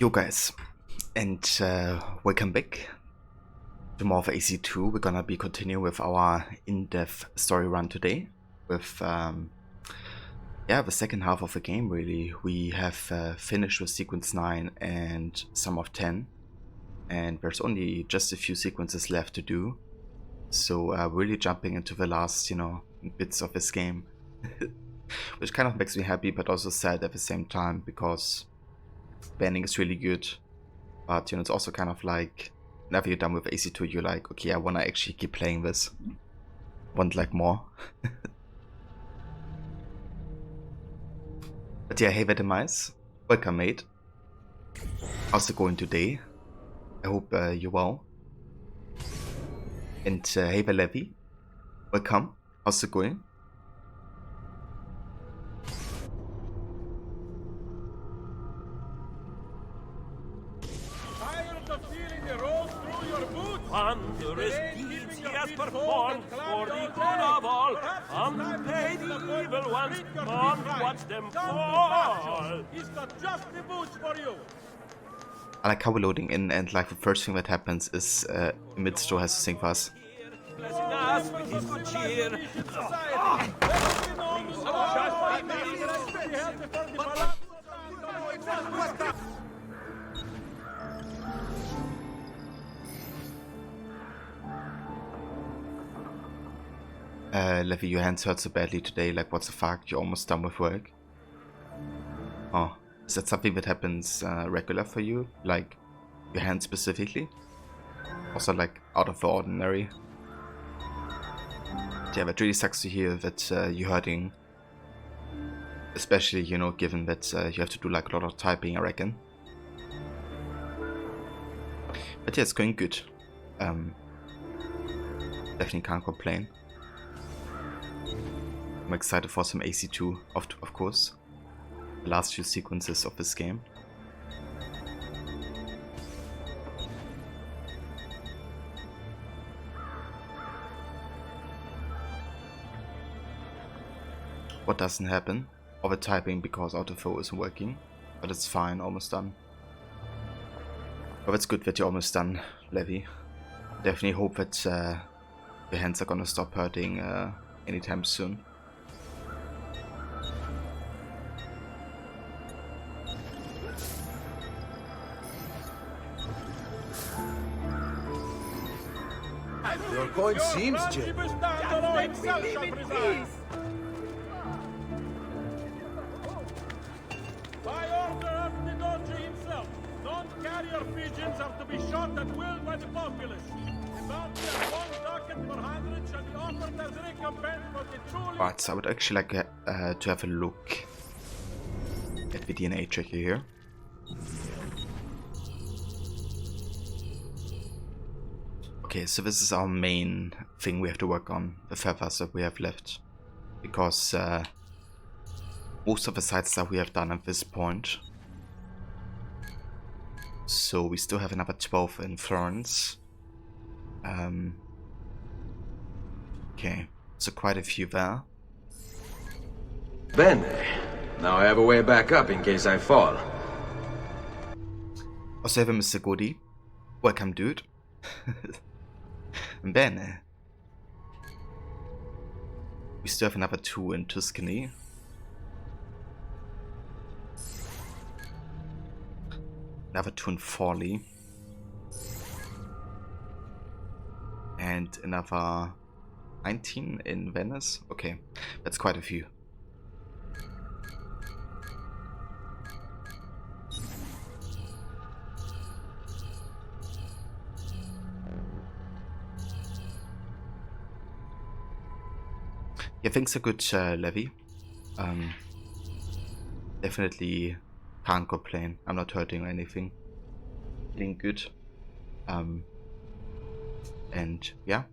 Yo guys, and welcome back to more of AC2. We're gonna be continuing with our in-depth story run today with the second half of the game. Really, we have finished with sequence 9 and some of 10, and there's only just a few sequences left to do. So really jumping into the last bits of this game, which kind of makes me happy but also sad at the same time, because the ending is really good, but it's also kind of like whenever you're done with AC2 you're like, okay, I want to actually keep playing this, want like more. But yeah, hey Vetemise, welcome mate, how's it going today? I hope you're well. And hey Levy, welcome, how's it going? Wondrous deeds he has performed for the good of all. Unpaid evil ones, come watch them fall. He's got just the boots for you. I like how we're loading in, and like the first thing that happens is Midstro has to sing for us. Blessing us with his good cheer. Levy, your hands hurt so badly today, like what the fuck, you're almost done with work? Oh, is that something that happens regular for you, like your hands specifically? Also like out of the ordinary? Yeah, that really sucks to hear that you're hurting, especially, given that you have to do like a lot of typing, I reckon. But yeah, it's going good. Definitely can't complain. I'm excited for some AC2, of course. The last few sequences of this game. What doesn't happen? Overtyping because autofill isn't working. But it's fine, almost done. But it's good that you're almost done, Levy. Definitely hope that your hands are gonna stop hurting anytime soon. Your point seems genuine. Just let me leave in peace. By order of the Doge himself, non-carrier pigeons are to be shot at will by the populace. The bounty of one ducat per 100 shall be offered as recompense for the truly... Right, so I would actually like to have a look at the DNA tracker here. Okay, so this is our main thing we have to work on, the feathers that we have left. Because most of the side stuff we have done at this point. So we still have another 12 in Florence. Okay, so quite a few there. Bene. Now I have a way back up in case I fall. Also have a Mr. Goody. Welcome, dude. Bene. We still have another 2 in Tuscany. Another 2 in Forli. And another 19 in Venice. Okay, that's quite a few. Yeah, things are good, Levy. Definitely can't complain. I'm not hurting or anything. Feeling good. And yeah.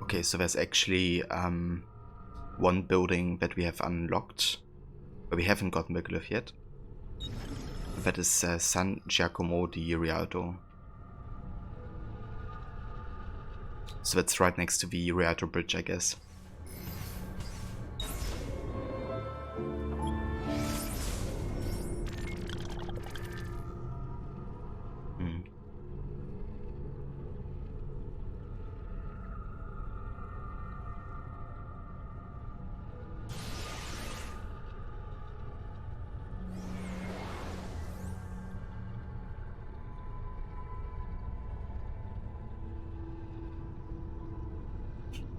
Okay, so there's actually one building that we have unlocked but we haven't gotten the glyph yet. That is San Giacomo di Rialto. So that's right next to the Rialto Bridge, I guess.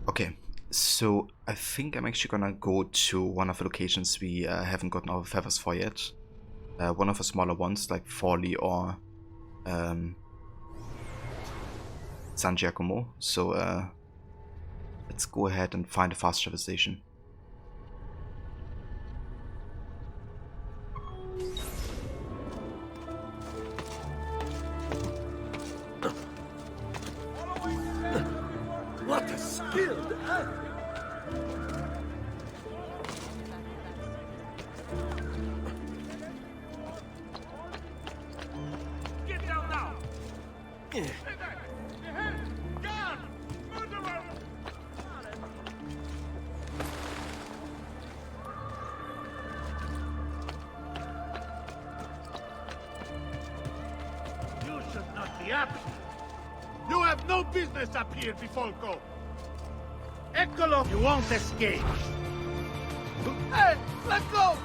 Okay, so I think I'm actually gonna go to one of the locations we haven't gotten our feathers for yet. One of the smaller ones, like Forlì or San Giacomo. So let's go ahead and find a fast travel station. What a skilled act! Get down now! Guard! Murderer! You should not be up here. You have no business up here, Bifolco. Eccolo, you won't escape. Hey, let go!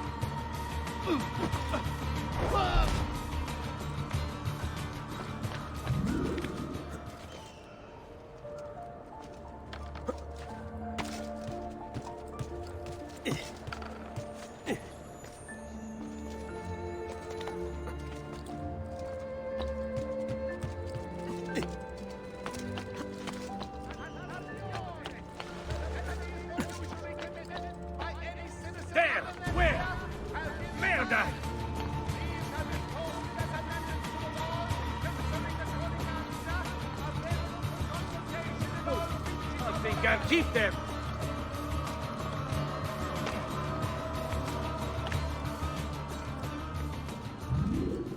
There! Where? Merda! I think I'll keep them.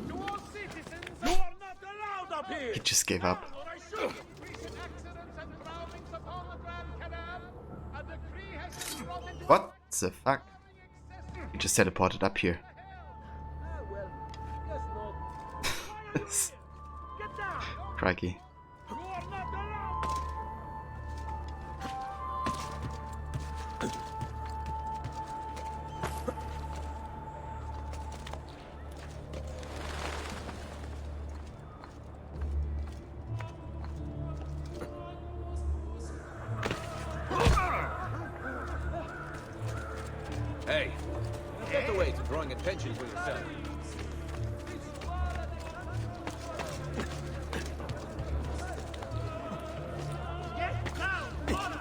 To all citizens, you are not allowed up here. He just gave up. Or I shoot. Recent accidents and drownings upon the Grand Canal. A decree has been brought into What the fuck? He just teleported up here. well, guess not. Get down! Crikey. You are not allowed! Hey, get away to drawing attention to yourself. Get down! Order!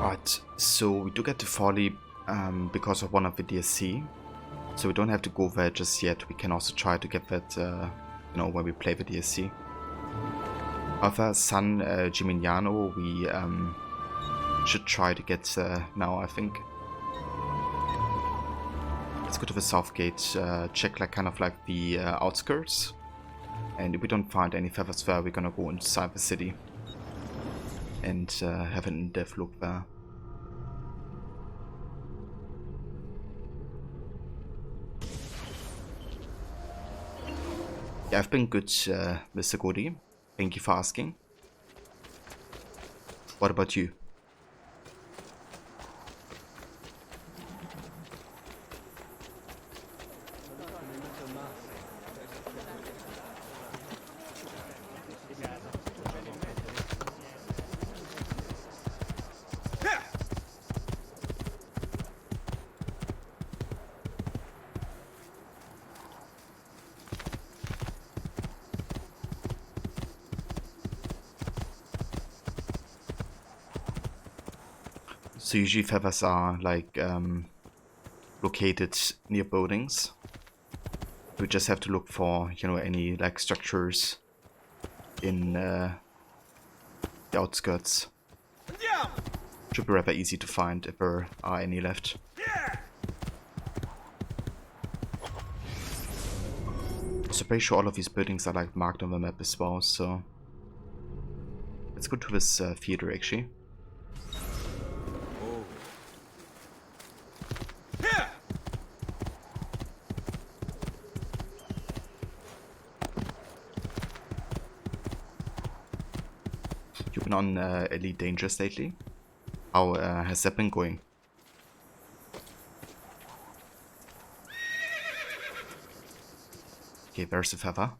Alright, so we do get to Folly because of one of the DSC. So we don't have to go there just yet. We can also try to get that, you know, when we play the DSC. Other San Gimignano we should try to get now, I think. Let's go to the south gate, check like kind of like the outskirts. And if we don't find any feathers there, we're gonna go inside the city and have an in-depth look there. Yeah, I've been good, Mr. Godi. Thank you for asking. What about you? So usually feathers are like located near buildings. We just have to look for, you know, any like structures in the outskirts. Should be rather easy to find if there are any left. So pretty sure all of these buildings are like marked on the map as well, so let's go to this theater actually. You've been on Elite Dangerous lately? How has that been going? Okay, there's the feather.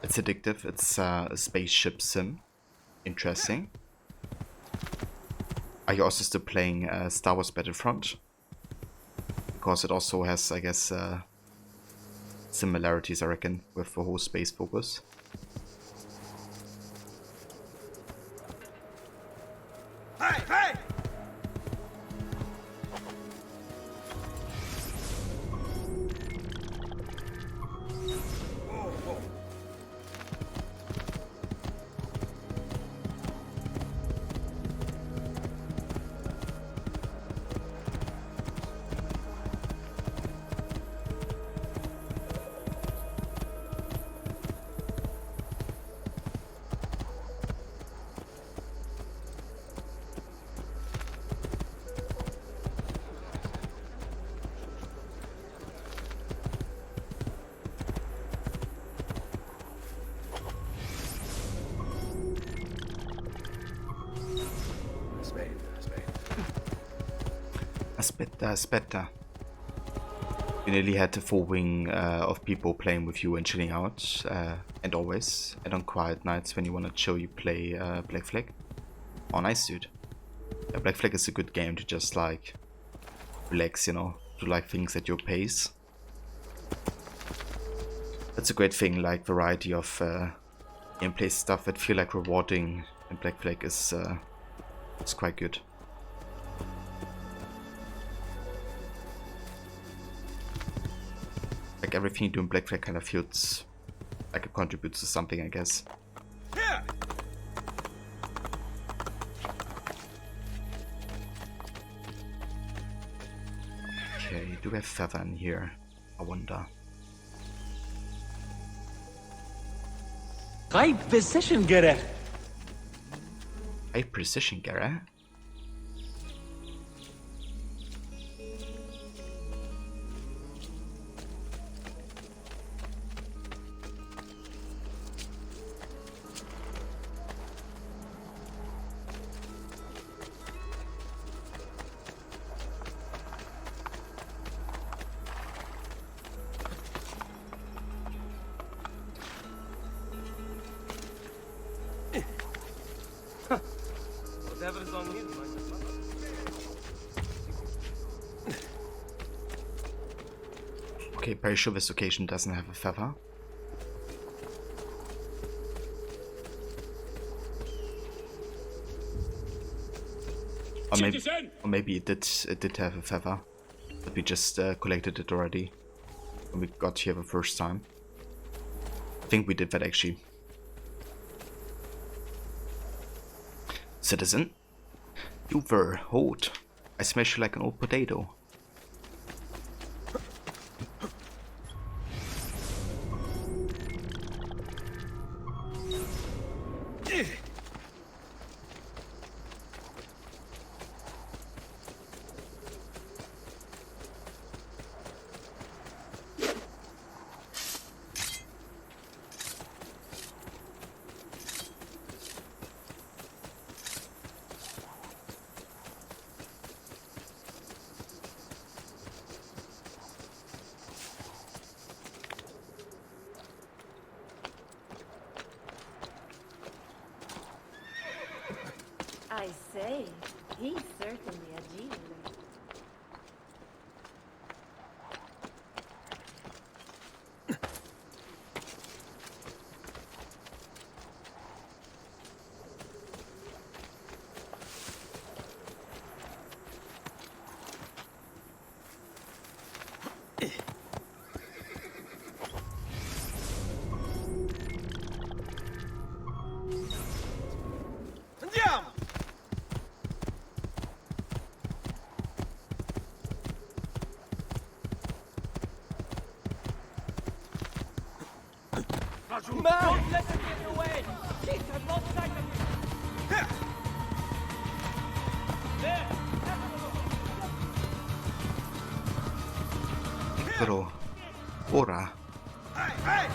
It's addictive. It's a spaceship sim. Interesting. Are you also still playing Star Wars Battlefront? Because it also has, I guess, similarities, I reckon, with the whole space focus. Aspetta. You nearly had a full wing of people playing with you and chilling out, and always, and on quiet nights when you want to chill, you play Black Flag. Oh, nice, dude. Yeah, Black Flag is a good game to just like relax, you know, do like things at your pace. That's a great thing, like variety of gameplay stuff that feel like rewarding, and Black Flag is quite good. Like everything you do in Black Flag kind of feels like it contributes to something, I guess. Okay, do we have feather in here? I wonder. High precision gerecht. High precision, Gara? Okay, pretty sure this location doesn't have a feather. Or maybe it did have a feather, but we just collected it already when we got here the first time. I think we did that actually. Citizen, you were hot. I smash you like an old potato. say, he's certainly a genius. Andiamo! Don't let them get away! Shit, I've lost sight of you! There! Pero ora. Hey, hey!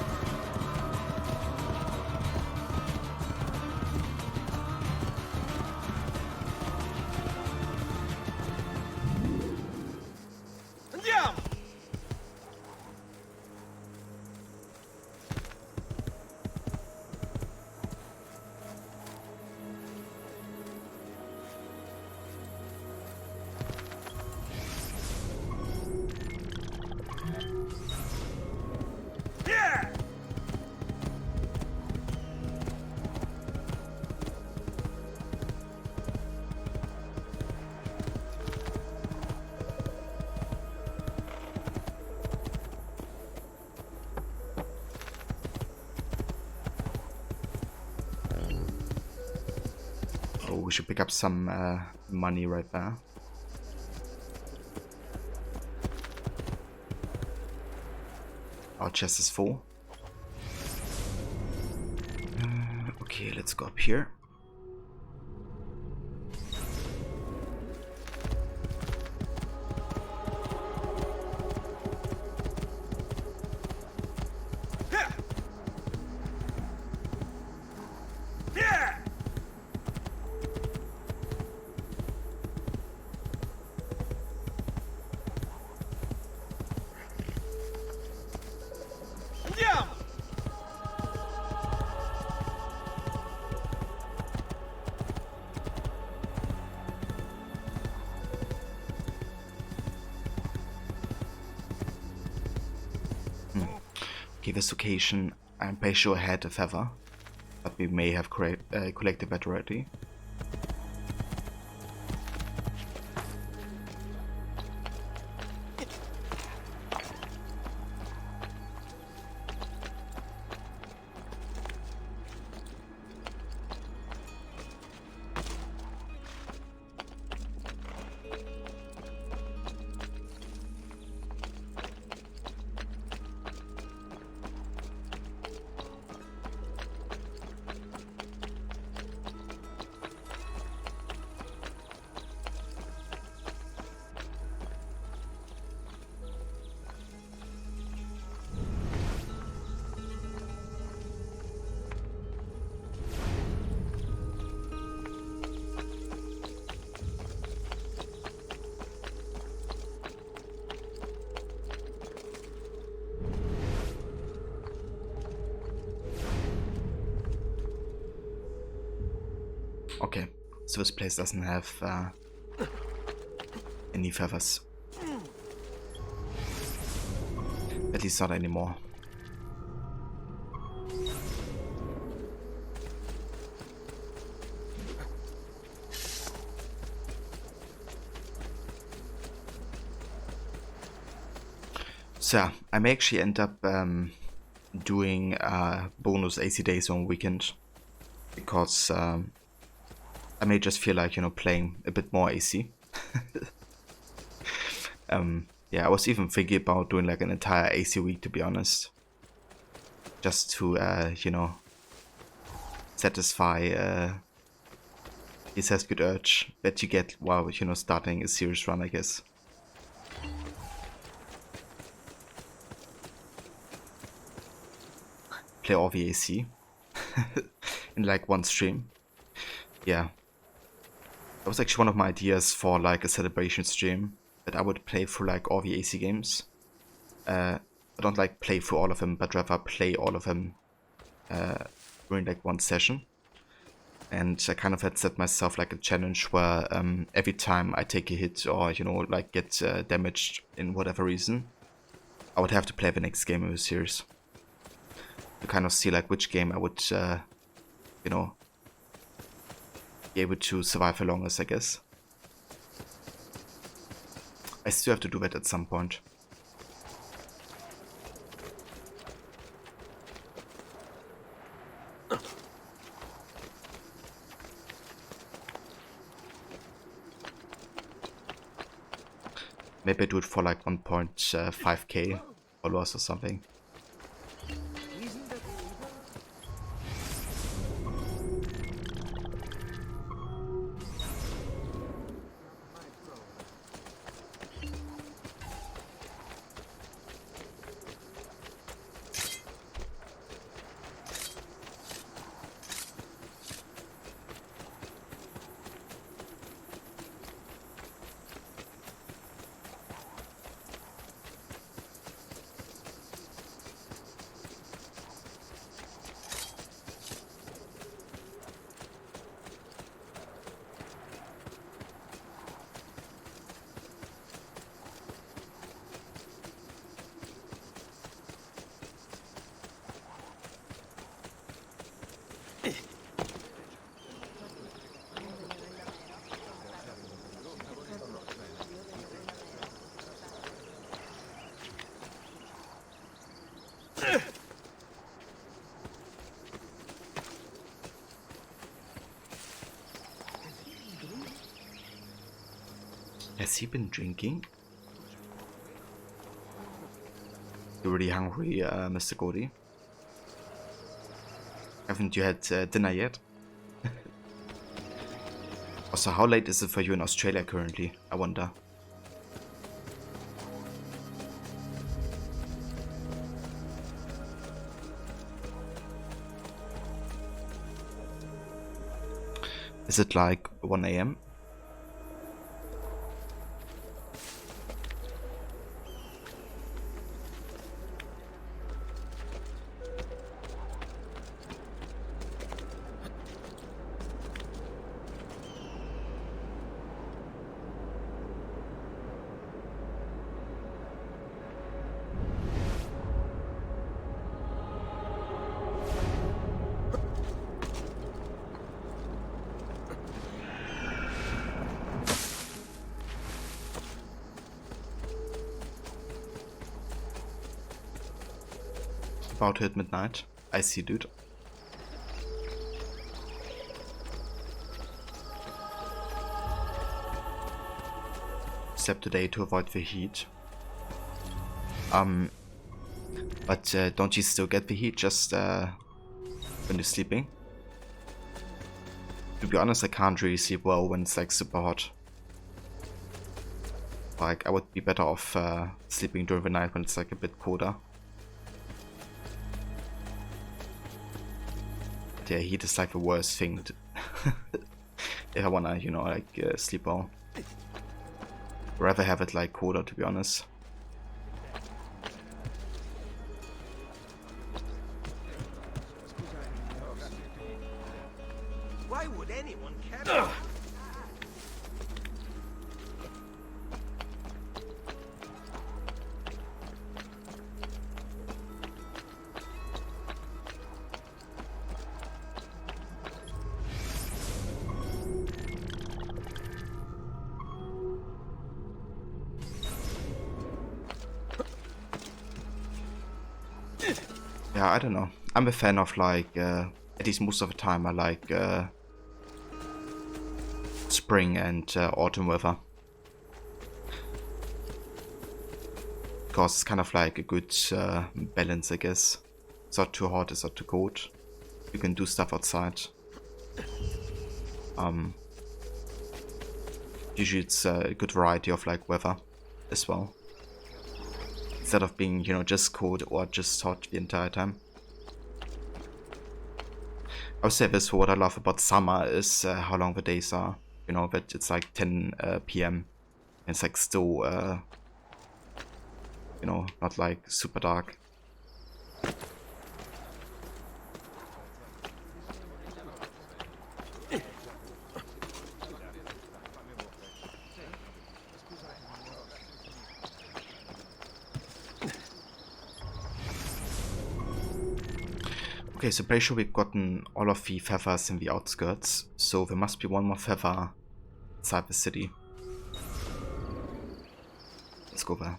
Andiamo! Yeah! Oh, we should pick up some money right there. Our chest is full. Okay, let's go up here. Yeah! Yeah! Andiamo! Okay, this location, I'm pretty sure I had a feather, but we may have collected that already. Okay, so this place doesn't have any feathers. At least not anymore. So yeah, I may actually end up doing bonus AC days on weekend, because I may just feel like, you know, playing a bit more AC. Yeah, I was even thinking about doing like an entire AC week, to be honest, just to you know, satisfy this has good urge that you get while, you know, starting a serious run, I guess. Play all the AC in like one stream. Yeah, that was actually one of my ideas for like a celebration stream, that I would play through like all the AC games. I don't like play through all of them, but rather play all of them during like one session. And I kind of had set myself like a challenge where every time I take a hit or, you know, like get damaged in whatever reason, I would have to play the next game of the series. To kind of see like which game I would, you know, be able to survive the longest, I guess. I still have to do that at some point. Maybe I do it for like 1.5k followers or something. Has he been drinking? You're really hungry, Mr. Cody. Haven't you had dinner yet? Also, how late is it for you in Australia currently? I wonder. Is it like 1 AM? About to hit midnight. I see, dude. Step today to avoid the heat. But don't you still get the heat just when you're sleeping? To be honest, I can't really sleep well when it's like super hot. Like, I would be better off sleeping during the night when it's like a bit colder. Yeah, heat is like the worst thing to if I wanna, you know, like sleep well. Rather have it like colder, to be honest. Why would anyone care? Yeah, I don't know. I'm a fan of like, at least most of the time I like spring and autumn weather. Because it's kind of like a good balance, I guess. It's not too hot, it's not too cold. You can do stuff outside. Usually it's a good variety of like weather as well. Instead of being, you know, just cold or just hot the entire time. I would say this, what I love about summer is how long the days are. You know, that it's like 10 PM. And it's like still, you know, not like super dark. Okay, so pretty sure we've gotten all of the feathers in the outskirts, so there must be one more feather inside the city. Let's go there.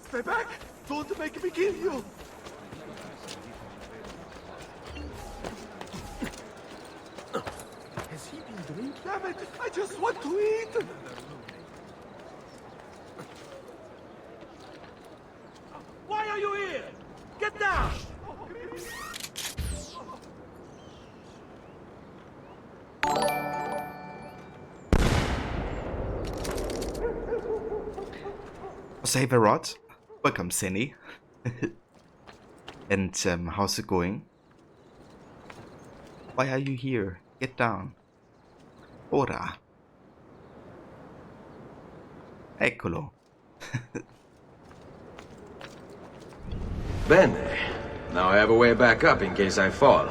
Stay back! Don't make me kill you! Has he been drinking? Damn it! I just want to eat! Why are you here? Get down! Say the rod. Welcome, Senny. And how's it going? Why are you here? Get down. Ora. Eccolo. Bene. Now I have a way back up in case I fall.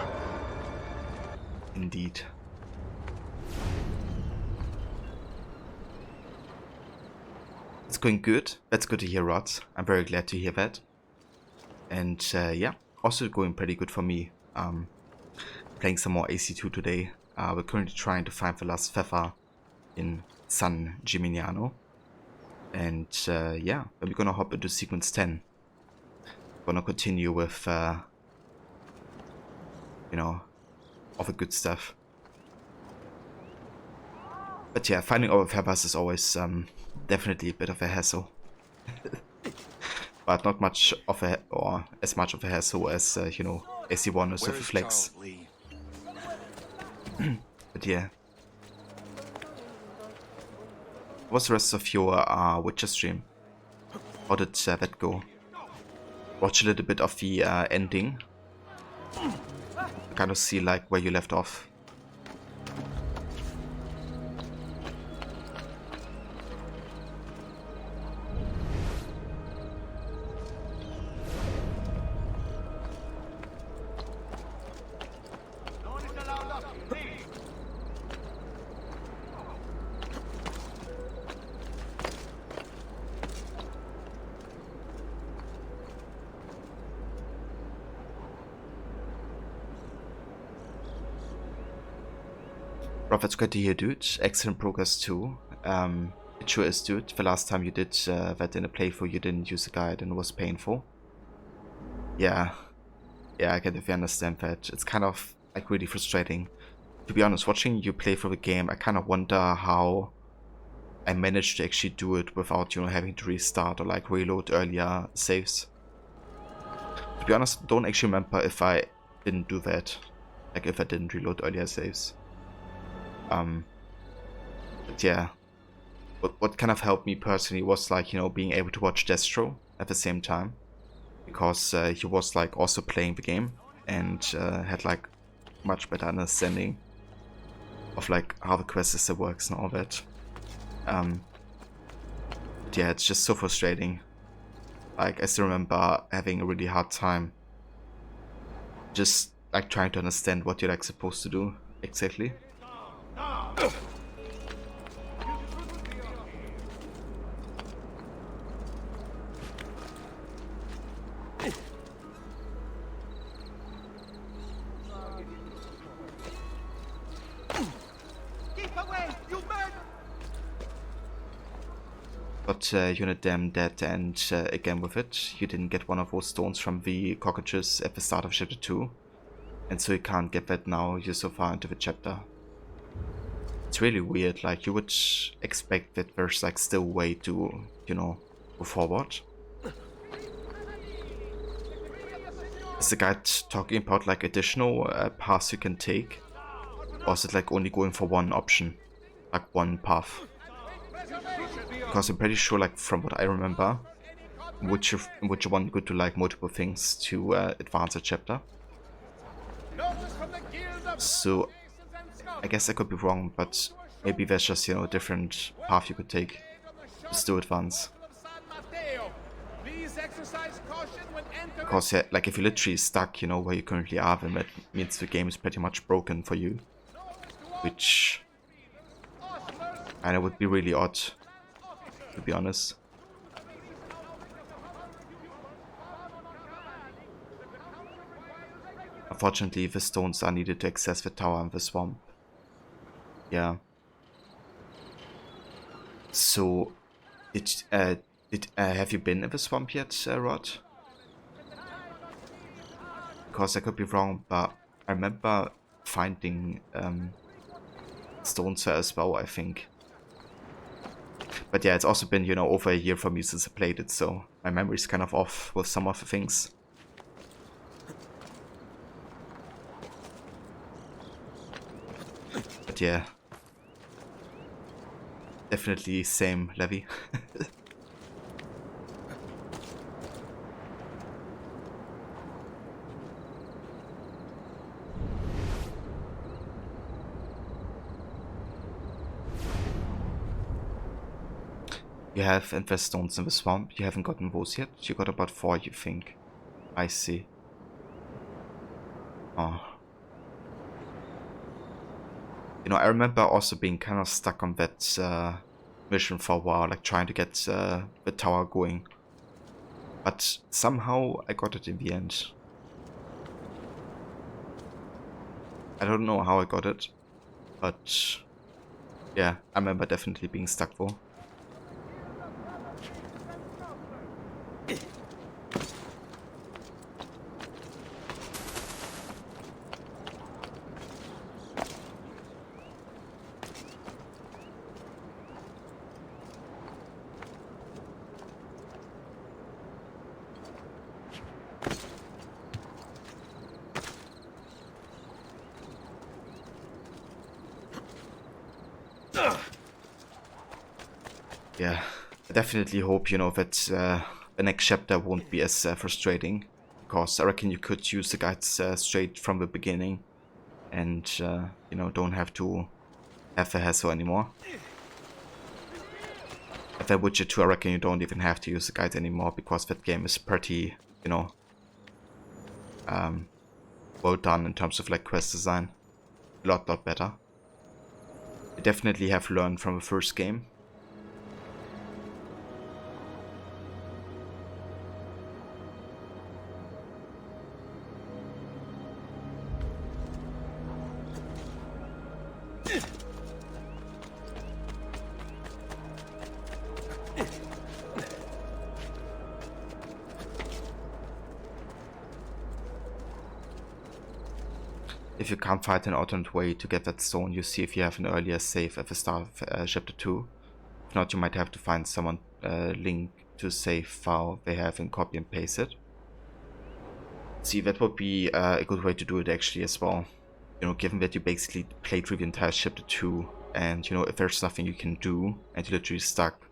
Indeed. It's going good. That's good to hear, Rod. I'm very glad to hear that. And yeah, also going pretty good for me. Playing some more AC2 today. We're currently trying to find the last feather in San Gimignano. And yeah, then we're gonna hop into sequence 10. Gonna continue with, you know, all the good stuff. But yeah, finding all the feathers is always definitely a bit of a hassle. But not much of a, or as much of a hassle as, you know, AC1 is with the flex. But yeah. What's the rest of your Witcher stream? How did that go? Watch a little bit of the ending. Kind of see like where you left off. Rob, that's good to hear, dude. Excellent progress too. It sure is, dude. The last time you did that in a playthrough, you didn't use a guide and it was painful. Yeah. Yeah, I can definitely understand that. It's kind of like really frustrating. To be honest, watching you play through the game, I kind of wonder how I managed to actually do it without, you know, having to restart or like reload earlier saves. To be honest, don't actually remember if I didn't do that. Like if I didn't reload earlier saves. But yeah, what kind of helped me personally was like, you know, being able to watch Destro at the same time, because he was like also playing the game and had like much better understanding of like how the quest system works and all that. But yeah, it's just so frustrating. Like I still remember having a really hard time just like trying to understand what you're like supposed to do exactly. Keep away, you man! But you're damn dead, and again with it, you didn't get one of those stones from the cockroaches at the start of chapter 2. And so you can't get that now, you're so far into the chapter. It's really weird, like you would expect that there's like still a way to, you know, go forward. Is the guide talking about like additional paths you can take? Or is it like only going for one option? Like one path? Because I'm pretty sure, like from what I remember, Witcher 1 could do like multiple things to advance a chapter. So I guess I could be wrong, but maybe there's just, you know, a different path you could take to still advance. Because yeah, like if you're literally stuck, you know, where you currently are, then that means the game is pretty much broken for you. Which, and it would be really odd, to be honest. Unfortunately, the stones are needed to access the tower and the swamp. Yeah. So, have you been in the swamp yet, Rod? Because I could be wrong, but I remember finding stones there as well, I think. But yeah, it's also been, you know, over a year for me since I played it, so my memory's kind of off with some of the things. But yeah, definitely same levy. You have invest stones in the swamp. You haven't gotten those yet. You got about 4, you think. I see. Oh. You know, I remember also being kind of stuck on that mission for a while, like trying to get the tower going. But somehow I got it in the end. I don't know how I got it, but yeah, I remember definitely being stuck though. Yeah, I definitely hope, you know, that the next chapter won't be as frustrating, because I reckon you could use the guides straight from the beginning, and you know, don't have to have the hassle anymore. If I Witcher 2, I reckon you don't even have to use the guide anymore, because that game is pretty, you know, well done in terms of like quest design. A lot better. I definitely have learned from the first game. If you can't find an alternate way to get that stone, you see if you have an earlier save at the start of chapter 2. If not, you might have to find someone link to save file they have and copy and paste it. See, that would be a good way to do it actually as well. You know, given that you basically played through the entire chapter 2, and you know, if there's nothing you can do and you're literally stuck,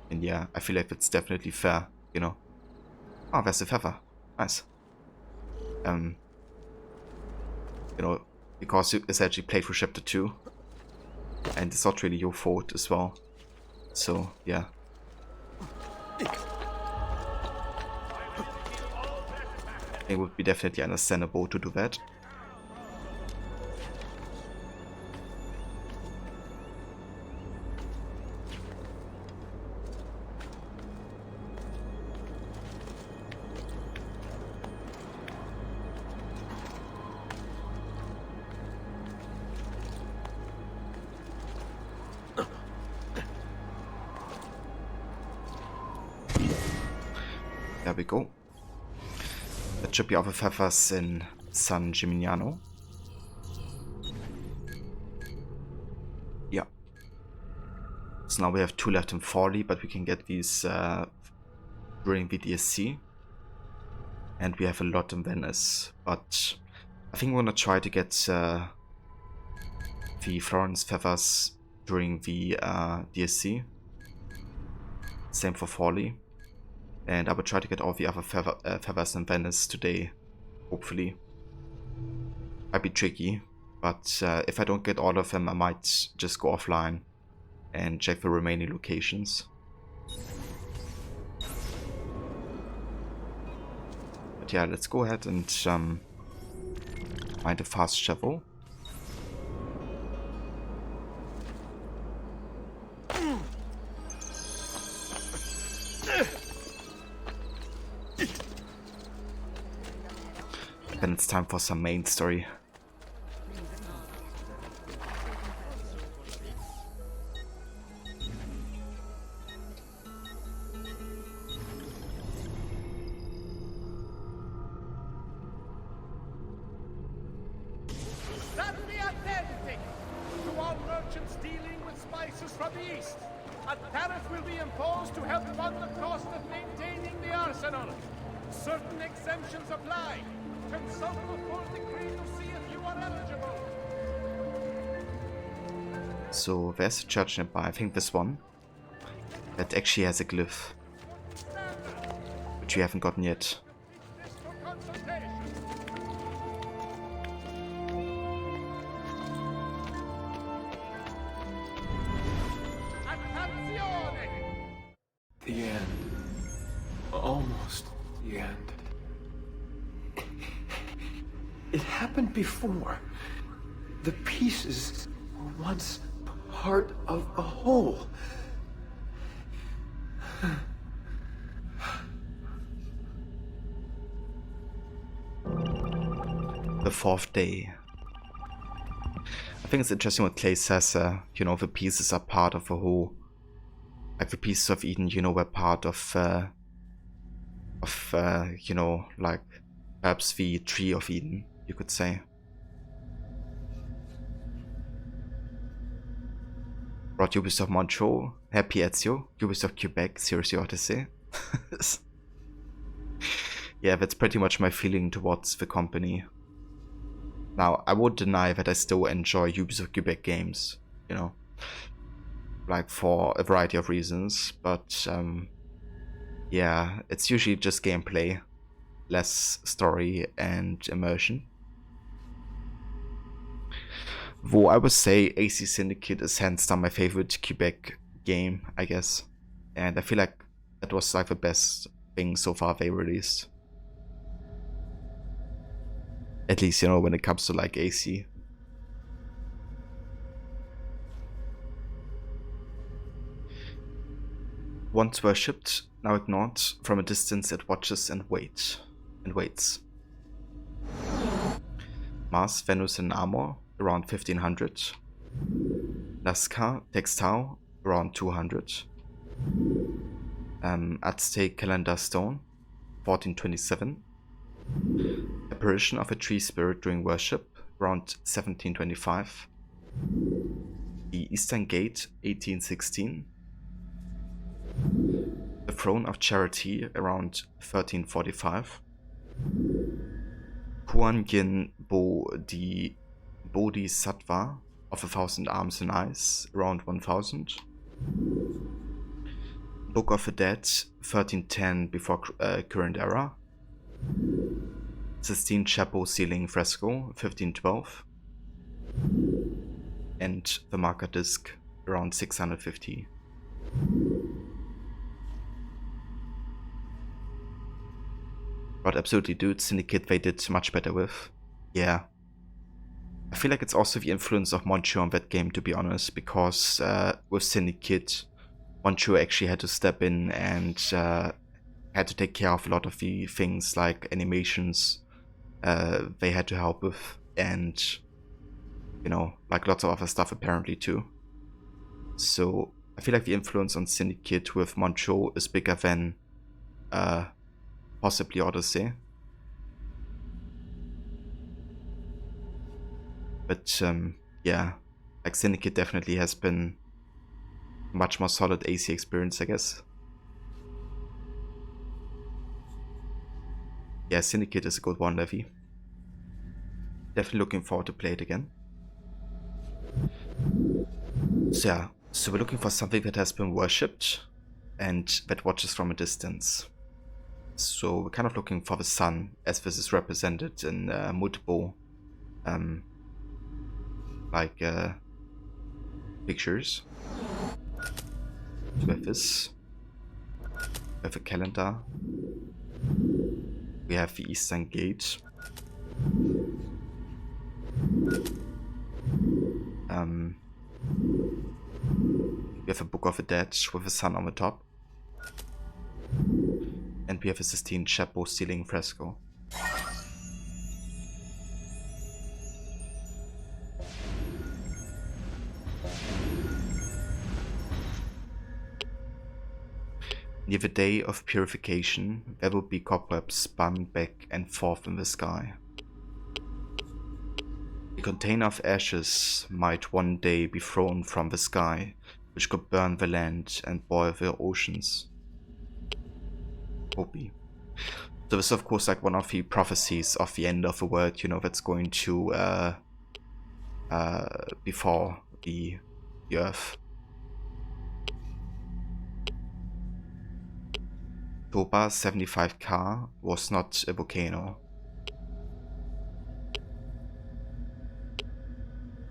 and yeah, I feel like that's definitely fair, you know. Oh, there's a feather. Nice. You know, because you essentially played through chapter 2, and it's not really your fault as well. So, yeah. It would be definitely understandable to do that. There we go. That should be all the feathers in San Gimignano. Yeah. So now we have 2 left in Forlì, but we can get these during the DSC. And we have a lot in Venice, but I think we're gonna try to get the Florence feathers during the DSC. Same for Forley. And I will try to get all the other feathers in Venice today, hopefully. Might be tricky, but if I don't get all of them, I might just go offline and check the remaining locations. But yeah, let's go ahead and find a fast shovel. Then it's time for some main story. Stand attentive to all merchants dealing with spices from the east. A tariff will be imposed to help fund the cost of maintaining the arsenal. Certain exemptions apply. Consult the full decree to see if you are eligible. So there's a church nearby, I think this one, that actually has a glyph, which we haven't gotten yet. This for consultation. Attenzione! The end. Almost the end. It happened before. The pieces were once part of a whole. The fourth day. I think it's interesting what Clay says, you know, the pieces are part of a whole. Like the pieces of Eden, you know, were part of you know, like perhaps the tree of Eden, you could say. Brought Ubisoft Montreal, Happy Ezio, Ubisoft Quebec, seriously Odyssey. Yeah, that's pretty much my feeling towards the company. Now, I won't deny that I still enjoy Ubisoft Quebec games, you know, like for a variety of reasons, but yeah, it's usually just gameplay, less story and immersion. Though I would say AC Syndicate is hands down my favorite Quebec game, I guess, and I feel like that was like the best thing so far they released. At least, you know, when it comes to like AC. Once worshipped, now ignored, from a distance it watches and waits. Mars, Venus in armor, around 1500. Nazca, textile, around 200. Aztec calendar stone, 1427. Apparition of a tree spirit during worship, around 1725. The Eastern Gate, 1816. The Throne of Charity, around 1345. Kuan Yin Bo the Bodhisattva of 1,000 Arms and Eyes, around 1000. Book of the Dead, 1310 before current era. Sistine Chapel ceiling fresco, 1512. And the marker disc, around 650. But absolutely, dude, Syndicate they did much better with. Yeah. I feel like it's also the influence of Montreal on that game, to be honest, because with Syndicate, Montreal actually had to step in and had to take care of a lot of the things like animations they had to help with, and you know, like lots of other stuff apparently too. So I feel like the influence on Syndicate with Montreal is bigger than possibly Odyssey. But yeah, like Syndicate definitely has been much more solid AC experience, I guess. Yeah, Syndicate is a good one, Levy. Definitely looking forward to play it again. So yeah, so we're looking for something that has been worshipped. and that watches from a distance. So we're kind of looking for the sun, as this is represented in multiple pictures. So we have this. We have a calendar. We have the Eastern Gate. We have a Book of the Dead with the sun on the top. And we have a Sistine Chapel ceiling fresco. Near the day of purification, there will be cobwebs spun back and forth in the sky. A container of ashes might one day be thrown from the sky, which could burn the land and boil the oceans. Hobby. So this is of course like one of the prophecies of the end of the world, you know, that's going to befall the earth. Toba 75K was not a volcano.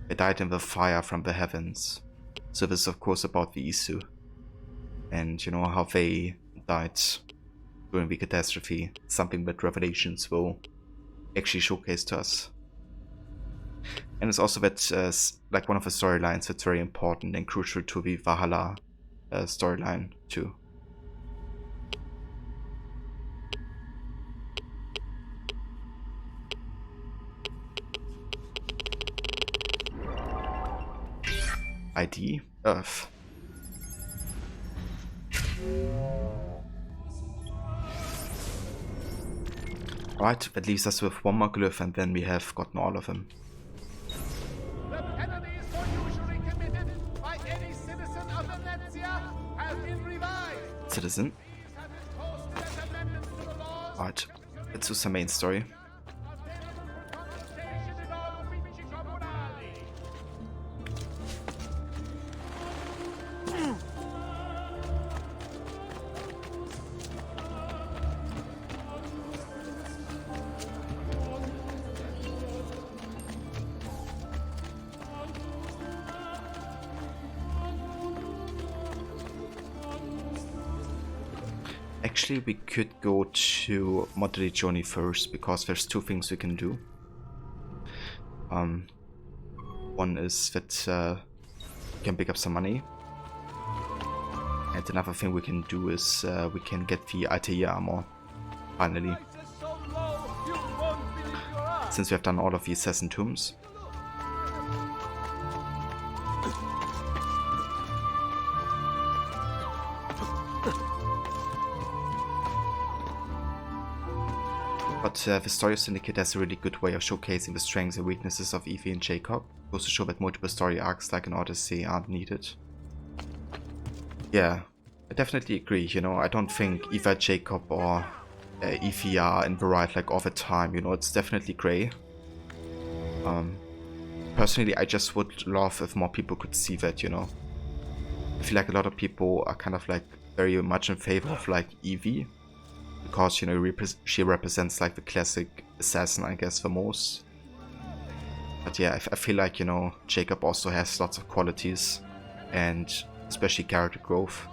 It died in the fire from the heavens. So this is of course about the Isu. And you know how they died during the catastrophe. Something that Revelations will actually showcase to us. And it's also that like one of the storylines that's very important and crucial to the Valhalla storyline too. ID Earth. Right, that leaves us with one more glyph and then we have gotten all of them. The penalties for usury committed by any citizen of Venezia have been revised. Citizen. These have been posted as amendments to the laws. Right, let's do some main story. Available for consultation in all uffici comunali. Actually, we could go to Monteriggioni first, because there's two things we can do. One is that we can pick up some money. And another thing we can do is we can get the Altair armor, finally. Since we have done all of the Assassin Tombs. But the Story Syndicate has a really good way of showcasing the strengths and weaknesses of Evie and Jacob. Goes to show that multiple story arcs like an Odyssey aren't needed. Yeah, I definitely agree, you know, I don't think either Jacob or Evie are in the right like all the time, you know, it's definitely grey. Personally, I just would love if more people could see that, you know. I feel like a lot of people are kind of like very much in favor of like Evie. Because, you know, she represents like the classic assassin, I guess, the most. But yeah, I feel like, you know, Jacob also has lots of qualities. And especially character growth.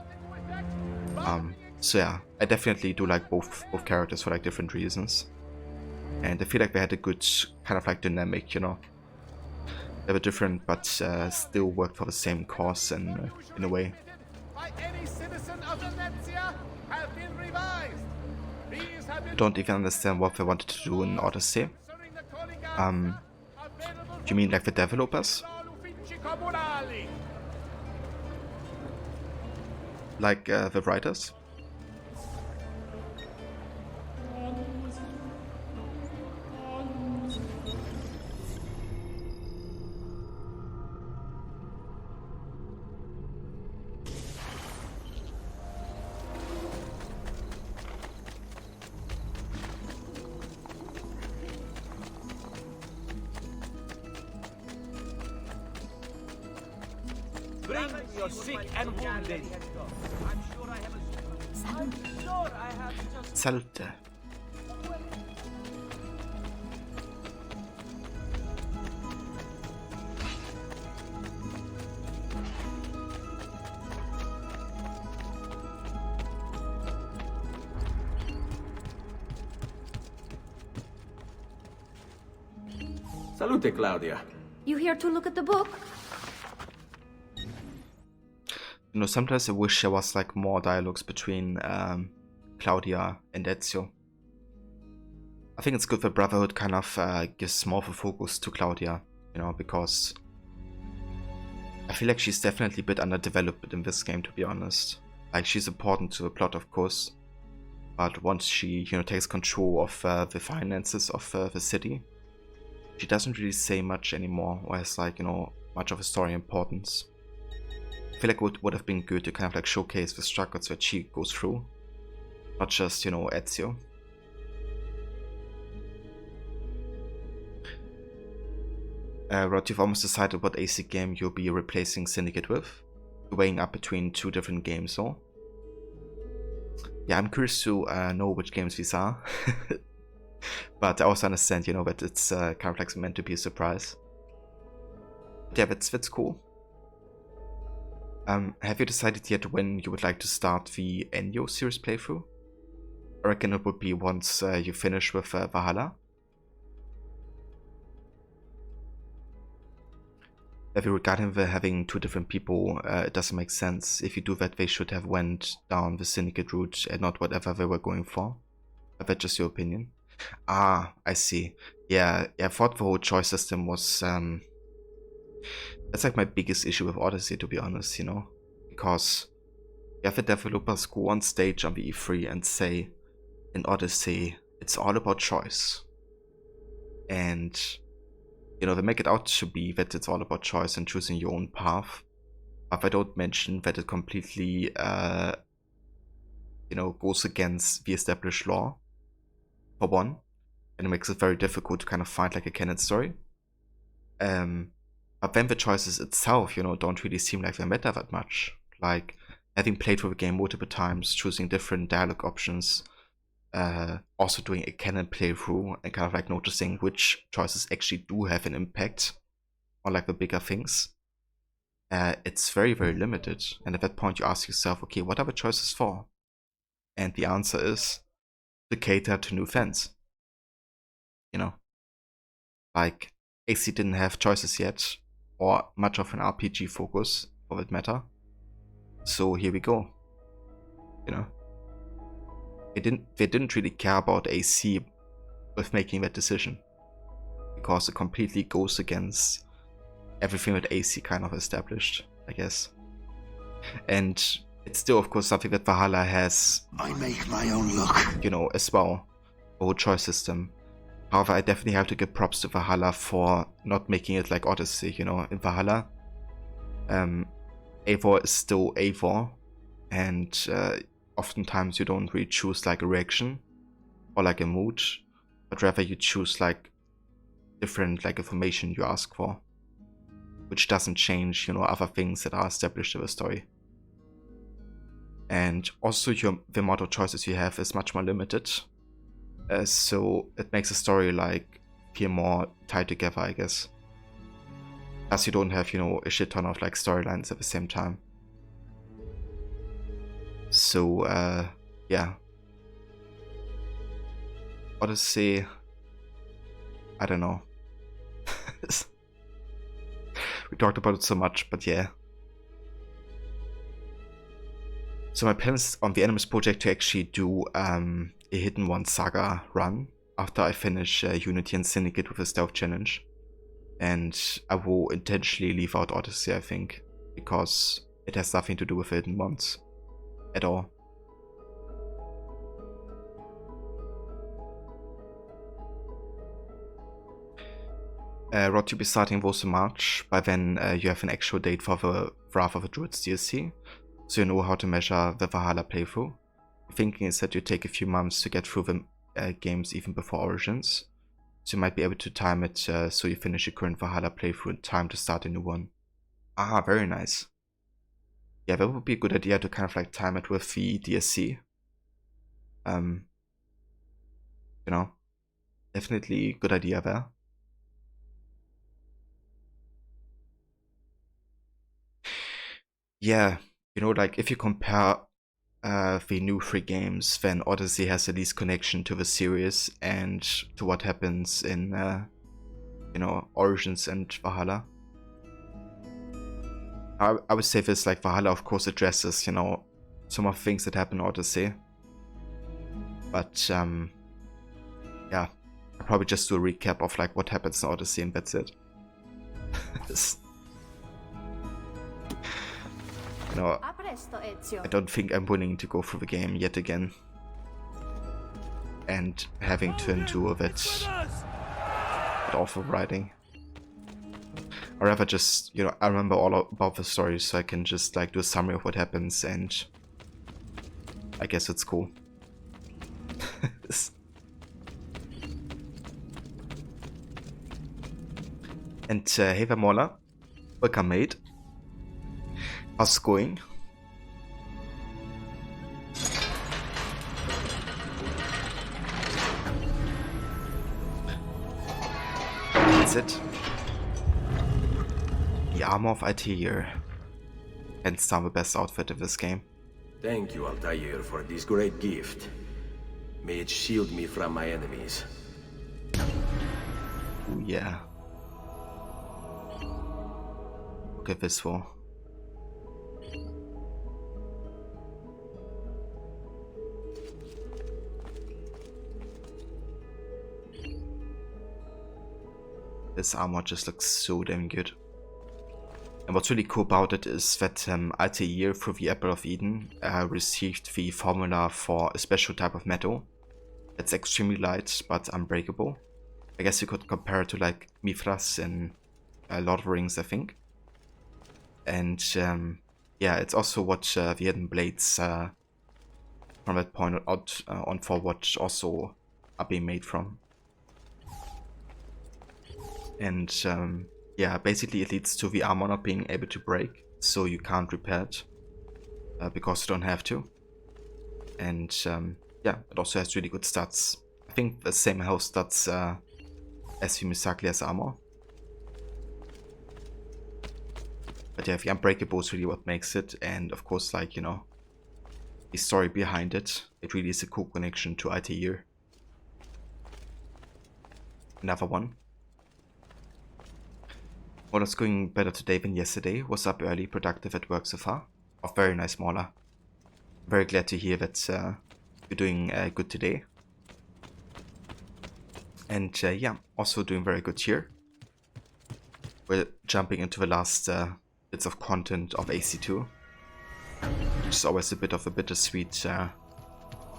So yeah, I definitely do like both characters for like different reasons. And I feel like they had a good kind of like dynamic, you know. They were different but still worked for the same cause in a way. By any citizen of Venezia have been revised. I don't even understand what they wanted to do in Odyssey. Do you mean like the developers? Like the writers? Bring your sick and wounded. I'm sure I have a Salute. Salute, Claudia. You here to look at the book? You know, sometimes I wish there was like more dialogues between Claudia and Ezio. I think it's good that Brotherhood kind of gives more of a focus to Claudia, you know, because I feel like she's definitely a bit underdeveloped in this game, to be honest. Like, she's important to the plot, of course, but once she, you know, takes control of the finances of the city, she doesn't really say much anymore, or has, like, you know, much of a story importance. I feel like it would have been good to kind of like showcase the struggles that she goes through, not just, you know, Ezio. Rod, you've almost decided what AC game you'll be replacing Syndicate with. You're weighing up between two different games, though. Yeah, I'm curious to know which games these are. But I also understand, you know, that it's kind of like meant to be a surprise. But yeah, that's cool. Have you decided yet when you would like to start the Ennio series playthrough? I reckon it would be once you finish with Valhalla. Regarding the having two different people, it doesn't make sense. If you do that, they should have went down the Syndicate route and not whatever they were going for. But that's just your opinion. Ah, I see. Yeah, I thought the whole choice system was that's like my biggest issue with Odyssey, to be honest, you know, because you have the developers go on stage on the E3 and say, in Odyssey, it's all about choice. And, you know, they make it out to be that it's all about choice and choosing your own path. But they don't mention that it completely, you know, goes against the established law, for one. And it makes it very difficult to kind of find like a canon story. But then the choices itself, you know, don't really seem like they matter that much. Like, having played through the game multiple times, choosing different dialogue options, also doing a canon playthrough, and kind of like noticing which choices actually do have an impact on like the bigger things. It's very, very limited. And at that point you ask yourself, okay, what are the choices for? And the answer is to cater to new fans. You know? Like, AC didn't have choices yet, or much of an RPG focus, for that matter. So here we go. You know, they didn't really care about AC with making that decision, because it completely goes against everything that AC kind of established, I guess. And it's still, of course, something that Valhalla has. I make my own luck. You know, as well, the whole choice system. However, I definitely have to give props to Valhalla for not making it like Odyssey, you know. In Valhalla, Eivor is still Eivor, and oftentimes you don't really choose like a reaction or like a mood, but rather you choose like different like information you ask for, which doesn't change, you know, other things that are established in the story. And also the amount of choices you have is much more limited. So it makes the story like feel more tied together, I guess. As you don't have, you know, a shit ton of like storylines at the same time. So yeah. Odyssey, I don't know. We talked about it so much, but yeah. So my plan is on the Animus project to actually do a Hidden One Saga run after I finish Unity and Syndicate with a stealth challenge. And I will intentionally leave out Odyssey, I think, because it has nothing to do with Hidden Ones at all. Rod, you'll be starting those in March. By then you have an actual date for the Wrath of the Druids DLC, so you know how to measure the Valhalla playthrough. Thinking is that you take a few months to get through the games even before Origins, so you might be able to time it so you finish your current Valhalla playthrough in time to start a new one. Ah, very nice. Yeah, that would be a good idea to kind of like time it with the DSC, You know, definitely good idea there. Yeah, you know, like if you compare the new 3 games, then Odyssey has the least connection to the series and to what happens in, you know, Origins and Valhalla. I would say this, like, Valhalla of course addresses, you know, some of the things that happen in Odyssey. But, yeah, I'll probably just do a recap of, like, what happens in Odyssey and that's it. You know, I don't think I'm willing to go through the game yet again. And having to endure that awful writing. Or rather just, you know, I remember all about the story, so I can just like do a summary of what happens, and I guess it's cool. And hey there, Mola. Welcome, mate. How's it going? That's it. The armor of Altair. Hands down the best outfit in this game. Thank you, Altair, for this great gift. May it shield me from my enemies. Ooh, yeah. Look at this for. This armor just looks so damn good. And what's really cool about it is that Altair, through the Apple of Eden, received the formula for a special type of metal that's extremely light but unbreakable. I guess you could compare it to like Mithras in Lord of the Rings, I think. And yeah, it's also what the Hidden Blades from that point on forward also are being made from. And yeah, basically it leads to the armor not being able to break, so you can't repair it because you don't have to. And yeah, it also has really good stats. I think the same health stats as the Misaglia's armor. But yeah, the unbreakable is really what makes it, and of course, like, you know, the story behind it, it really is a cool connection to Altair. Another one. What is going better today than yesterday? Was up early, productive at work so far. Oh, very nice, Mola. Very glad to hear that you're doing good today. And yeah, also doing very good here. We're jumping into the last bits of content of AC2. Which is always a bit of a bittersweet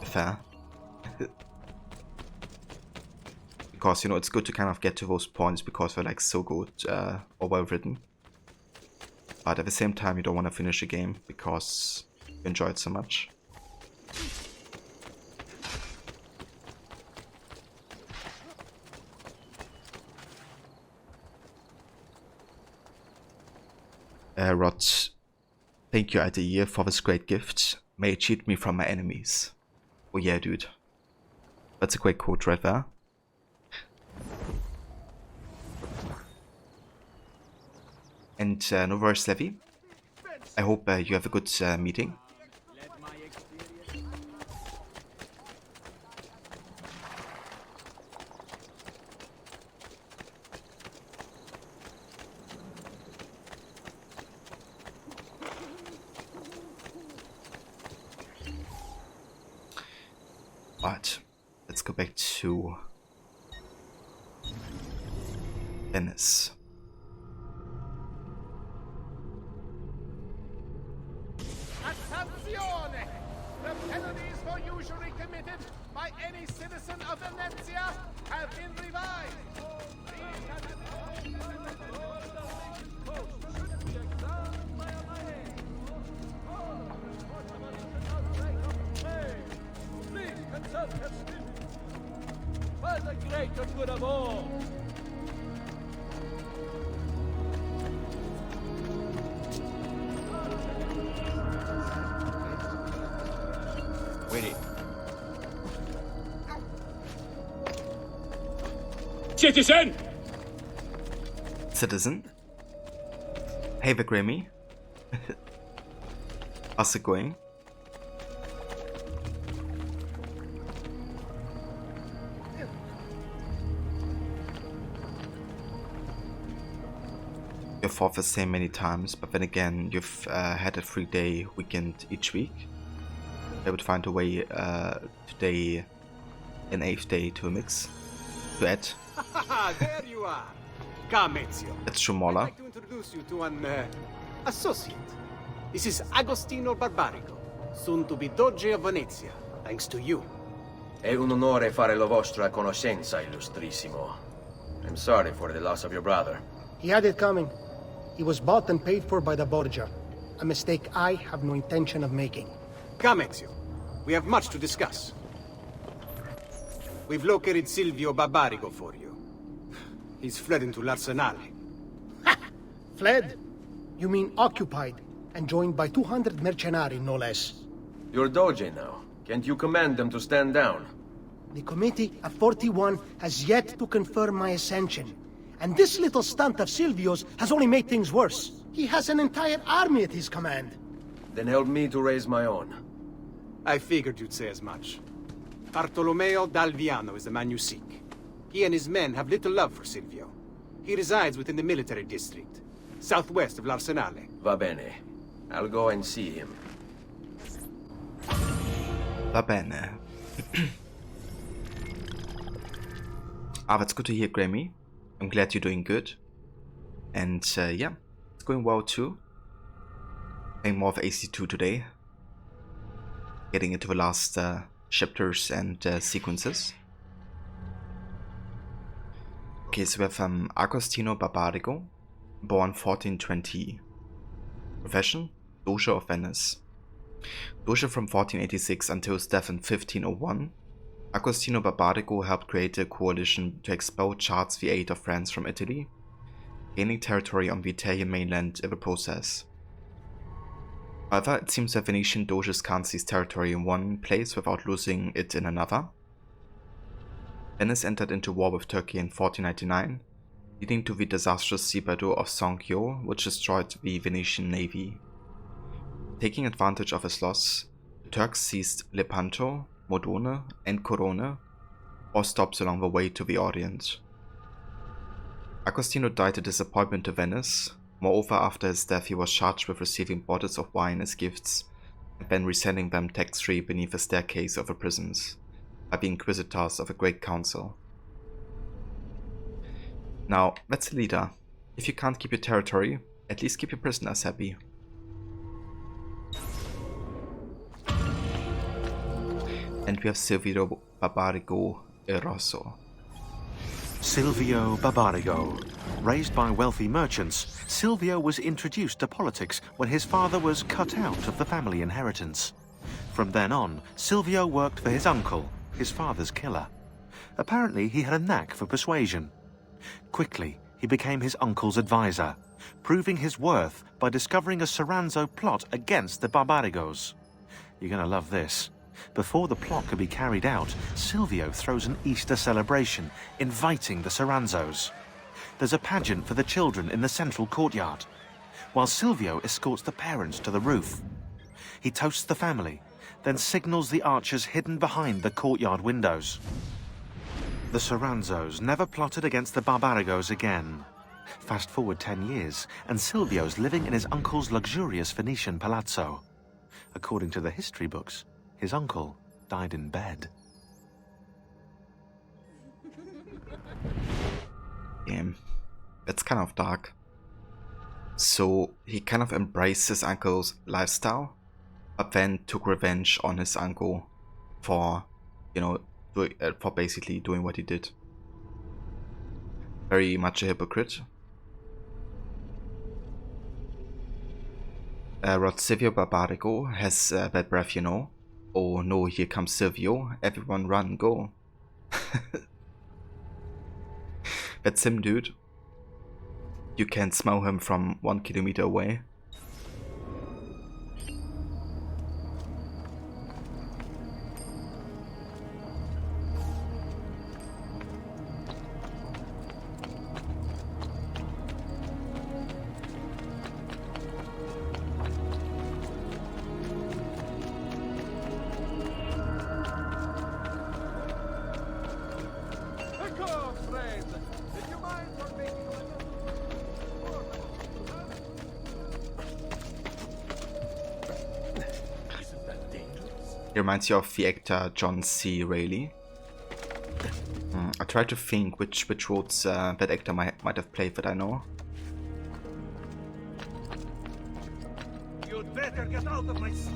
affair. Because, you know, it's good to kind of get to those points because they're like so good or well written. But at the same time, you don't want to finish a game because you enjoy it so much. Rod, thank you, Altair, for this great gift. May it shield me from my enemies. Oh yeah, dude. That's a great quote right there. And no worries, Levy. I hope you have a good meeting. But let's go back to Venice. Attenzione! The penalties for usury committed by any citizen of Venezia have been revised. Please consult her spirit. For the greater good of all. Wait. Citizen! Citizen. Hey, the Grammy. How's it going? You've fought the same many times, but then again, you've had a 3-day weekend each week. I would find a way today, an 8th day to mix, to add. There you are. Come, Ezio. That's I'd Shumola. like to introduce you to an associate. This is Agostino Barbarigo, soon to be Doge of Venezia, thanks to you. È un onore fare la vostra conoscenza, illustrissimo. I'm sorry for the loss of your brother. He had it coming. He was bought and paid for by the Borgia. A mistake I have no intention of making. Come, Ezio. We have much to discuss. We've located Silvio Barbarigo for you. He's fled into l'Arsenale. Fled? You mean occupied, and joined by 200 mercenari, no less. You're Doge now. Can't you command them to stand down? The committee of 41 has yet to confirm my ascension. And this little stunt of Silvio's has only made things worse. He has an entire army at his command. Then help me to raise my own. I figured you'd say as much. Bartolomeo d'Alviano is the man you seek. He and his men have little love for Silvio. He resides within the military district, southwest of l'Arsenale. Va bene. I'll go and see him. Va bene. That's good to hear, Grammy. I'm glad you're doing good. And yeah, it's going well too. Playing more of AC2 today. Getting into the last chapters and sequences. Okay, so we have Agostino Barbarigo, born 1420. Profession, Doge of Venice. Doge from 1486 until his death in 1501. Agostino Barbarigo helped create a coalition to expel Charles VIII of France from Italy, gaining territory on the Italian mainland in the process. However, it seems that Venetian Doges can't seize territory in one place without losing it in another. Venice entered into war with Turkey in 1499, leading to the disastrous sea battle of Songkio, which destroyed the Venetian navy. Taking advantage of his loss, the Turks seized Lepanto, Modone, and Corone, or stops along the way to the Orient. Agostino died a disappointment to Venice. Moreover, after his death he was charged with receiving bottles of wine as gifts, and then resending them tax-free beneath the staircase of the prisons, by the inquisitors of the Great Council. Now, that's a leader. If you can't keep your territory, at least keep your prisoners happy. And we have Silvio Barbarigo e Rosso. Silvio Barbarigo. Raised by wealthy merchants, Silvio was introduced to politics when his father was cut out of the family inheritance. From then on, Silvio worked for his uncle, his father's killer. Apparently, he had a knack for persuasion. Quickly, he became his uncle's advisor, proving his worth by discovering a Soranzo plot against the Barbarigos. You're gonna love this. Before the plot could be carried out, Silvio throws an Easter celebration, inviting the Soranzos. There's a pageant for the children in the central courtyard, while Silvio escorts the parents to the roof. He toasts the family, then signals the archers hidden behind the courtyard windows. The Soranzos never plotted against the Barbarigos again. Fast forward 10 years, and Silvio's living in his uncle's luxurious Venetian palazzo. According to the history books, his uncle died in bed. Damn, that's kind of dark. So he kind of embraced his uncle's lifestyle, but then took revenge on his uncle for, you know, for basically doing what he did. Very much a hypocrite. Silvio Barbarigo has bad breath, you know. Oh no, here comes Silvio. Everyone run, go. That's him, dude. You can smell him from 1 kilometer away. He reminds you of the actor John C. Reilly. I try to think which roles that actor might have played that I know. You'd better get out of my sight.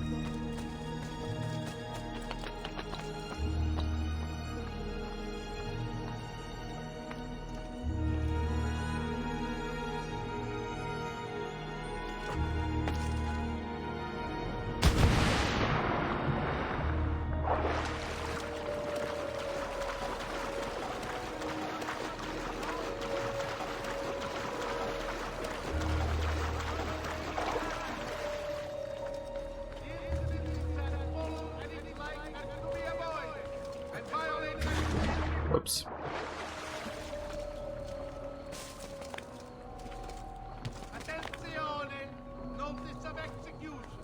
Whoops. Attenzione! Notice of execution.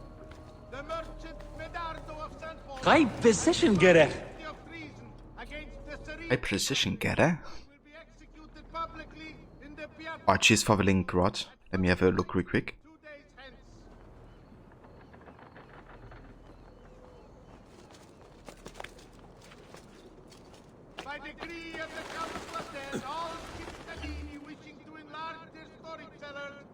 The merchant Medardo of St. Paul. High position, gerecht. Of treason against the Serene High precision getter. will be executed publicly in the Piazza Oh, cheers for the link, Rod. Let me have a look real quick. 2 days hence. By decree of the Count of Platen, all cittadini wishing to enlarge their storytellers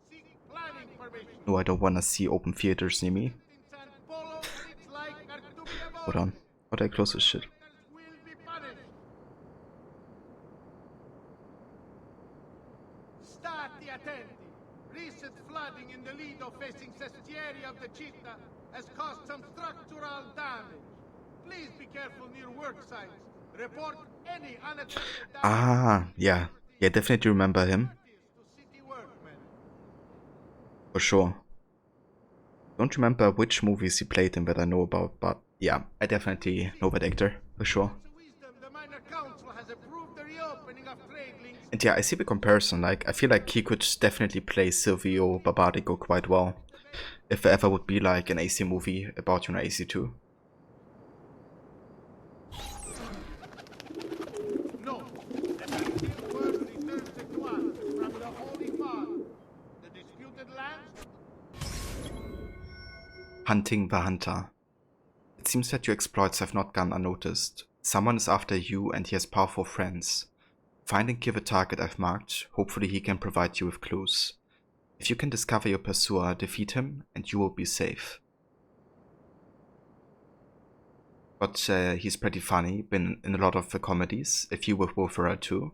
seek planning permission. No, I don't want to see open theaters near me. In San Polo and its like are to be Hold avoided. on. How do I close this shit? Will be punished. Stati attenti. Recent flooding in the Lido facing Sestieri of the Città has caused some structural damage. Please be careful near work sites. Report any unattended damage Ah, yeah. Yeah, definitely remember him. to city workmen. For sure. Don't remember which movies he played in that I know about, but yeah, I definitely know that actor. For sure. To wisdom, the minor council has approved the reopening of trade links. And yeah, I see the comparison. Like, I feel like he could definitely play Silvio Barbarigo quite well. If there ever would be like an AC movie about, you know, AC2. No, the Bastille word returns to us from the Holy Father. The disputed lands. Hunting the Hunter. It seems that your exploits have not gone unnoticed. Someone is after you and he has powerful friends. Find and kill the target I've marked. Hopefully he can provide you with clues. If you can discover your pursuer, defeat him and you will be safe. But he's pretty funny, been in a lot of the comedies, a few with Wolfera too.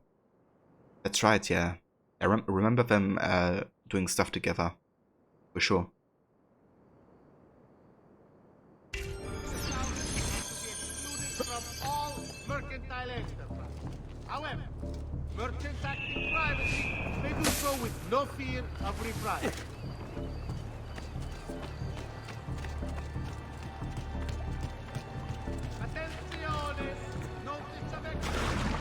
That's right, yeah. I remember them doing stuff together. For sure. From all mercantile enterprise. However, merchants acting privately may do so with no fear of reprisal. Attenzione! Notice of execution.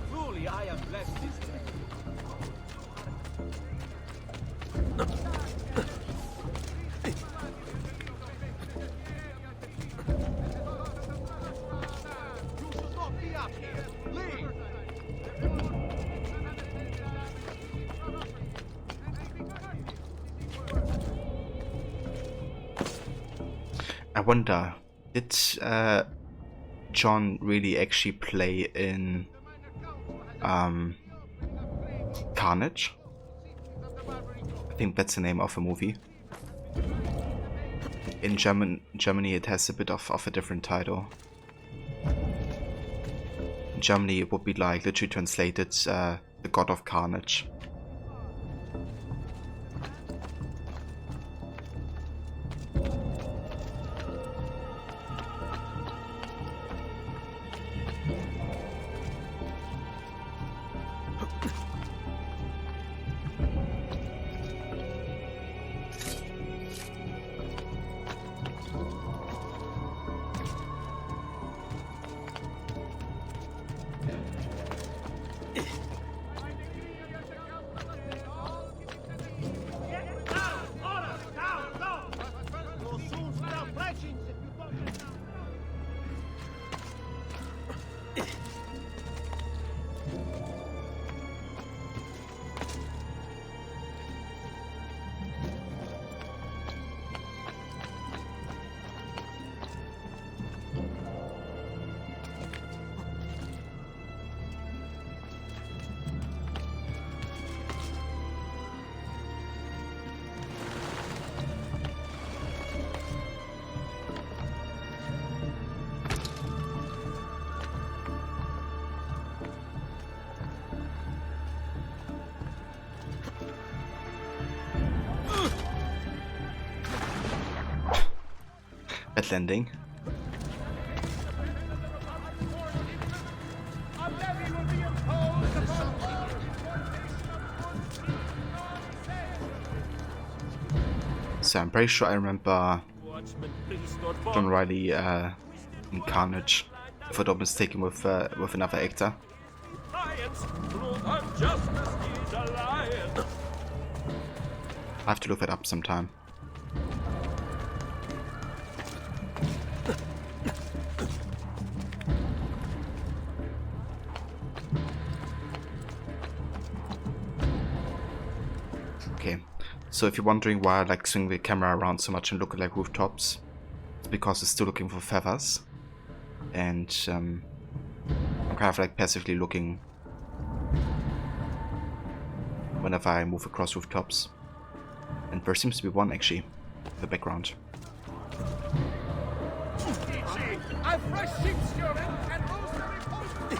Truly, I am blessed this day. You should not be up here. Leave! I wonder, did John really actually play in Carnage? I think that's the name of the movie. In Germany it has a bit of a different title. In Germany it would be like literally translated The God of Carnage. that landing. So I'm pretty sure I remember John Riley in Carnage, if I'm not mistaken, with another actor. I have to look that up sometime. Okay, so if you're wondering why I like swing the camera around so much and look at like rooftops, it's because it's still looking for feathers, and I'm kind of like passively looking whenever I move across rooftops. And there seems to be one actually in the background. I've fresh sheep's urine and rosemary poultry.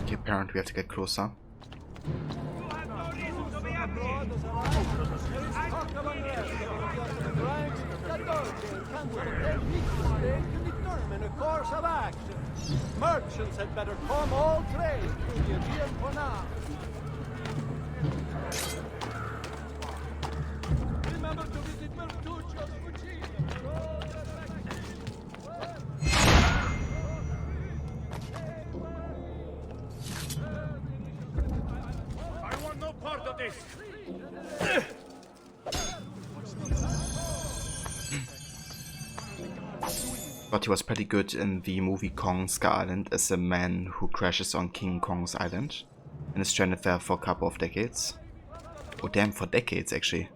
Okay, apparently we have to get closer. Merchants had better come all trade through the Aegean Canal. Remember to visit Bertuccio's Cucina. I want no part of this. But he was pretty good in the movie Kong Skull Island as a man who crashes on King Kong's island and is stranded there for a couple of decades. Oh damn, for decades actually.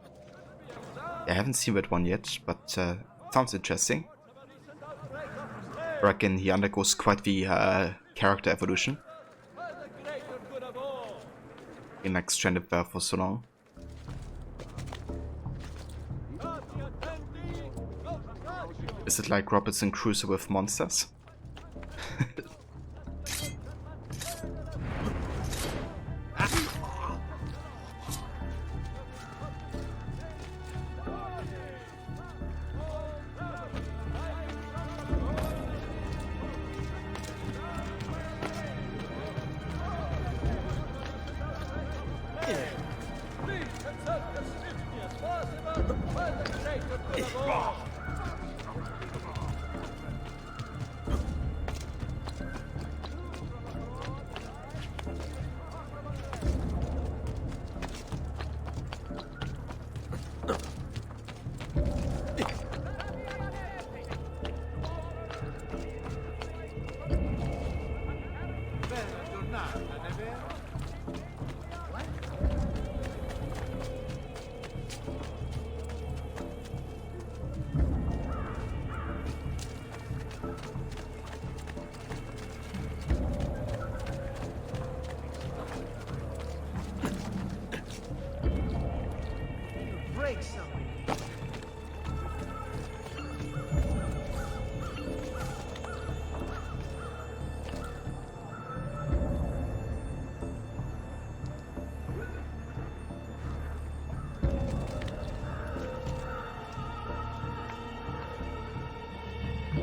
I haven't seen that one yet, but sounds interesting. I reckon he undergoes quite the character evolution. Being like stranded there for so long. Is it like Robinson Crusoe with monsters?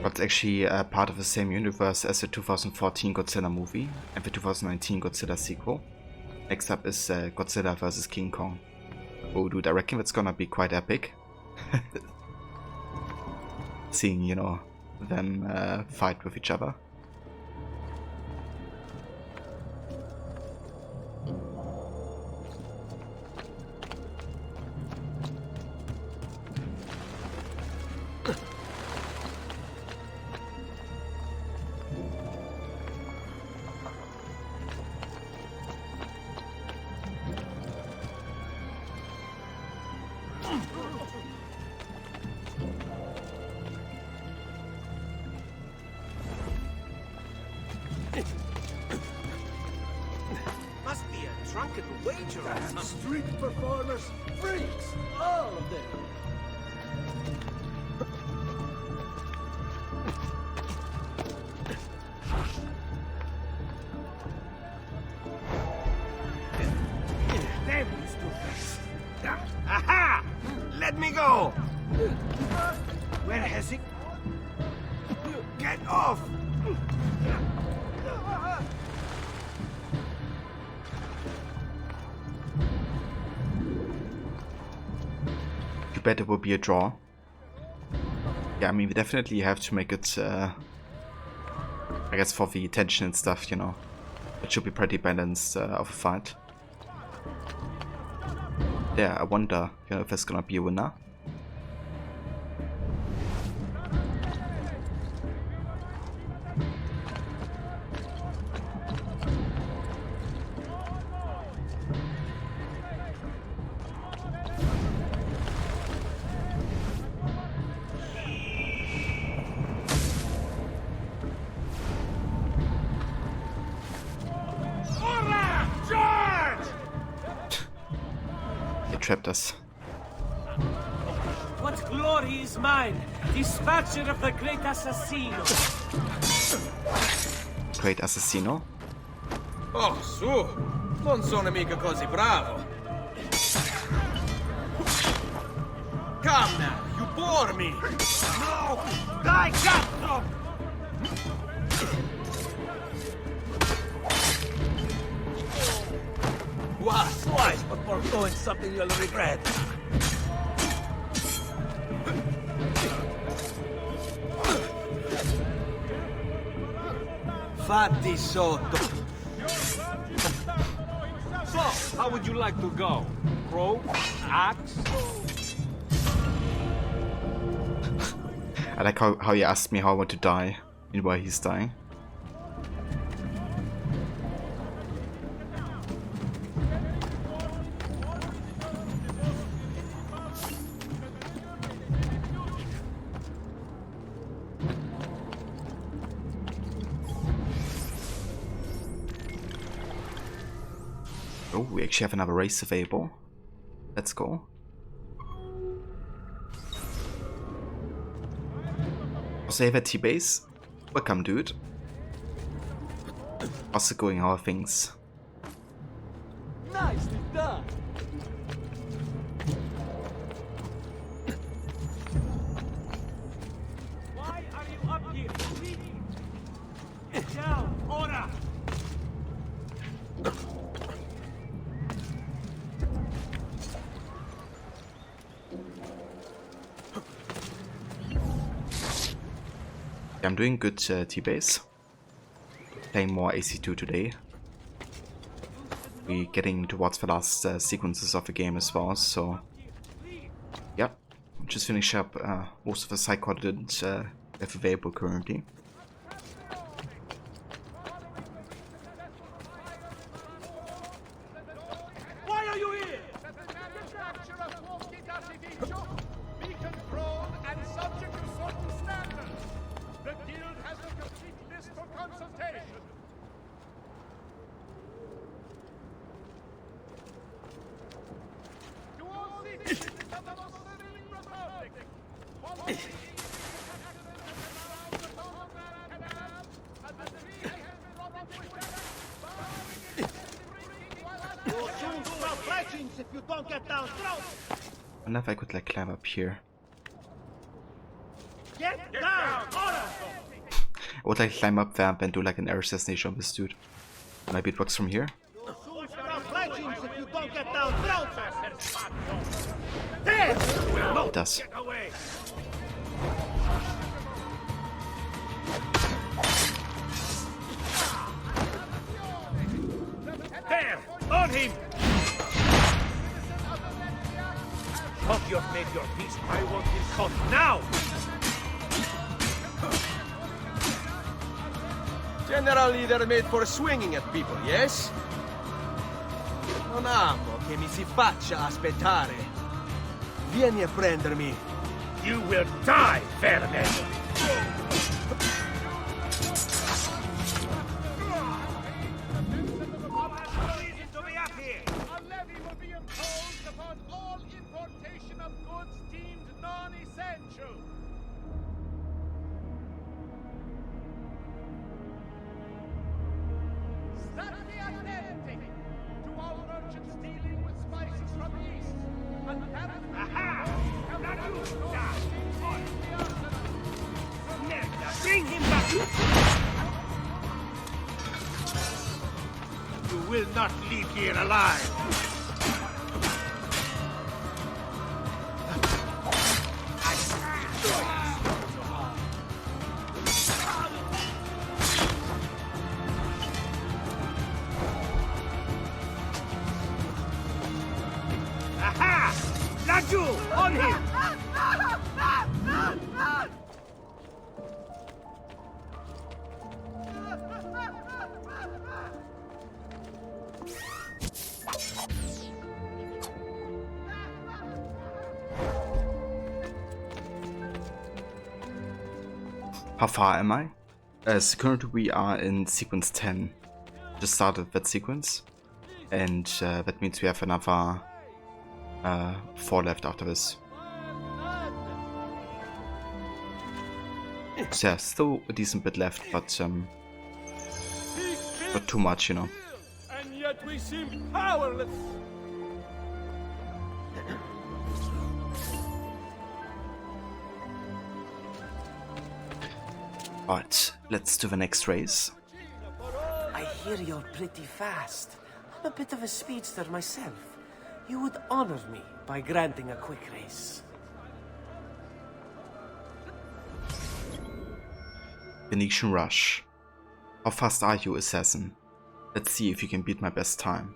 But actually part of the same universe as the 2014 Godzilla movie and the 2019 Godzilla sequel. Next up is Godzilla vs. King Kong. Oh dude, I reckon that's gonna be quite epic. Seeing, you know, them fight with each other. drunken wagerers. Street performers, freaks, all of them. Aha! Let me go! Where has he? Get off! You bet it will be a draw. Yeah, I mean, we definitely have to make it, I guess for the tension and stuff, you know. It should be pretty balanced of a fight. Yeah, I wonder, you know, if there's gonna be a winner. They trapped us. What glory is mine, dispatcher of the great assassino. Great Assassino. Oh, su! Non sono mica così bravo. Come now, you bore me! No! Dai, cazzo! What? Twice before doing something you'll regret. Fatti sotto. So, how would you like to go? Rope? Axe? I like how you asked me how I want to die, meanwhile he's dying. Oh, we actually have another race available. Let's go. Save at T-Base. Welcome, dude. How's it going? How are things? Nicely done. Why are you up here? Bleeding? Get down, ora! I'm doing good, T-Base. Playing more AC2 today. We're getting towards the last sequences of the game as well, so... Yeah, just finish up most of the side content have available currently. Why are you here? Beacon prone and subject to certain standards. The guild has a complete list for consultation. To all citizens of the Muslim Republic, following You'll soon stop flashing if you don't get down throat. I wonder if I could like climb up here. Get down! Order! I would like climb up there and do like an air assassination on this dude. Maybe it works from here. You'll soon stop flashing if you don't get down throat. It does. Away! There! On him! Thought you've made your peace. I want him caught now! General leader made for swinging at people, yes? Non amo che mi si faccia aspettare. Vieni a prendermi. You will die, vermin! of goods deemed non-essential. Stately identity to all merchants dealing with spices from the east. And Bring him back! You will not leave here alive! Aha! Raju, on him! How far am I? Currently we are in sequence 10. Just started that sequence. And that means we have another 4 left after this. So yeah, still a decent bit left, but not too much, you know. And yet we seem powerless. Alright, let's do the next race. I hear you're pretty fast. I'm a bit of a speedster myself. You would honor me by granting a quick race. Venetian Rush. How fast are you, assassin? Let's see if you can beat my best time.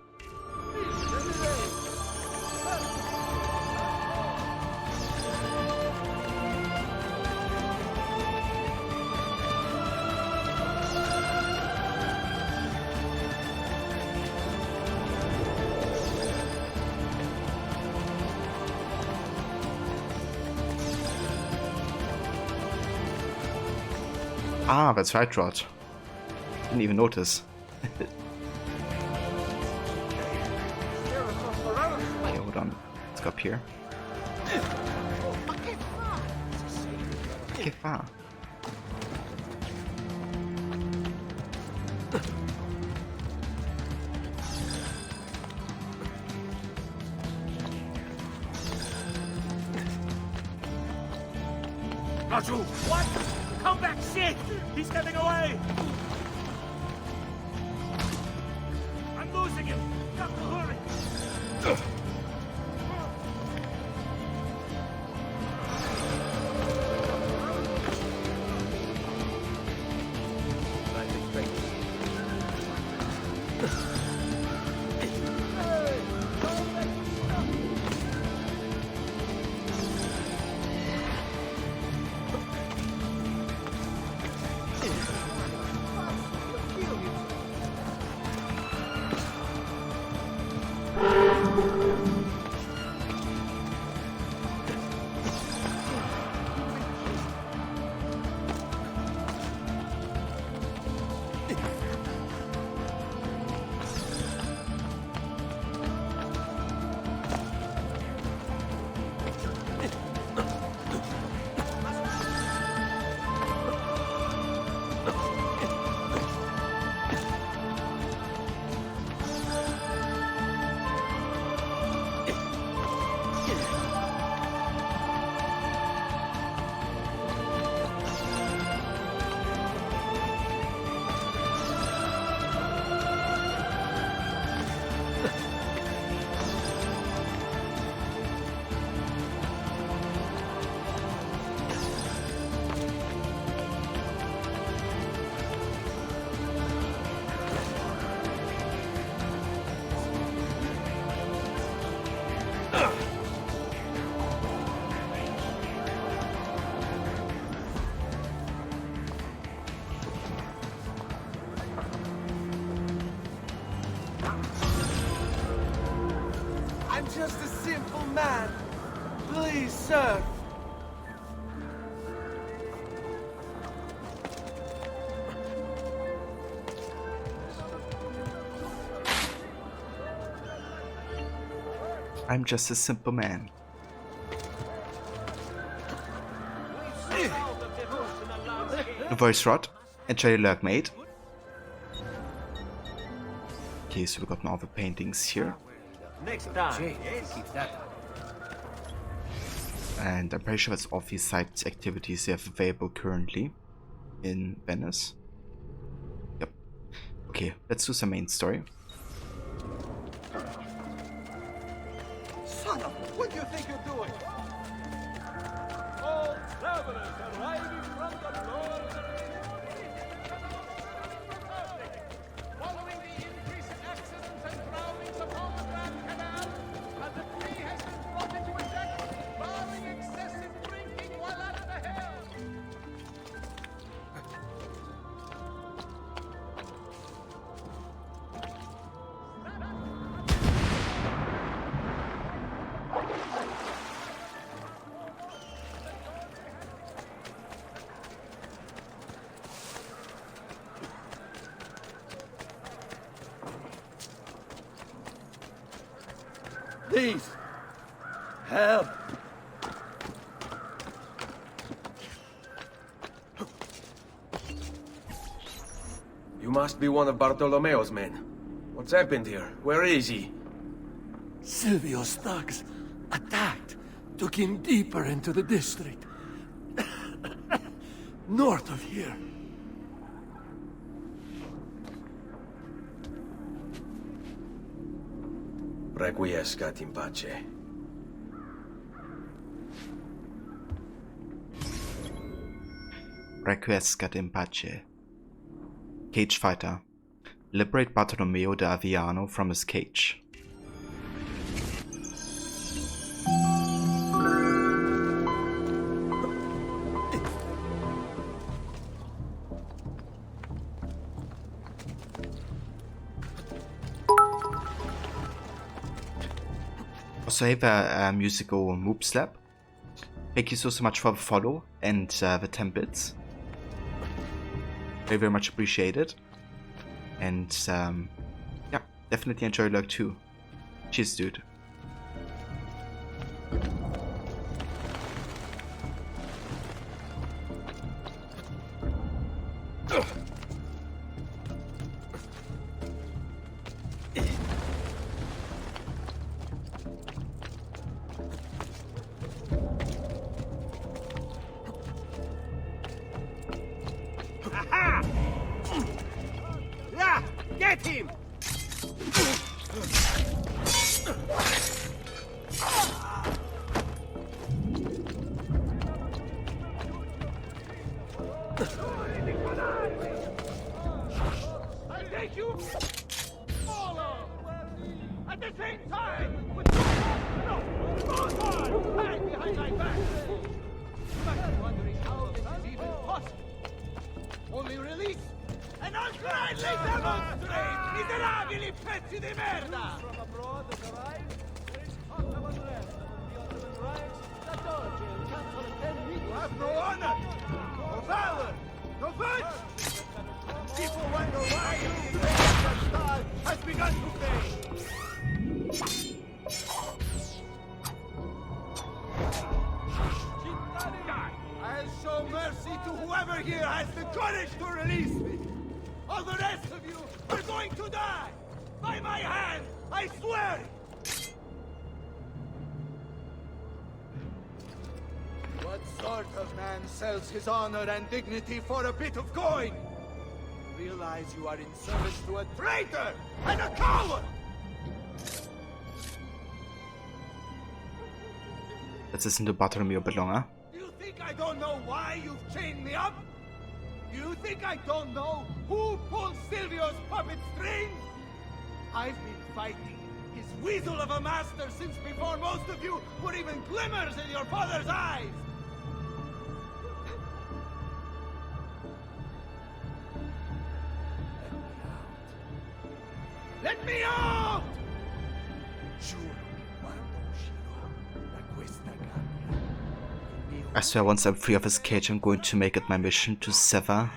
Ah, that's right, Rod. Didn't even notice. Okay, hold on. Let's go up here. Okay, far. Raju! What? Come back, shit! He's getting away! I'm losing him! Got to hurry! I'm just a simple man. Please, sir. I'm just a simple man. voice rod. Enjoy your lurk, mate. Okay, so we got more of the paintings here. Next time. Keep that up. And I'm pretty sure that's all these side activities they have available currently in Venice. Yep. Okay, let's do some main story. Son of... What do you think you're doing? All travelers arriving from the Lord. Following the increase in accidents and drownings upon the Grand Canal, a decree has been brought into effect, barring excessive drinking while at the helm. Please! Help! You must be one of Bartolomeo's men. What's happened here? Where is he? Silvio's thugs attacked, took him deeper into the district. North of here. Requiescat in pace. Requiescat in pace. Cage fighter. Liberate Bartolomeo da Aviano from his cage. Also have a musical moob slap. Thank you so much for the follow and the 10 bits. Very, very much appreciated. And yeah, definitely enjoy Lurk 2. Cheers, dude. Get him! I take you follow at the same time with both arms hang behind my back. You might be wondering how this is even possible. Only release and I'll gladly demonstrate, miserabili pezzi di merda! From abroad has arrived. There is hot of unrest among the Ottoman tribes. The Doge and Council attend meetings. You have no honor, no valor, no virtue. People wonder why you the star has begun to fade. I'll show mercy to whoever here has the courage to release me. All the rest of you are going to die! By my hand, I swear it! What sort of man sells his honor and dignity for a bit of coin? Realize you are in service to a traitor and a coward! Let's listen to Bartolomeo Belonga. Do you think I don't know why you've chained me up? You think I don't know who pulled Silvio's puppet strings? I've been fighting his weasel of a master since before most of you were even glimmers in your father's eyes! Let me out! I swear once I'm free of his cage, I'm going to make it my mission to sever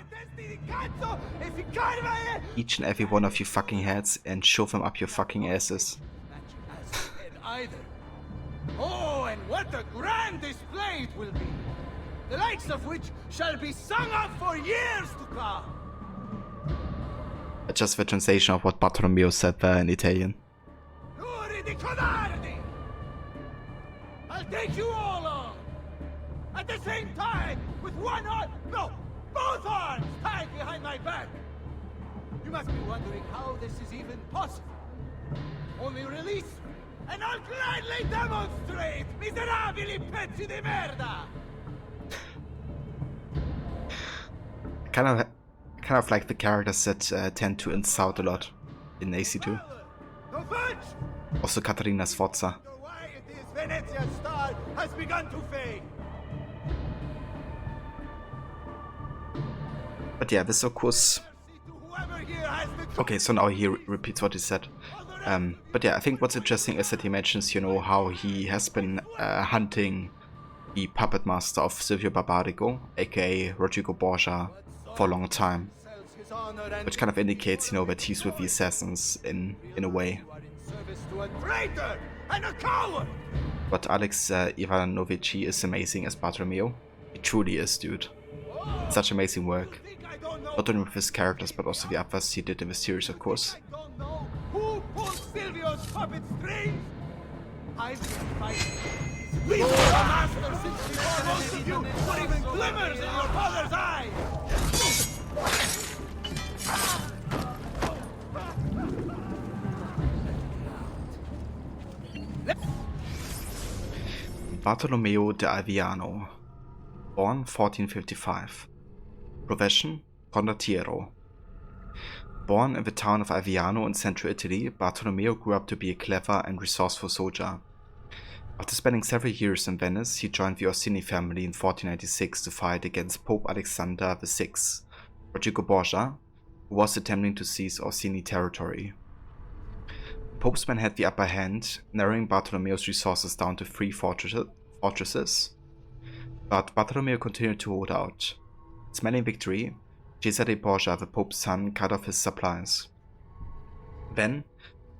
each and every one of you fucking heads and shove them up your fucking asses. Oh, and what a grand display it will be! the likes of which shall be sung of for years to come. Just the translation of what Bartolomeo said there in Italian. Fury di codardi! I'll take you all on! At the same time, with one arm, no, both arms tied behind my back! You must be wondering how this is even possible. Only release me, and I'll gladly demonstrate, miserabili pezzi di merda! Kind of like the characters that tend to insult a lot in AC2. Also Katarina Sforza. Why it is Venezia's star has begun to fade. But yeah, this of course. Okay, so now he repeats what he said. But yeah, I think what's interesting is that he mentions, you know, how he has been hunting the puppet master of Silvio Barbarigo, aka Rodrigo Borgia, for a long time. Which kind of indicates, you know, that he's with the assassins in a way. But Alex Ivanovici is amazing as Bartolomeo. He truly is, dude. Such amazing work. Not only with his characters, but also the others he did in the series, of course. Who pulled Silvio's puppet strings? I've been fighting. We were the master since before most of you were even glimmers in your father's eyes! Bartolomeo de Alviano, born 1455. Profession, condottiero. Born in the town of Alviano in central Italy, Bartolomeo grew up to be a clever and resourceful soldier. After spending several years in Venice, he joined the Orsini family in 1496 to fight against Pope Alexander VI, Rodrigo Borgia, who was attempting to seize Orsini territory. The Pope's men had the upper hand, narrowing Bartolomeo's resources down to 3 fortresses, but Bartolomeo continued to hold out. Smelling victory, Cesare Borgia, the Pope's son, cut off his supplies. Then,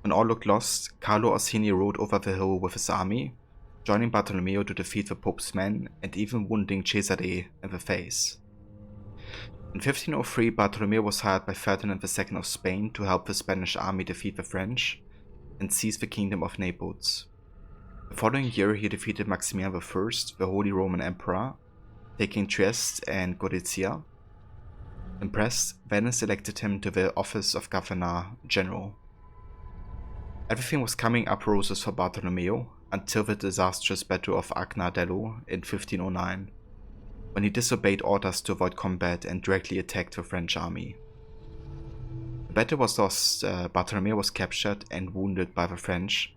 when all looked lost, Carlo Orsini rode over the hill with his army, joining Bartolomeo to defeat the Pope's men and even wounding Cesare in the face. In 1503, Bartolomeo was hired by Ferdinand II of Spain to help the Spanish army defeat the French and seize the kingdom of Naples. The following year, he defeated Maximian I, the Holy Roman Emperor, taking Trieste and Gorizia. Impressed, Venice elected him to the office of Governor General. Everything was coming up roses for Bartolomeo until the disastrous Battle of Agnardello in 1509, when he disobeyed orders to avoid combat and directly attacked the French army. The battle was lost, Bartolomeo was captured and wounded by the French,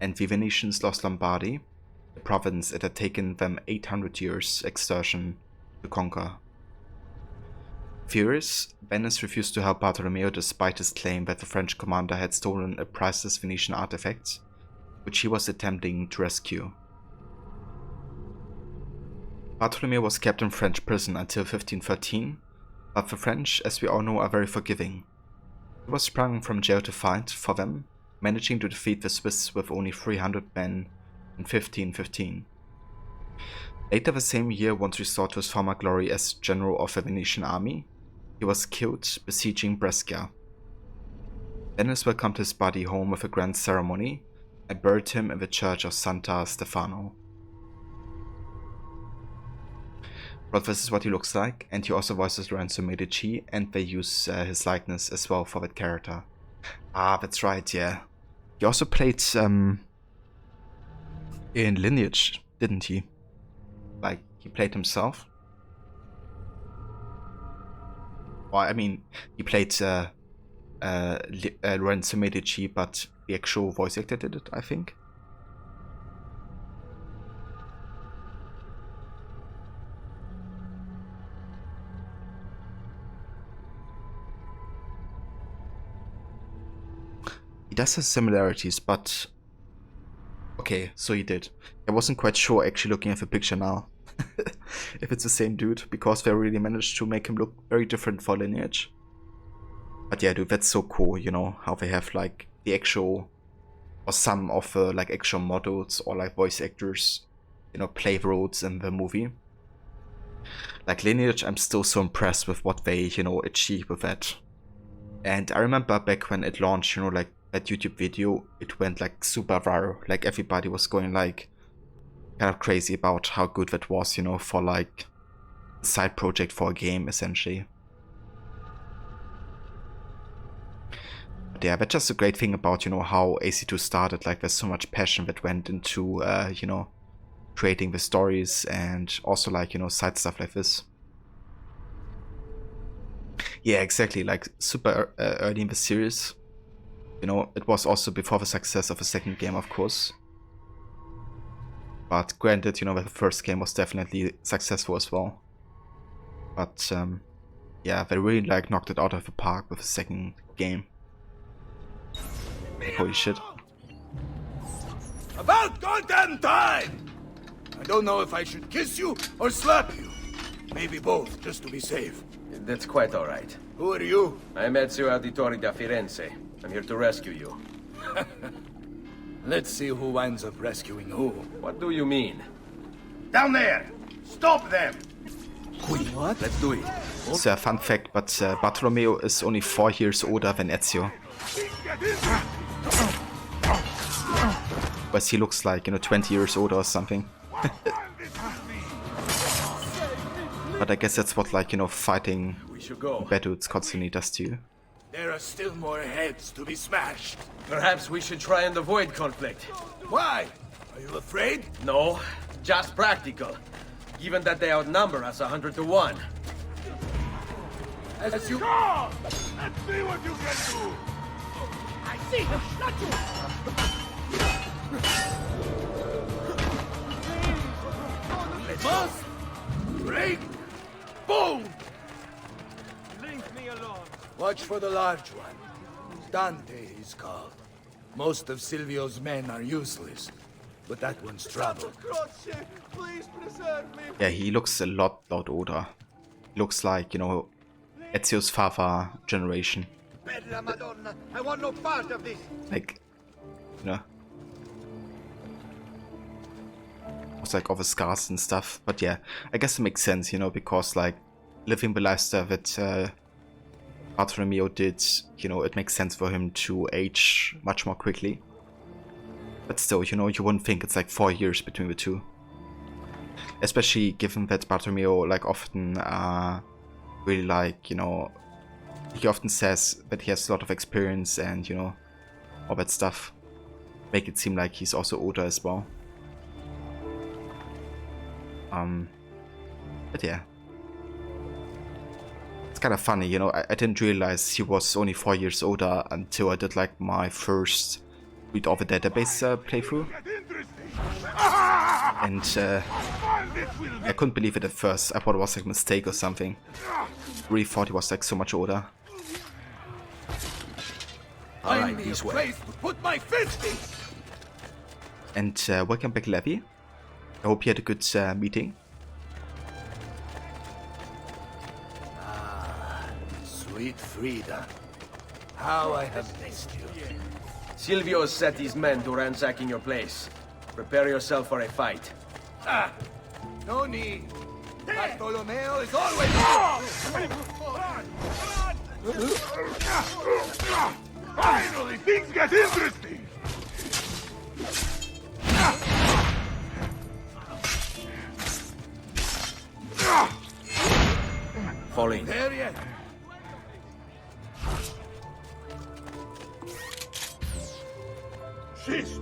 and the Venetians lost Lombardy, a province it had taken them 800 years extortion to conquer. Furious, Venice refused to help Bartolomeo despite his claim that the French commander had stolen a priceless Venetian artifact, which he was attempting to rescue. Bartolomeo was kept in French prison until 1513, but the French, as we all know, are very forgiving. He was sprung from jail to fight for them, managing to defeat the Swiss with only 300 men in 1515. Later the same year, once restored to his former glory as general of the Venetian army, he was killed besieging Brescia. Venice welcomed his body home with a grand ceremony and buried him in the church of Santa Stefano. But this is what he looks like, and he also voices Lorenzo Medici, and they use his likeness as well for that character. Ah, that's right, yeah. He also played in Lineage, didn't he? Like, he played himself. Or, I mean, he played Lorenzo Medici, but the actual voice actor did it, I think. He does have similarities, but... Okay, so he did. I wasn't quite sure actually looking at the picture now. If it's the same dude, because they really managed to make him look very different for Lineage. But yeah, dude, that's so cool, you know, how they have like the actual, or some of the like actual models or like voice actors, you know, play roles in the movie. Like Lineage, I'm still so impressed with what they, you know, achieved with that. And I remember back when it launched, you know, like that YouTube video, it went like super viral. Like everybody was going like kind of crazy about how good that was, you know, for like a side project for a game essentially. But yeah, that's just a great thing about, you know, how AC2 started. Like there's so much passion that went into, you know, creating the stories and also like, you know, side stuff like this. Yeah, exactly, like super early in the series. You know, it was also before the success of the second game, of course. But granted, you know, the first game was definitely successful as well. But yeah, they really like knocked it out of the park with the second game. Like, holy shit. About goddamn time! I don't know if I should kiss you or slap you. Maybe both, just to be safe. That's quite all right. Who are you? I'm Ezio Auditore da Firenze. I'm here to rescue you. Let's see who winds up rescuing who. What do you mean? Down there! Stop them! What? Let's do it. It's a fun fact, but Bartolomeo is only 4 years older than Ezio. Whereas he looks like, you know, 20 years older or something. But I guess that's what, like, you know, fighting Battletoads constantly does to you. There are still more heads to be smashed. Perhaps we should try and avoid conflict. Why? Are you afraid? No, just practical. Given that they outnumber us 100 to 1. As you... Go! Let's see what you can do! I see him! Not you! Let's bust! Break! Boom! Leave me alone. Watch for the large one. Dante is called. Most of Silvio's men are useless, but that one's trouble. Please preserve me. Yeah, he looks a lot older. Looks like, you know, Ezio's father generation. Bella Madonna, I want no part of this. Like, you know, it's like all the scars and stuff. But yeah, I guess it makes sense, you know, because like living the lifestyle that Bartolomeo did, you know, it makes sense for him to age much more quickly. But still, you know, you wouldn't think it's like 4 years between the two. Especially given that Bartolomeo like often really like, you know, he often says that he has a lot of experience and, you know, all that stuff. Make it seem like he's also older as well. But yeah. It's kind of funny, you know, I didn't realize he was only 4 years older until I did like my first read of a database playthrough. And I couldn't believe it at first. I thought it was like a mistake or something. Really thought he was like so much older. Alright, this way. Put my fist in. And welcome back, Levy. I hope you had a good meeting. Sweet Frida. How I have missed you. Silvio set his men to ransacking your place. Prepare yourself for a fight. Ah, no need. Bartolomeo is always... Finally, things get interesting. Fall in. There yet? Sheesh.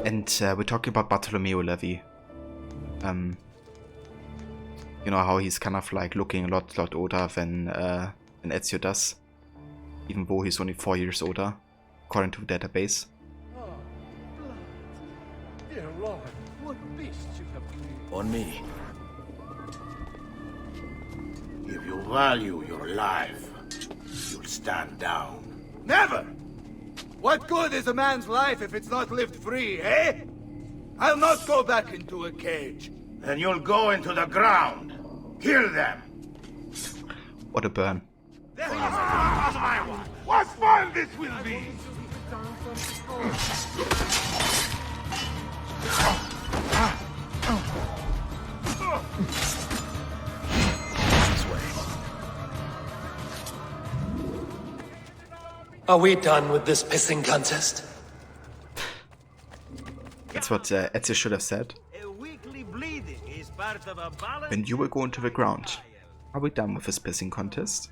And we're talking about Bartolomeo, Levy. You know how he's kind of like looking a lot older than Ezio does, even though he's only 4 years older, according to the database. Oh, blood. Dear Lord, what beasts you have created. On me. If you value your life, you'll stand down. Never! What good is a man's life if it's not lived free, eh? I'll not go back into a cage. Then you'll go into the ground. Kill them. What a burn. What fun this will be! Are we done with this pissing contest? That's what Ezio should have said. When you will go into the ground. Are we done with this pissing contest?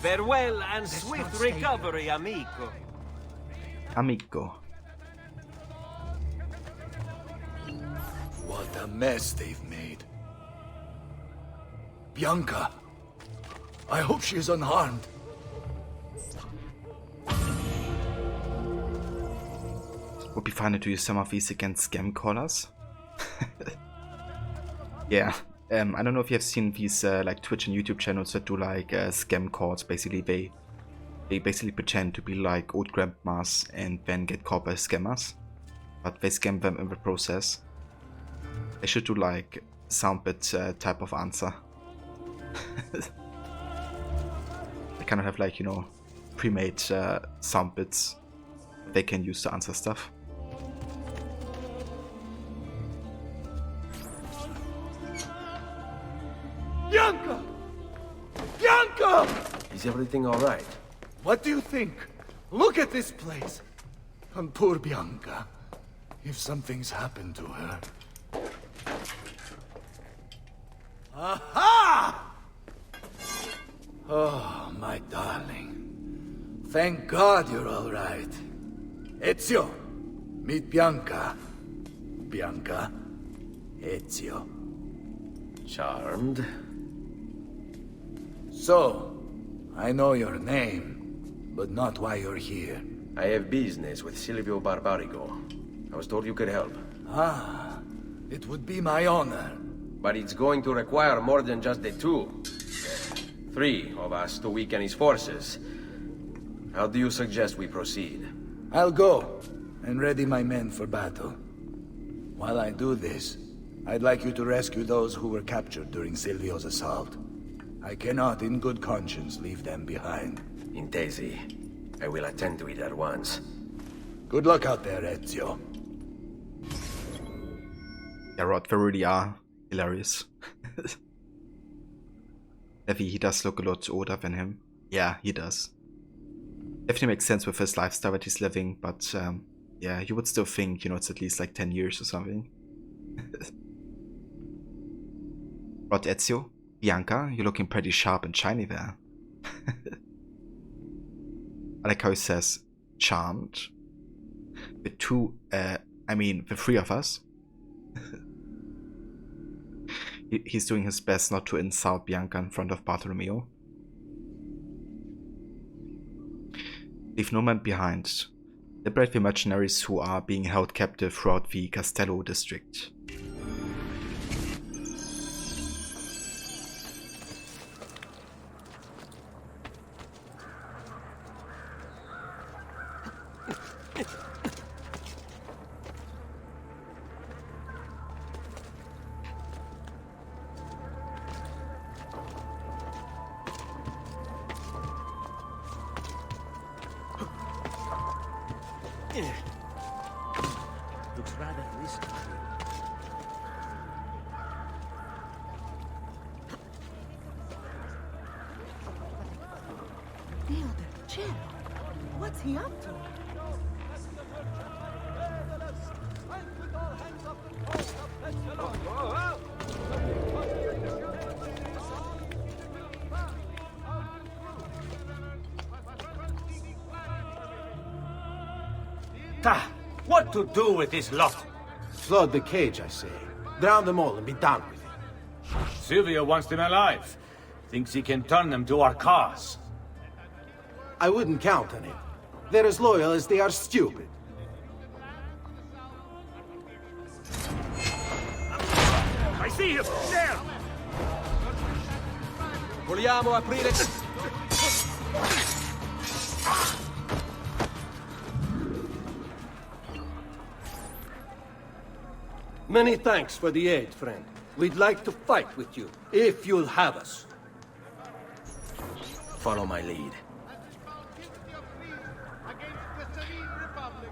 Farewell and swift recovery, amico. Amico. What a mess they've made. Bianca, I hope she is unharmed. Would be fun to use some of these against scam callers. Yeah. I don't know if you have seen these like Twitch and YouTube channels that do like scam calls. Basically, they basically pretend to be like old grandmas and then get caught by scammers, but they scam them in the process. They should do like soundbit type of answer. They kind of have like, you know, pre-made soundbits they can use to answer stuff. Bianca! Bianca! Is everything all right? What do you think? Look at this place. And poor Bianca. If something's happened to her. Aha! Oh, my darling. Thank God you're all right. Ezio, meet Bianca. Bianca, Ezio. Charmed. So, I know your name, but not why you're here. I have business with Silvio Barbarigo. I was told you could help. Ah, it would be my honor. But it's going to require more than just the two. 3 of us to weaken his forces. How do you suggest we proceed? I'll go and ready my men for battle. While I do this, I'd like you to rescue those who were captured during Silvio's assault. I cannot, in good conscience, leave them behind. Intesi. I will attend to it at once. Good luck out there, Ezio. Yeah, Rod, they really are hilarious. Levi, he does look a lot older than him. Yeah, he does. Definitely makes sense with his lifestyle that he's living, but yeah, you would still think, you know, it's at least like 10 years or something. Rod, Ezio, Bianca, you're looking pretty sharp and shiny there. I like how he says, charmed. The two, the 3 of us. He's doing his best not to insult Bianca in front of Bartolomeo. Leave no man behind. Liberate the mercenaries who are being held captive throughout the Castello district. Looks rather risky. Chill. What's he up to? What to do with this lot? Flood the cage, I say. Drown them all and be done with it. Silvio wants them alive. Thinks he can turn them to our cause. I wouldn't count on it. They're as loyal as they are stupid. I see him! There! Vogliamo aprire... Many thanks for the aid, friend. We'd like to fight with you, if you'll have us. Follow my lead.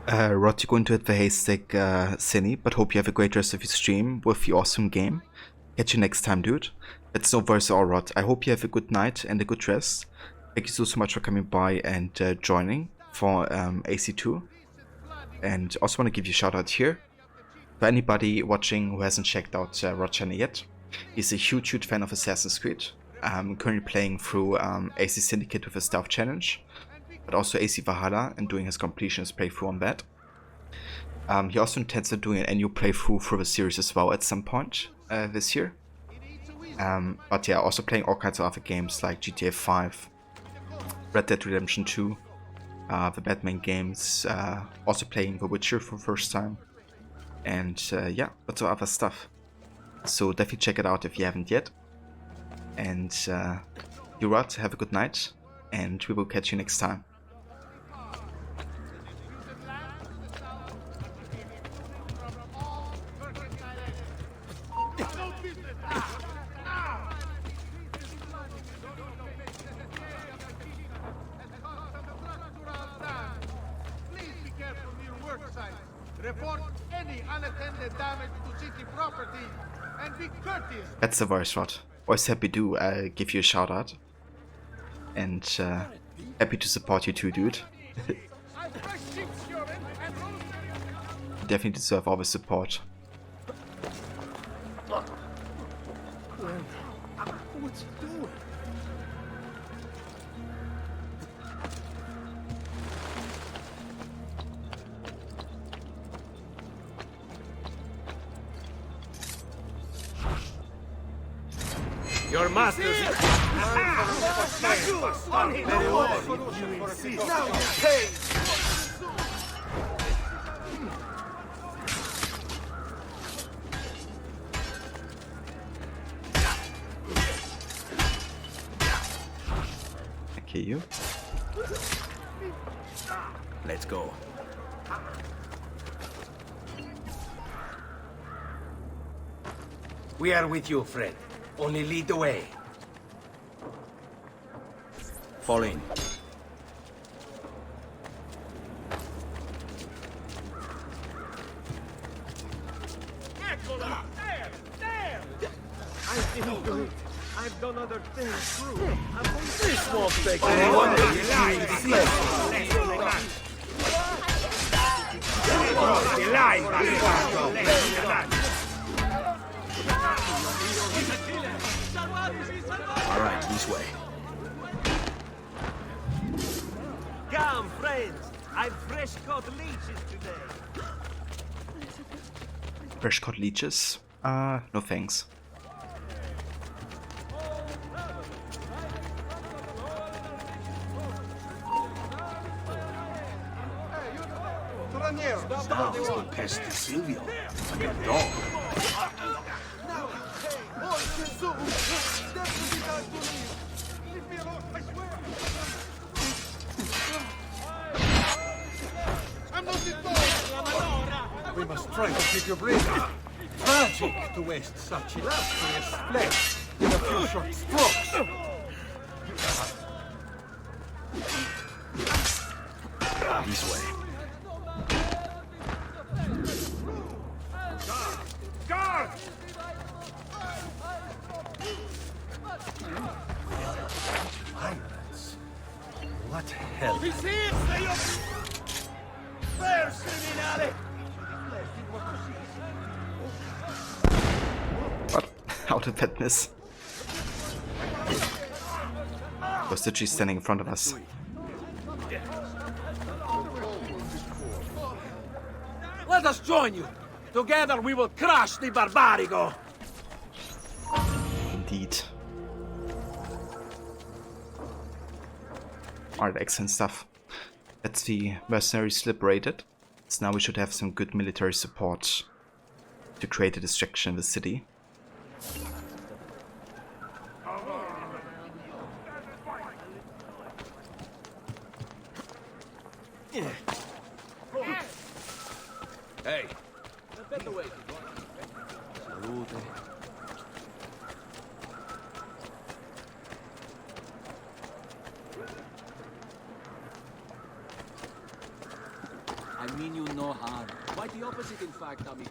Rod, you're going to hit the haystack, Cinny, but hope you have a great rest of your stream with your awesome game. Catch you next time, dude. It's no worries at all, Rod. I hope you have a good night and a good rest. Thank you so much for coming by and joining for AC2. And also want to give you a shout out here. For anybody watching who hasn't checked out Rod's channel yet, he's a huge fan of Assassin's Creed. Currently playing through AC Syndicate with a Stealth Challenge, but also AC Valhalla and doing his completionist playthrough on that. He also intends on doing an annual playthrough for the series as well at some point this year. But yeah, also playing all kinds of other games like GTA 5, Red Dead Redemption 2, the Batman games, also playing The Witcher for the first time, and yeah, lots of other stuff. So definitely check it out if you haven't yet. And you, Rod, have a good night, and we will catch you next time. Report any unattended damage to city property and be courteous. That's the voice, Rod. Always happy to give you a shout out. And happy to support you too, dude. Definitely deserve all the support. What's he doing? Your master's... Okay, you. Let's go. We are with you, friend. Only lead the way. Fall in. Eccola! There! I didn't do it. I've done other things too. This won't take All right, this way. Come, friends. I've fresh caught leeches today. Fresh caught leeches? No thanks. Now he's been pesting Silvio like a dog. We must try to keep your breathing. Tragic to waste such illustrious flesh in a few short strokes. This way. Guard! Pirates? What hell? He's here! Stay up! There, criminale! What? How did that miss? Was the G standing in front of us? Let us join you. Together we will crush the Barbarigo. Indeed. Alright, excellent stuff. That's the mercenaries liberated. So now we should have some good military support to create a distraction in the city. Hey, Salute. I mean you no harm. Quite the opposite, in fact, amigo.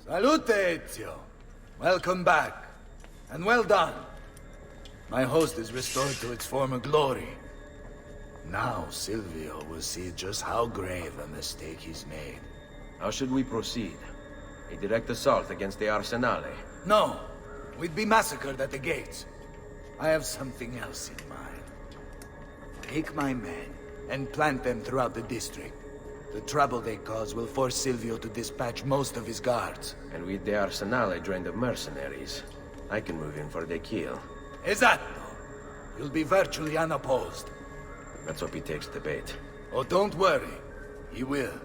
Salute, Ezio. Welcome back. And well done. My host is restored to its former glory. Now Silvio will see just how grave a mistake he's made. How should we proceed? A direct assault against the Arsenale? No. We'd be massacred at the gates. I have something else in mind. Take my men and plant them throughout the district. The trouble they cause will force Silvio to dispatch most of his guards. And with the Arsenale drained of mercenaries, I can move in for the kill. Esatto. You'll be virtually unopposed. Let's hope he takes the bait. Oh, don't worry. He will.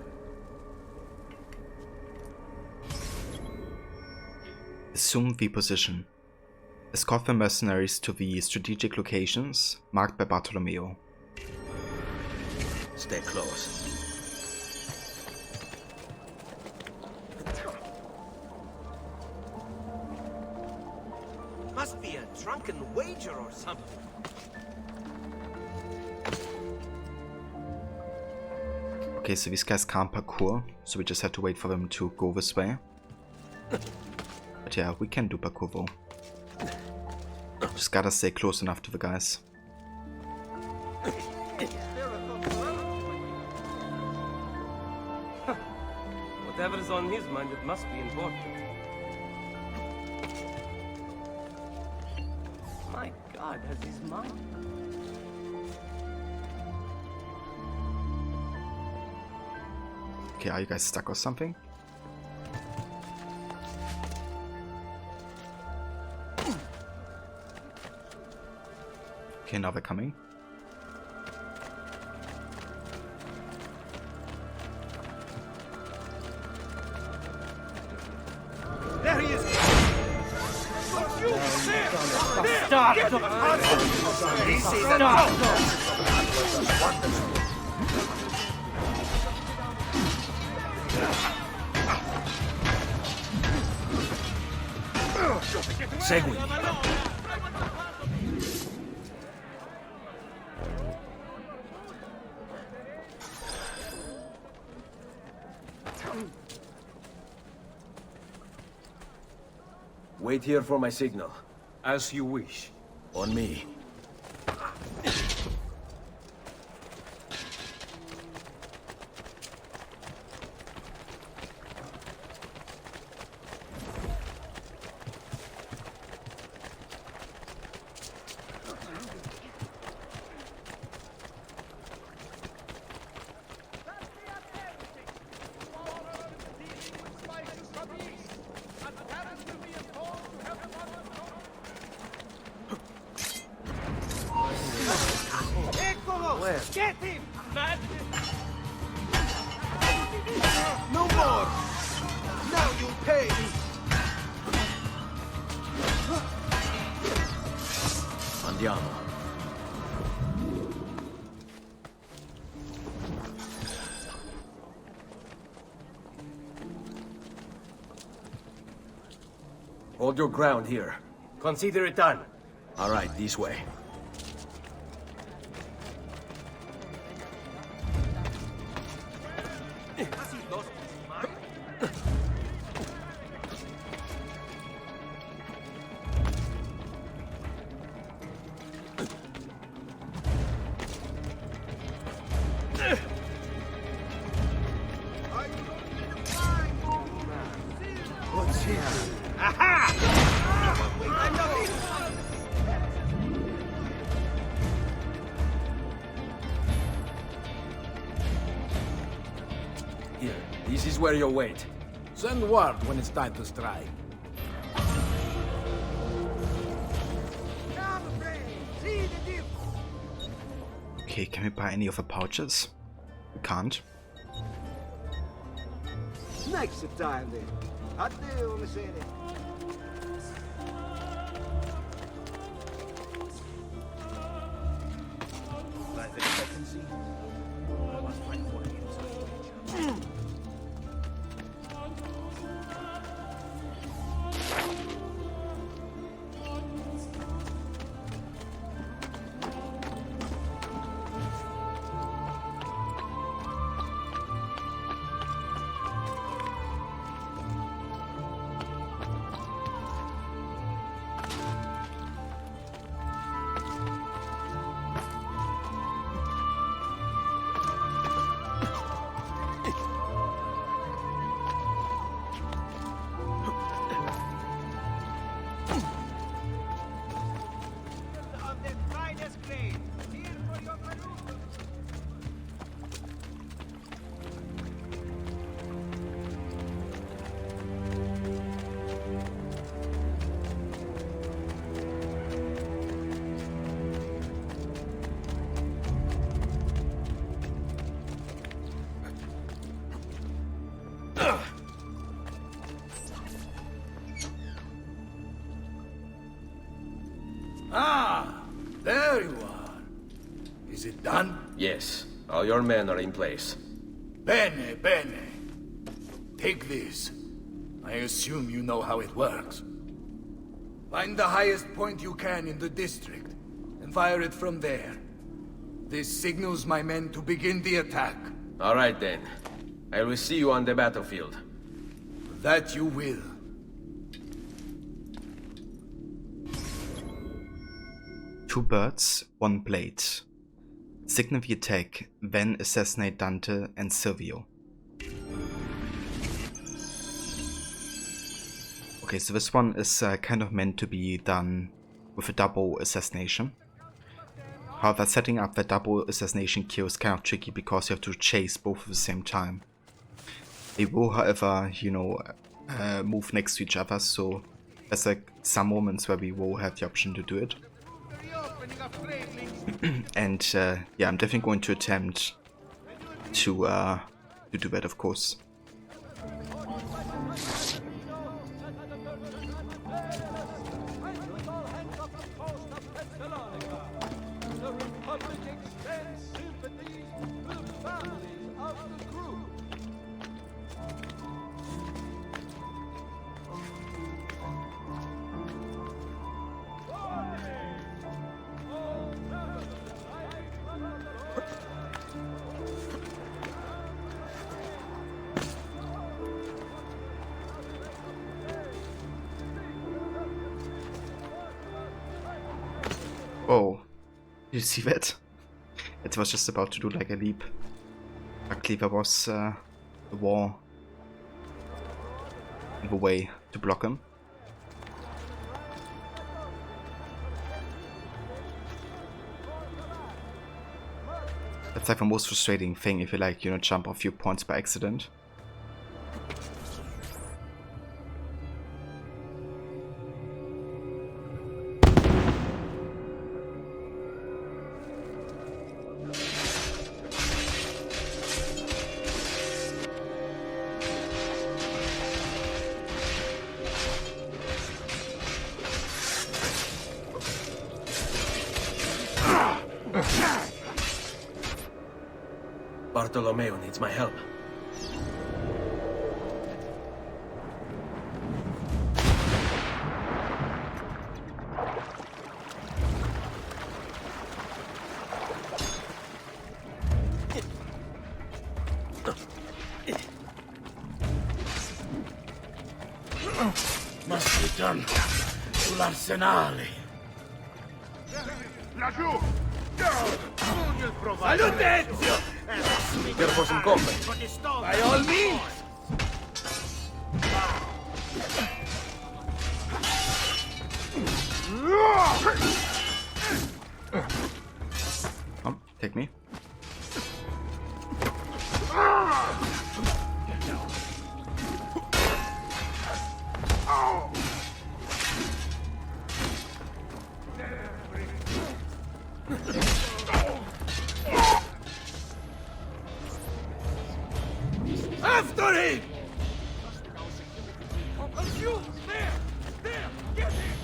Assume the position. Escort the mercenaries to the strategic locations marked by Bartolomeo. Stay close. Must be a drunken wager or something. Okay, so these guys can't parkour, so we just have to wait for them to go this way. But yeah, we can do parkour though. Just gotta stay close enough to the guys. Whatever's on his mind, it must be important. My God, has his mind? Okay, are you guys stuck or something? Okay, now they're coming. There he is! Stop! Segui. Wait here for my signal. As you wish. On me. Get him! Man! No more! Now you pay! Andiamo. Hold your ground here. Consider it done. All right, this way. What's here? Here, this is where you'll wait. Send word when it's time to strike. Okay, can we buy any of the pouches? We can't. Next time then. Addio, Messere. Life expectancy? I must find 40 inside. Ah, there you are. Is it done? Yes. All your men are in place. Bene, bene. Take this. I assume you know how it works. Find the highest point you can in the district, and fire it from there. This signals my men to begin the attack. All right then. I will see you on the battlefield. That you will. Two birds, one blade. Signal the attack, then assassinate Dante and Silvio. Okay, so this one is kind of meant to be done with a double assassination. However, setting up the double assassination kill is kind of tricky because you have to chase both at the same time. They will, however, you know, move next to each other, so there's like some moments where we will have the option to do it. And yeah, I'm definitely going to attempt to do that, of course. Oh, you see that? It was just about to do like a leap. Luckily there was a wall in the way to block him. That's like the most frustrating thing if you like, you know, jump off few points by accident. Bartolomeo needs my help. Must return to l'Arsenale. Laggiù! Salute! Prepare for some combat. By all means! Come, take me. After him! You! There! There! Get him!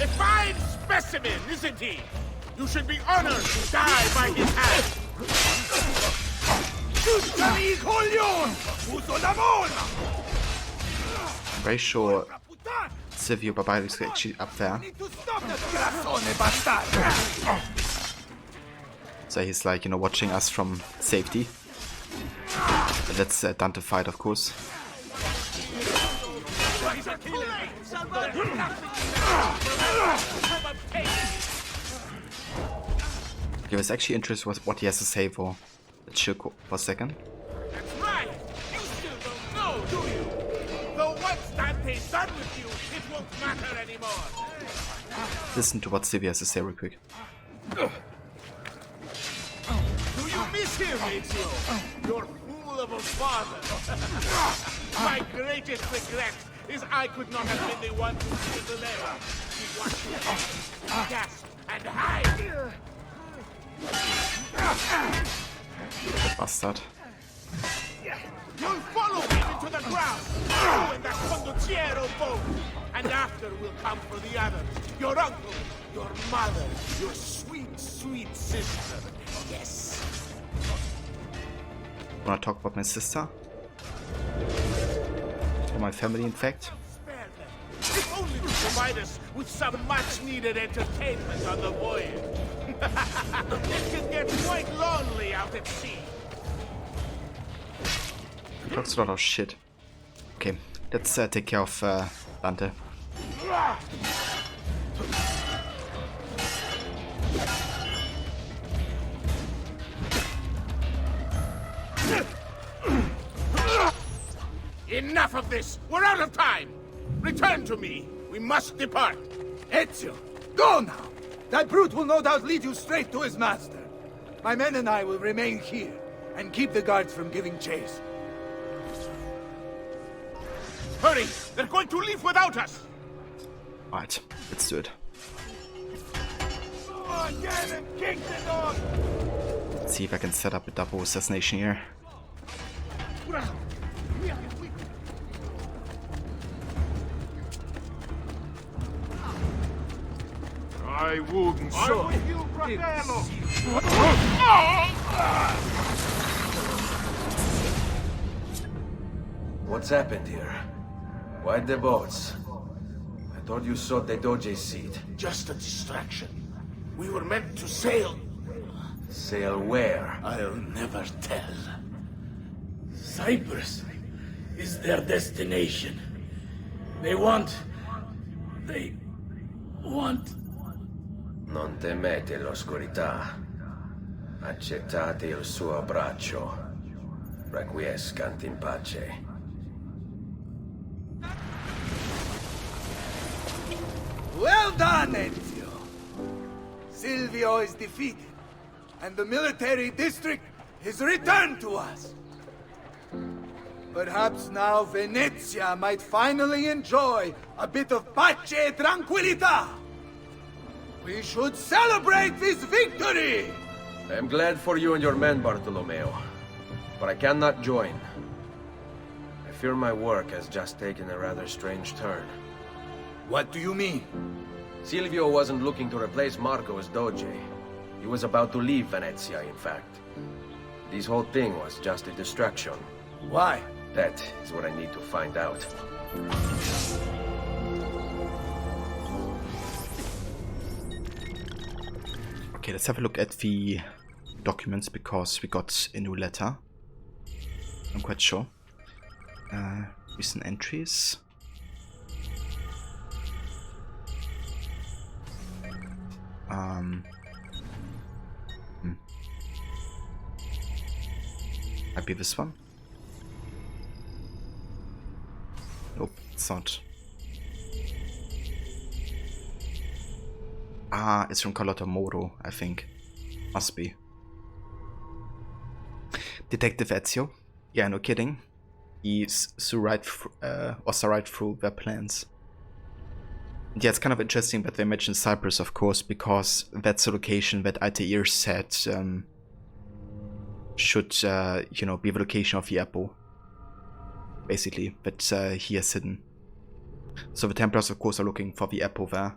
A fine specimen, isn't he? You should be honored to die by his hand. I'm very sure Silvio Barbarigo is actually up there. So he's like, you know, watching us from safety. And that's Dante fight, of course. Okay, I was actually interested in what he has to say for the chill for a second. That's right. You still don't know, do you? Though once Dante's done with you, it won't matter anymore. Listen to what Silvio has to say real quick. Do you miss him, Ezio? Your fool of a father. My greatest regret is I could not have been the one to steal the letter. He watched me gasp and hide. Bastard. You'll follow him into the ground. You and that conduciero both. And after we'll come for the others. Your uncle, your mother, your sweet, sweet sister. Yes. Wanna talk about my sister? Or my family, in fact? If only to provide us with some much-needed entertainment on the voyage. It can get quite lonely out at sea. He talks a lot of shit. Okay, let's take care of Dante. Enough of this! We're out of time! Return to me! We must depart! Ezio, go now! That brute will no doubt lead you straight to his master. My men and I will remain here and keep the guards from giving chase. Hurry! They're going to leave without us! Alright, let's do it. Oh, damn it! Kick the dog! Let's see if I can set up a double assassination here. I wouldn't so. What's happened here? Why the boats? I thought you sought the Doge's seat. Just a distraction. We were meant to sail. Sail where? I'll never tell. Cyprus is their destination. They want... Non temete l'oscurità. Accettate il suo abbraccio. Requiescant in pace. Well done, Ezio! Silvio is defeated, and the military district is returned to us. Perhaps now Venezia might finally enjoy a bit of pace e tranquillità. We should celebrate this victory! I am glad for you and your men, Bartolomeo. But I cannot join. I fear my work has just taken a rather strange turn. What do you mean? Silvio wasn't looking to replace Marco as Doge. He was about to leave Venezia, in fact. This whole thing was just a distraction. Why? That is what I need to find out. Okay, let's have a look at the documents because we got a new letter. I'm quite sure. Recent entries. Might be this one. Nope, it's not. Ah, it's from Carlotta Moro, I think. Must be. Detective Ezio? Yeah, no kidding. He saw right through their plans. Yeah, it's kind of interesting that they mentioned Cyprus, of course, because that's the location that Altair said should, you know, be the location of the apple, basically, that he has hidden. So the Templars, of course, are looking for the apple there.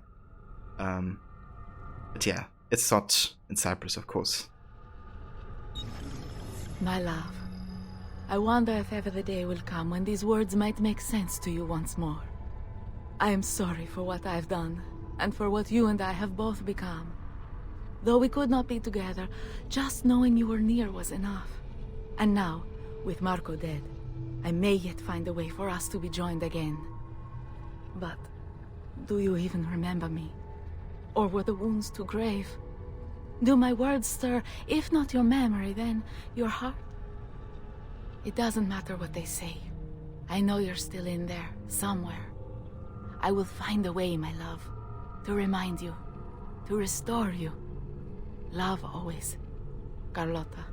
But yeah, it's not in Cyprus, of course. My love, I wonder if ever the day will come when these words might make sense to you once more. I am sorry for what I've done, and for what you and I have both become. Though we could not be together, just knowing you were near was enough. And now, with Marco dead, I may yet find a way for us to be joined again. But, do you even remember me? Or were the wounds too grave? Do my words stir, if not your memory, then your heart? It doesn't matter what they say. I know you're still in there, somewhere. I will find a way, my love, to remind you, to restore you. Love always, Carlotta.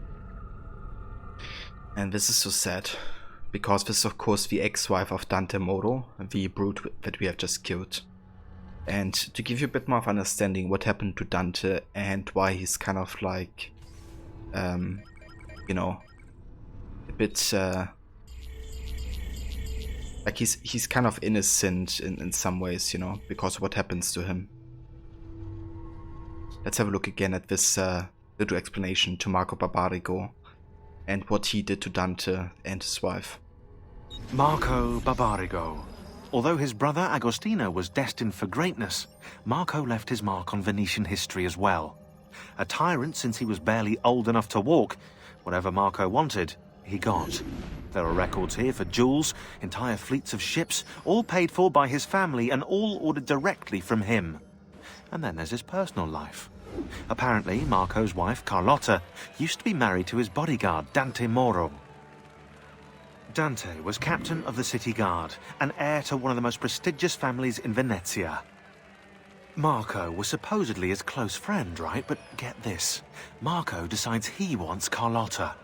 And this is so sad, because this is of course the ex-wife of Dante Moro, the brute that we have just killed. And to give you a bit more of understanding what happened to Dante and why he's kind of like, you know, a bit like he's kind of innocent in some ways, you know, because of what happens to him. Let's have a look again at this little explanation to Marco Barbarigo and what he did to Dante and his wife. Marco Barbarigo. Although his brother Agostino was destined for greatness, Marco left his mark on Venetian history as well. A tyrant since he was barely old enough to walk, whatever Marco wanted, he got. There are records here for jewels, entire fleets of ships, all paid for by his family and all ordered directly from him. And then there's his personal life. Apparently, Marco's wife, Carlotta, used to be married to his bodyguard, Dante Moro. Dante was captain of the city guard and heir to one of the most prestigious families in Venezia. Marco was supposedly his close friend, right? But get this, Marco decides he wants Carlotta.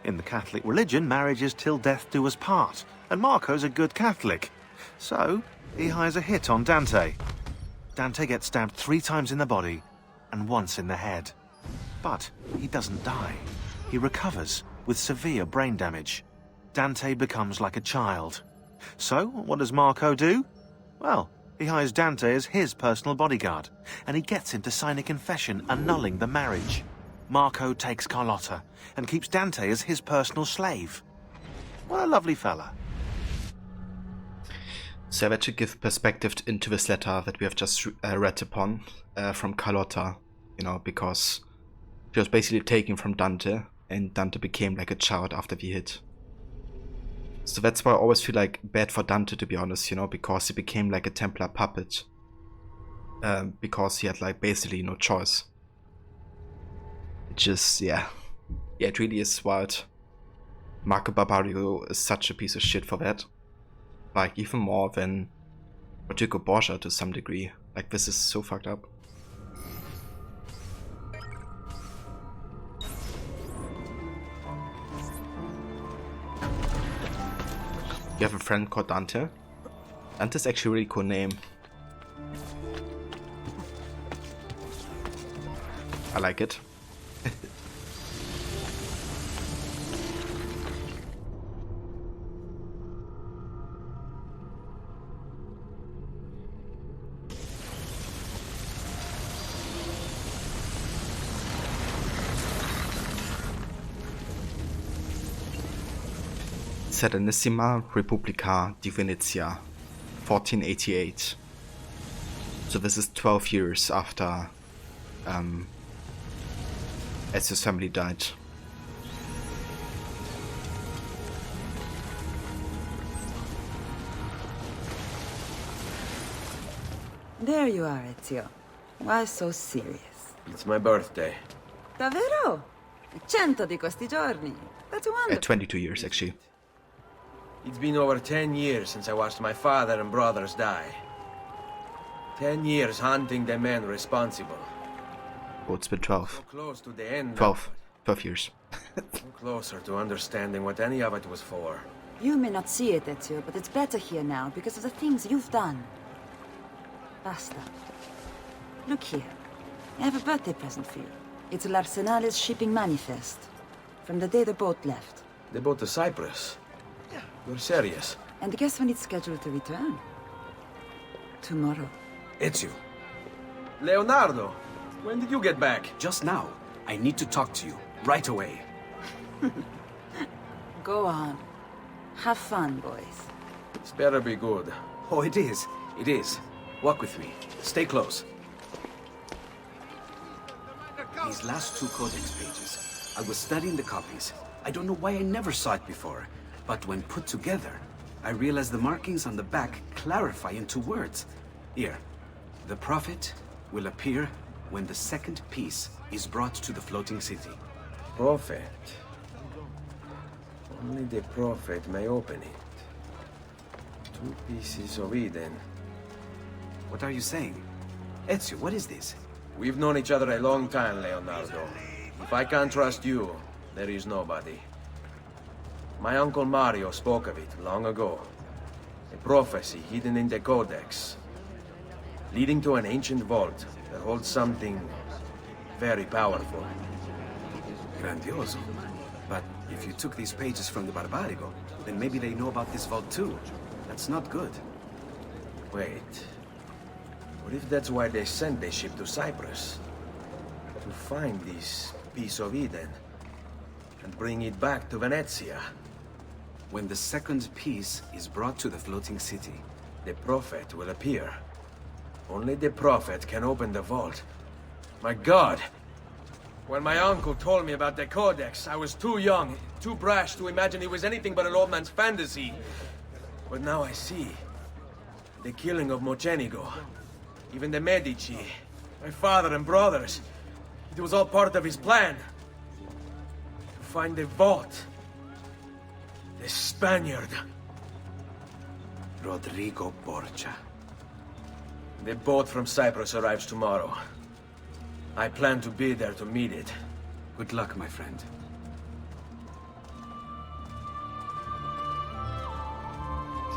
In the Catholic religion, marriage is till death do us part, and Marco's a good Catholic. So, he hires a hit on Dante. Dante gets stabbed 3 times in the body, and once in the head. But he doesn't die. He recovers with severe brain damage. Dante becomes like a child. So, what does Marco do? Well, he hires Dante as his personal bodyguard, and he gets him to sign a confession annulling the marriage. Marco takes Carlotta and keeps Dante as his personal slave. What a lovely fella. So that should give perspective into this letter that we have just read upon from Carlotta, you know, because she was basically taken from Dante, and Dante became like a child after the hit. So that's why I always feel like bad for Dante, to be honest, you know, because he became like a Templar puppet. Because he had like basically no choice. It just, yeah, it really is wild. Marco Barbarigo is such a piece of shit for that. Like, even more than Rodrigo Borgia to some degree. Like, this is so fucked up. You have a friend called Dante? Dante's actually a really cool name. I like it. Serenissima Repubblica di Venezia, 1488. So this is 12 years after Ezio's family died. There you are, Ezio. Why so serious? It's my birthday. Davvero? 100 di questi giorni. That's wonderful. 22 years, actually. It's been over 10 years since I watched my father and brothers die. 10 years hunting the men responsible. Oh, it's been 12. So close to the end. 12 years. So closer to understanding what any of it was for. You may not see it, Ezio, but it's better here now because of the things you've done. Basta. Look here. I have a birthday present for you. It's L'Arsenal's shipping manifest. From the day the boat left. The boat to Cyprus? You're serious? And guess when it's scheduled to return? Tomorrow. Ezio. Leonardo! When did you get back? Just now. I need to talk to you. Right away. Go on. Have fun, boys. This better be good. Oh, it is. It is. Walk with me. Stay close. These last 2 codex pages. I was studying the copies. I don't know why I never saw it before. But when put together, I realized the markings on the back clarify into words. Here. The prophet will appear when the second piece is brought to the floating city. Prophet? Only the prophet may open it. 2 pieces of Eden. What are you saying? Ezio, what is this? We've known each other a long time, Leonardo. If I can't trust you, there is nobody. My uncle Mario spoke of it long ago. A prophecy hidden in the Codex, leading to an ancient vault that holds something very powerful. Grandioso. But if you took these pages from the Barbarigo, then maybe they know about this vault too. That's not good. Wait. What if that's why they sent the ship to Cyprus? To find this piece of Eden and bring it back to Venezia. When the second piece is brought to the floating city, the prophet will appear. Only the prophet can open the vault. My God! When my uncle told me about the Codex, I was too young, too brash to imagine it was anything but an old man's fantasy. But now I see. The killing of Mocenigo, even the Medici, my father and brothers. It was all part of his plan. To find the vault. The Spaniard. Rodrigo Borgia. The boat from Cyprus arrives tomorrow. I plan to be there to meet it. Good luck, my friend.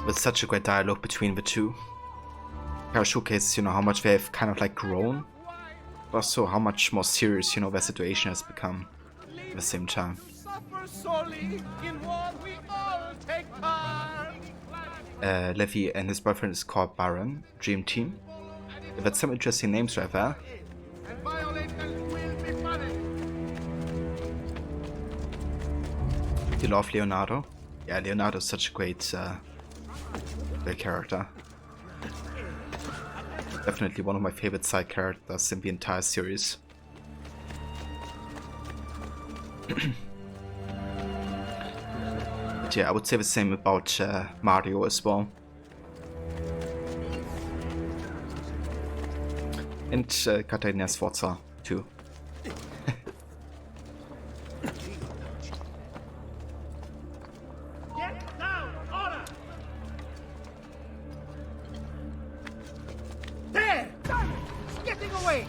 With such a great dialogue between the two. Kind of showcases, how much they have kind of like grown. But also how much more serious, their situation has become at the same time. Levi and his boyfriend is called Baron, Dream Team. That's some interesting names right there. You love Leonardo? Yeah, Leonardo is such a great character. Definitely one of my favorite side characters in the entire series. But yeah, I would say the same about Mario as well. And Katarina Sforza too. Get down! Order! There! Done! It's getting away!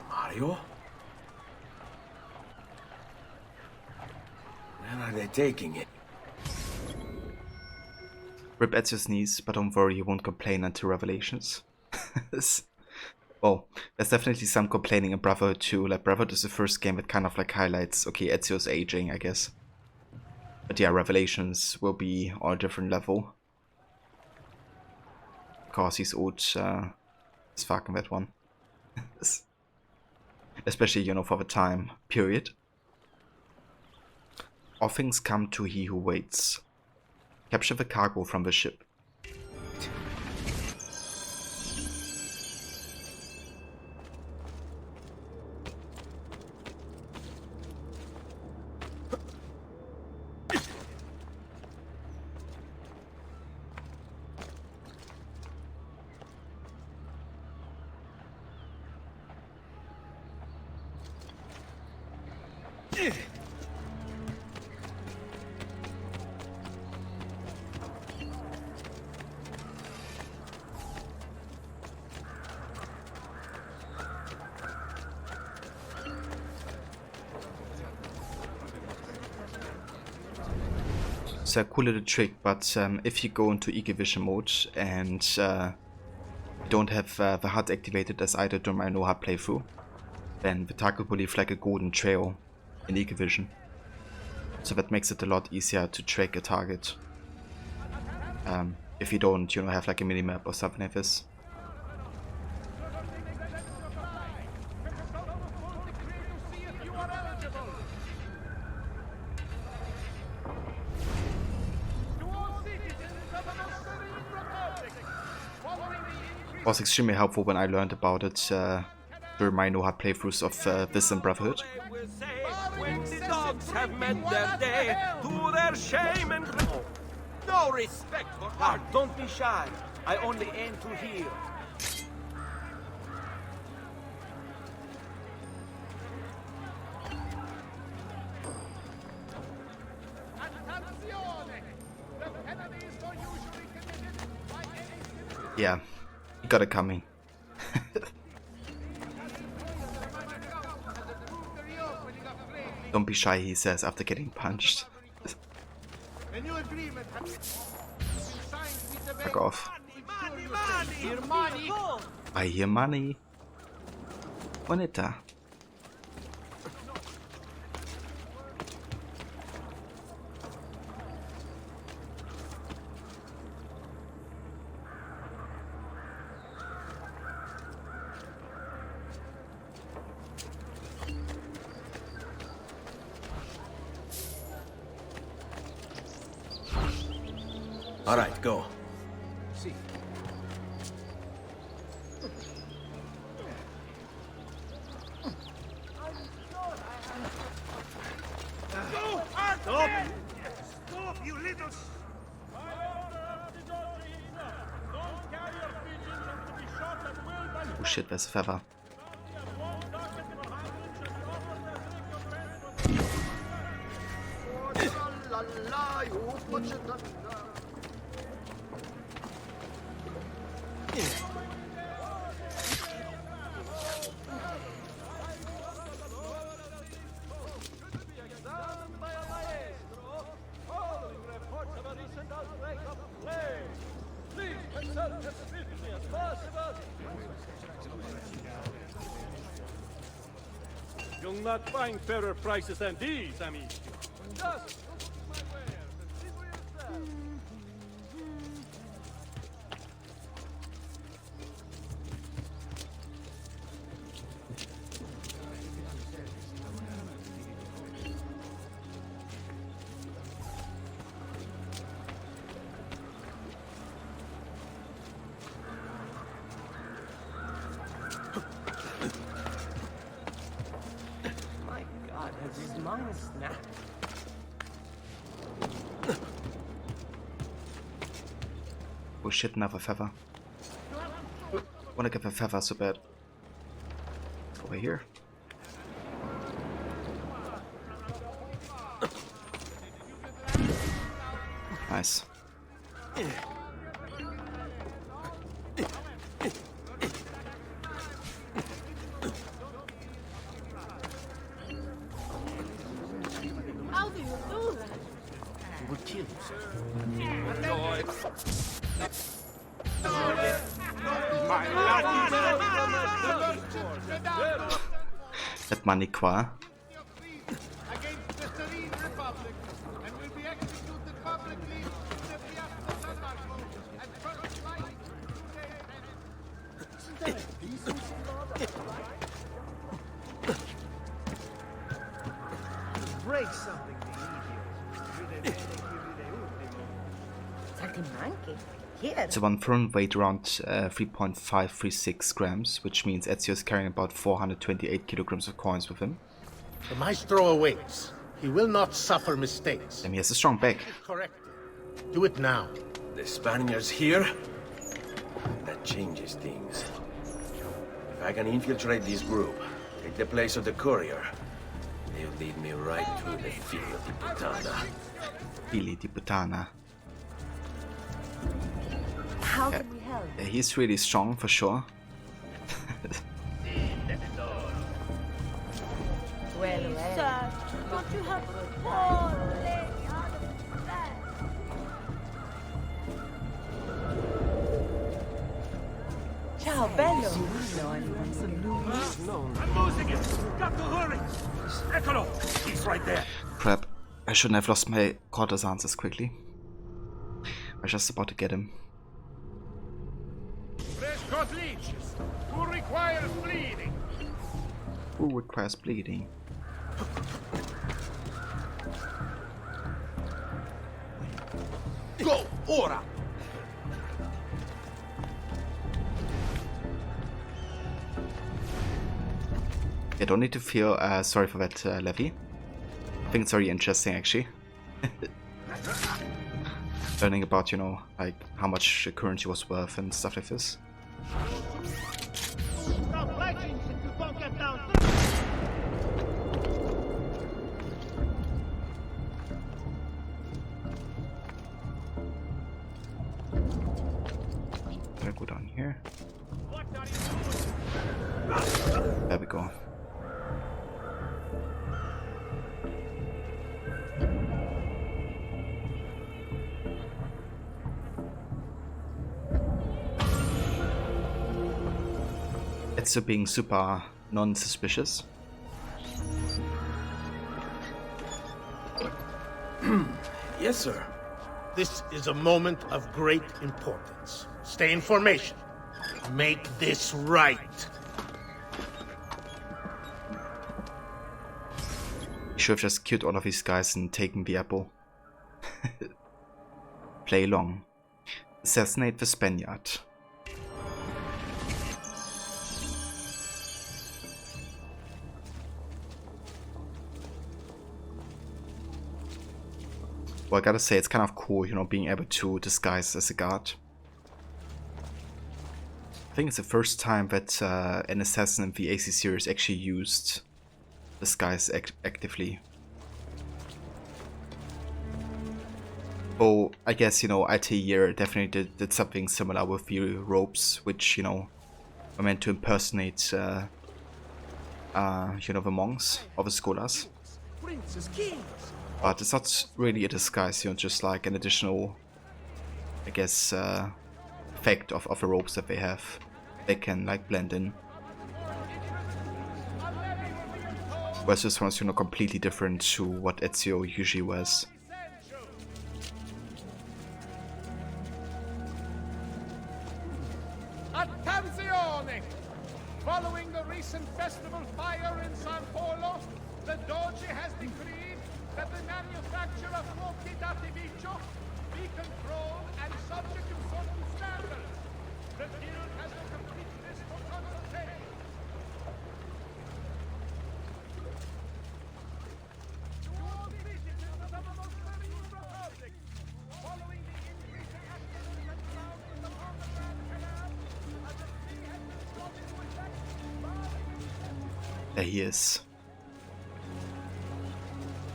Mario? Where are they taking it? Rip Ezio's knees, but don't worry, he won't complain until Revelations. Well, there's definitely some complaining in Brotherhood 2. Like, Brotherhood is the first game that kind of like highlights, okay, Ezio's aging, I guess. But yeah, Revelations will be on a different level. Because he's old as fuck in that one. Especially, for the time period. All things come to he who waits. Capture the cargo from the ship. It's a cool little trick, but if you go into Eco-Vision mode and don't have the HUD activated as I did during my no-HUD playthrough, then the target will leave like a golden trail in Eco-Vision. So that makes it a lot easier to track a target. If you don't, you know, have like a minimap or something like this. It was extremely helpful when I learned about it during my no-HUD playthroughs of this and Brotherhood. When the dogs have met their day, to their shame and no respect for art. Don't be shy. I only aim to heal. Yeah, you got it coming. Don't be shy, he says after getting punched. Fuck off. I hear money. Bonita. All right, go. See. Stop! Stop, you little... Oh shit, there's a feather. You'll not find fairer prices than these, amigo. Just Oh shit, another feather. Wanna get the feather so bad. Over here. Nice. How do you do that? You would kill yourself. That money qua. Against the Serene Republic, and will be executed publicly in the Piazza San Marco and first light Break something, So one throne weighed around 3.536 grams, which means Ezio is carrying about 428 kilograms of coins with him. The maestro awaits. He will not suffer mistakes. And he has a strong back. Correct. Do it now. The Spaniards here? That changes things. If I can infiltrate this group, take the place of the courier, You lead me right to the Fili di Puttana. Fili di Puttana. How can we help? Yeah, he's really strong for sure. Well, Sir, don't you have poor lady out of bed? Ciao, bello. I'm losing it! Got to hurry! Eccolo! He's right there! Crap, I shouldn't have lost my courtesans as quickly. I was just about to get him. Fresh leeches. Who requires bleeding? Who requires bleeding? Go, ora! I don't need to feel sorry for that, Levy. I think it's very interesting, actually. Learning about, you know, like how much the currency was worth and stuff like this. Stop fighting if you don't get down. Gotta go down here. There we go. It's being super non-suspicious. Yes, sir. This is a moment of great importance. Stay in formation. Make this right. Should have just killed all of these guys and taken the apple. Play long. Assassinate the Spaniard. Well, I gotta say, it's kind of cool, you know, being able to disguise as a guard. I think it's the first time that an assassin in the AC series actually used disguise actively. Oh, I guess, you know, Altair definitely did something similar with the robes, which, you know, were meant to impersonate, you know, the monks or the scholars. But it's not really a disguise, you know, just like an additional, I guess, effect of the robes that they have. They can, like, blend in. Whereas this one's, you know, completely different to what Ezio usually wears. Attenzione! Following the recent festival fire in San Polo, the Doge has decreed that the manufacture of fuochi d'artificio be controlled and subject to certain standards. The guild has a complete list for consultation. To all citizens of the Muslim Republic, following the increasing activity that surrounds the Grand Canal, as the sea has been brought into effect, There he is.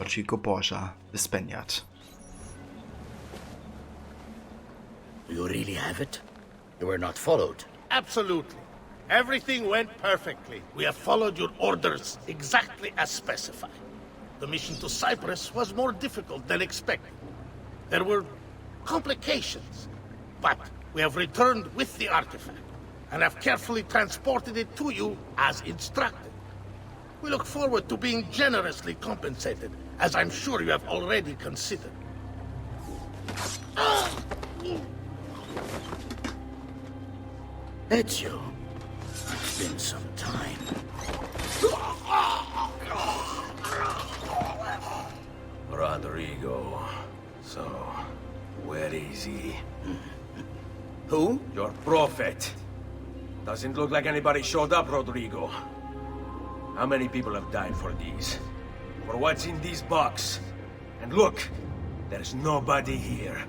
Chico Borgia, the Spaniard. You really have it? You were not followed? Absolutely. Everything went perfectly. We have followed your orders exactly as specified. The mission to Cyprus was more difficult than expected. There were complications, but we have returned with the artifact and have carefully transported it to you as instructed. We look forward to being generously compensated, as I'm sure you have already considered. Ezio, it's been some time. Rodrigo. So, where is he? Who? Your prophet. Doesn't look like anybody showed up, Rodrigo. How many people have died for these? For what's in this box? And look, there's nobody here.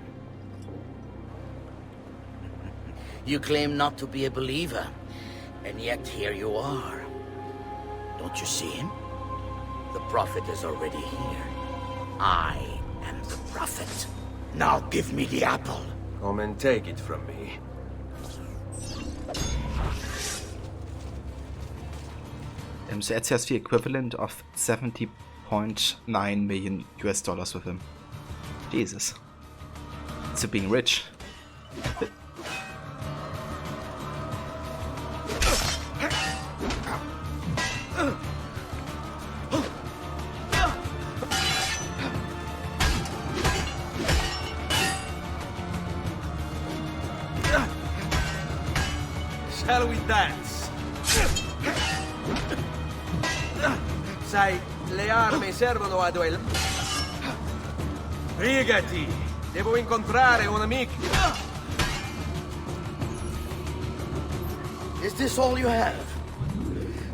You claim not to be a believer, and yet here you are. Don't you see him? The Prophet is already here. I am the Prophet. Now give me the apple. Come and take it from me. So Ezio has the equivalent of 70.9 million US dollars with him. Jesus. It's being rich. Shall we dance? Sai, le armi servono a duel. Brigati! Devo incontrare un amico. Is this all you have?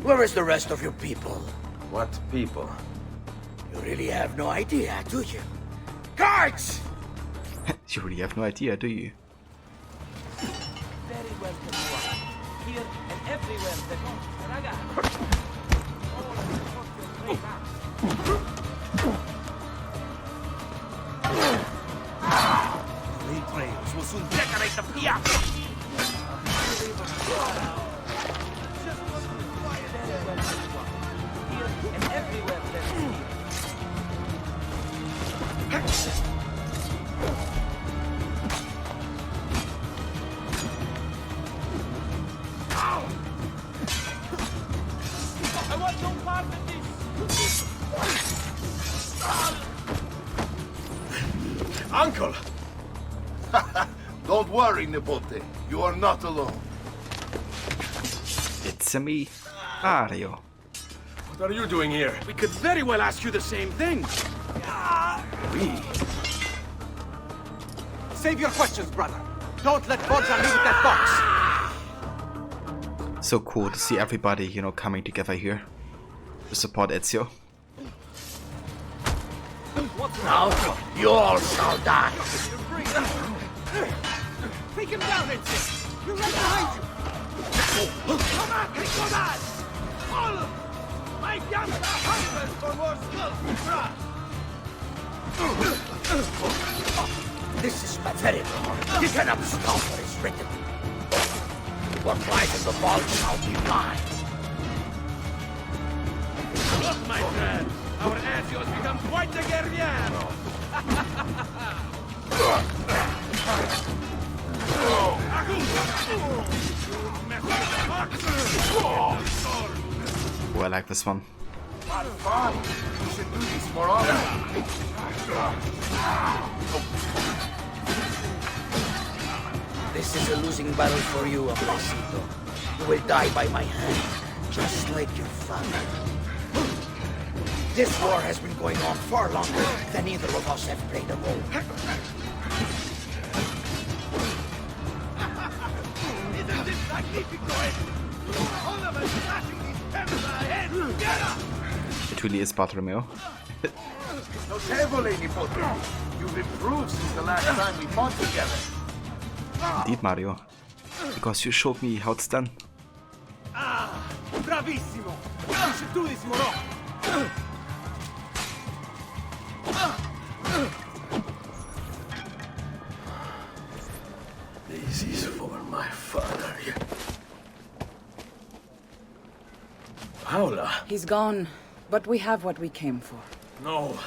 Where is the rest of your people? What people? You really have no idea, do you? Guards! You really have no idea, do you? Very welcome you are. Here and everywhere that Raga. Blade trails will soon decorate the piazza! Here and everywhere that I want no part of this! Uncle! Don't worry, Nipote. You are not alone. It's me, Mario. What are you doing here? We could very well ask you the same thing. We? Save your questions, brother. Don't let Bodja leave with that box. So cool to see everybody, you know, coming together here to support Ezio. Now, you all shall die. Take him down, Ezio! You're right behind you! Come on, Nicolas! Follow! My youngster hungers for more skills to trust! This is pathetic. You cannot stop what is written. What lies in the vault shall be mine. Look, my friend! Our Ezio has become quite the guerriero! Oh, I like this one. Fine. We should do this more often. This is a losing battle for you, Ambrosito. You will die by my hand, just like your father. This war has been going on far longer than either of us have played a role. Isn't this magnifico? All of us smashing these peppers ahead together! It really is Bartolomeo. Notevole, Nipote. You've improved since the last time we fought together. Indeed, Mario. Because you showed me how it's done. Ah, bravissimo! We should do this more often. This is for my father. Paola? He's gone, but we have what we came for. No.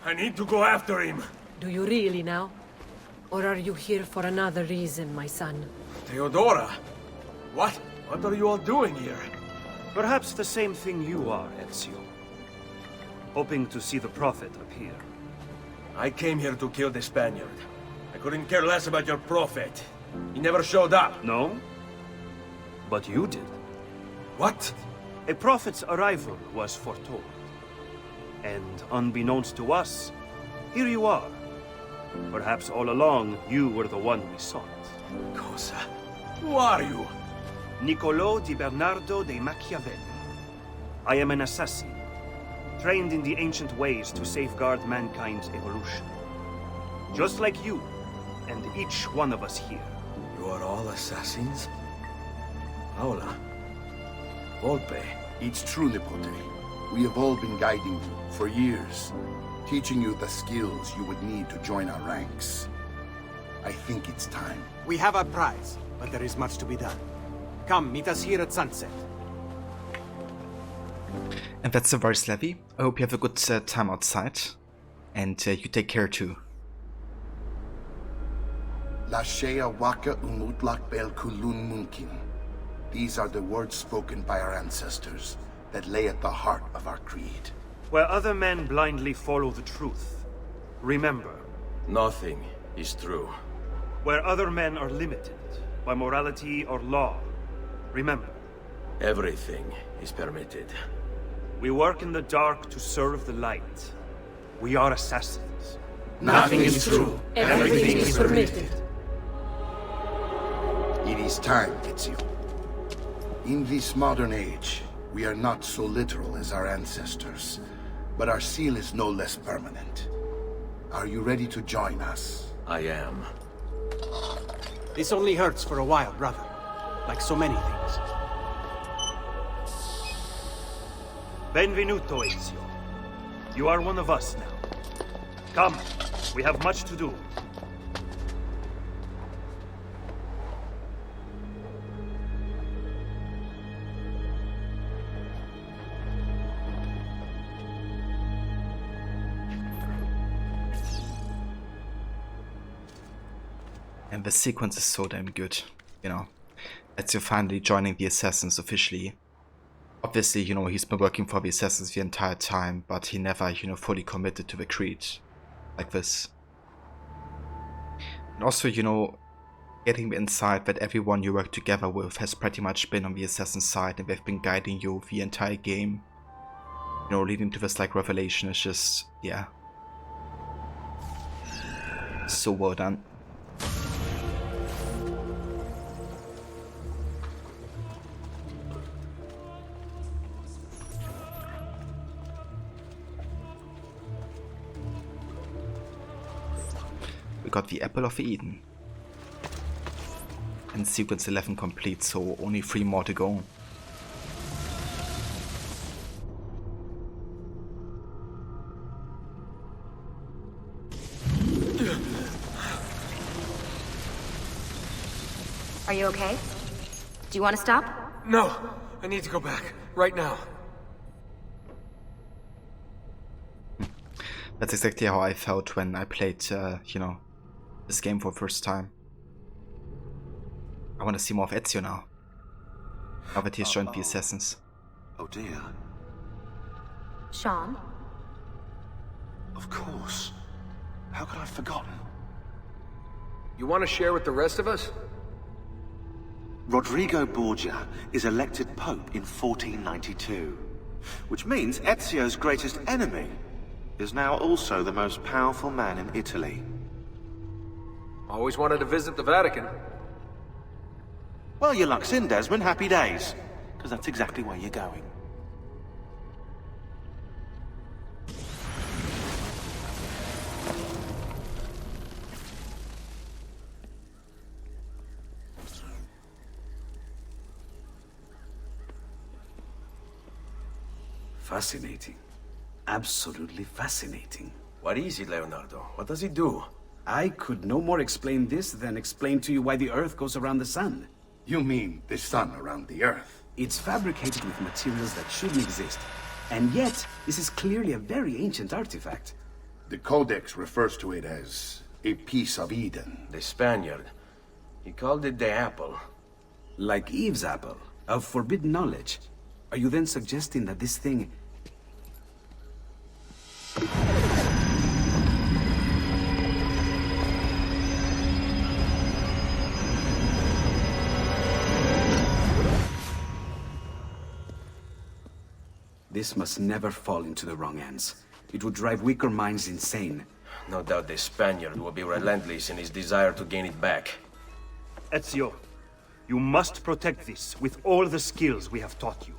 I need to go after him. Do you really now? Or are you here for another reason, my son? Theodora? What? What are you all doing here? Perhaps the same thing you are, Ezio. Hoping to see the Prophet appear. I came here to kill the Spaniard. I couldn't care less about your Prophet. He never showed up. No? But you did. What? A Prophet's arrival was foretold. And unbeknownst to us, here you are. Perhaps all along, you were the one we sought. Cosa? Who are you? Niccolò di Bernardo de Machiavelli. I am an assassin, trained in the ancient ways to safeguard mankind's evolution. Just like you, and each one of us here. You are all assassins? Paola? Volpe? It's true, Nipote. We have all been guiding you for years, teaching you the skills you would need to join our ranks. I think it's time. We have our prize, but there is much to be done. Come, meet us here at sunset. And that's the voice, Levy. I hope you have a good time outside. And you take care too. La Shea Waka Umutlak Bel Kulun Munkin. These are the words spoken by our ancestors that lay at the heart of our creed. Where other men blindly follow the truth, remember, nothing is true. Where other men are limited by morality or law, remember, everything is permitted. We work in the dark to serve the light. We are assassins. Nothing is true. Everything is permitted. It is time, Ezio. In this modern age, we are not so literal as our ancestors, but our seal is no less permanent. Are you ready to join us? I am. This only hurts for a while, brother. Like so many things. Benvenuto, Ezio. You are one of us now. Come, we have much to do. And the sequence is so damn good, you know. Ezio finally joining the Assassins officially. Obviously, you know, he's been working for the Assassins the entire time, but he never, you know, fully committed to the creed like this. And also, you know, getting the insight that everyone you work together with has pretty much been on the Assassin side and they've been guiding you the entire game. You know, leading to this like revelation is just, yeah. So well done. We got the Apple of Eden. And sequence 11 complete, so only 3 more to go. Are you okay? Do you want to stop? No, I need to go back, right now. That's exactly how I felt when I played, you know, this game for the first time. I want to see more of Ezio now. Now that he's joined the Assassins. Oh dear. Sean? Of course. How could I have forgotten? You want to share with the rest of us? Rodrigo Borgia is elected Pope in 1492, which means Ezio's greatest enemy is now also the most powerful man in Italy. Always wanted to visit the Vatican. Well, your luck's in, Desmond. Happy days. Because that's exactly where you're going. Fascinating. Absolutely fascinating. What is it, Leonardo? What does it do? I could no more explain this than explain to you why the Earth goes around the Sun. You mean the sun around the Earth? It's fabricated with materials that shouldn't exist. And yet, this is clearly a very ancient artifact. The Codex refers to it as a piece of Eden. The Spaniard. He called it the apple. Like Eve's apple, of forbidden knowledge. Are you then suggesting that this thing... This must never fall into the wrong hands. It would drive weaker minds insane. No doubt the Spaniard will be relentless in his desire to gain it back. Ezio, you must protect this with all the skills we have taught you.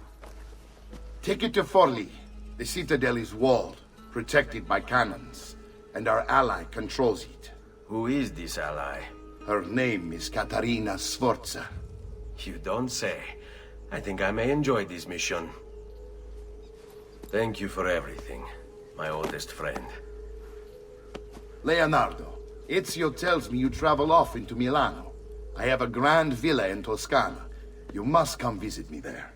Take it to Forli. The citadel is walled, protected by cannons, and our ally controls it. Who is this ally? Her name is Caterina Sforza. You don't say. I think I may enjoy this mission. Thank you for everything, my oldest friend. Leonardo, Ezio tells me you travel often to Milano. I have a grand villa in Toscana. You must come visit me there.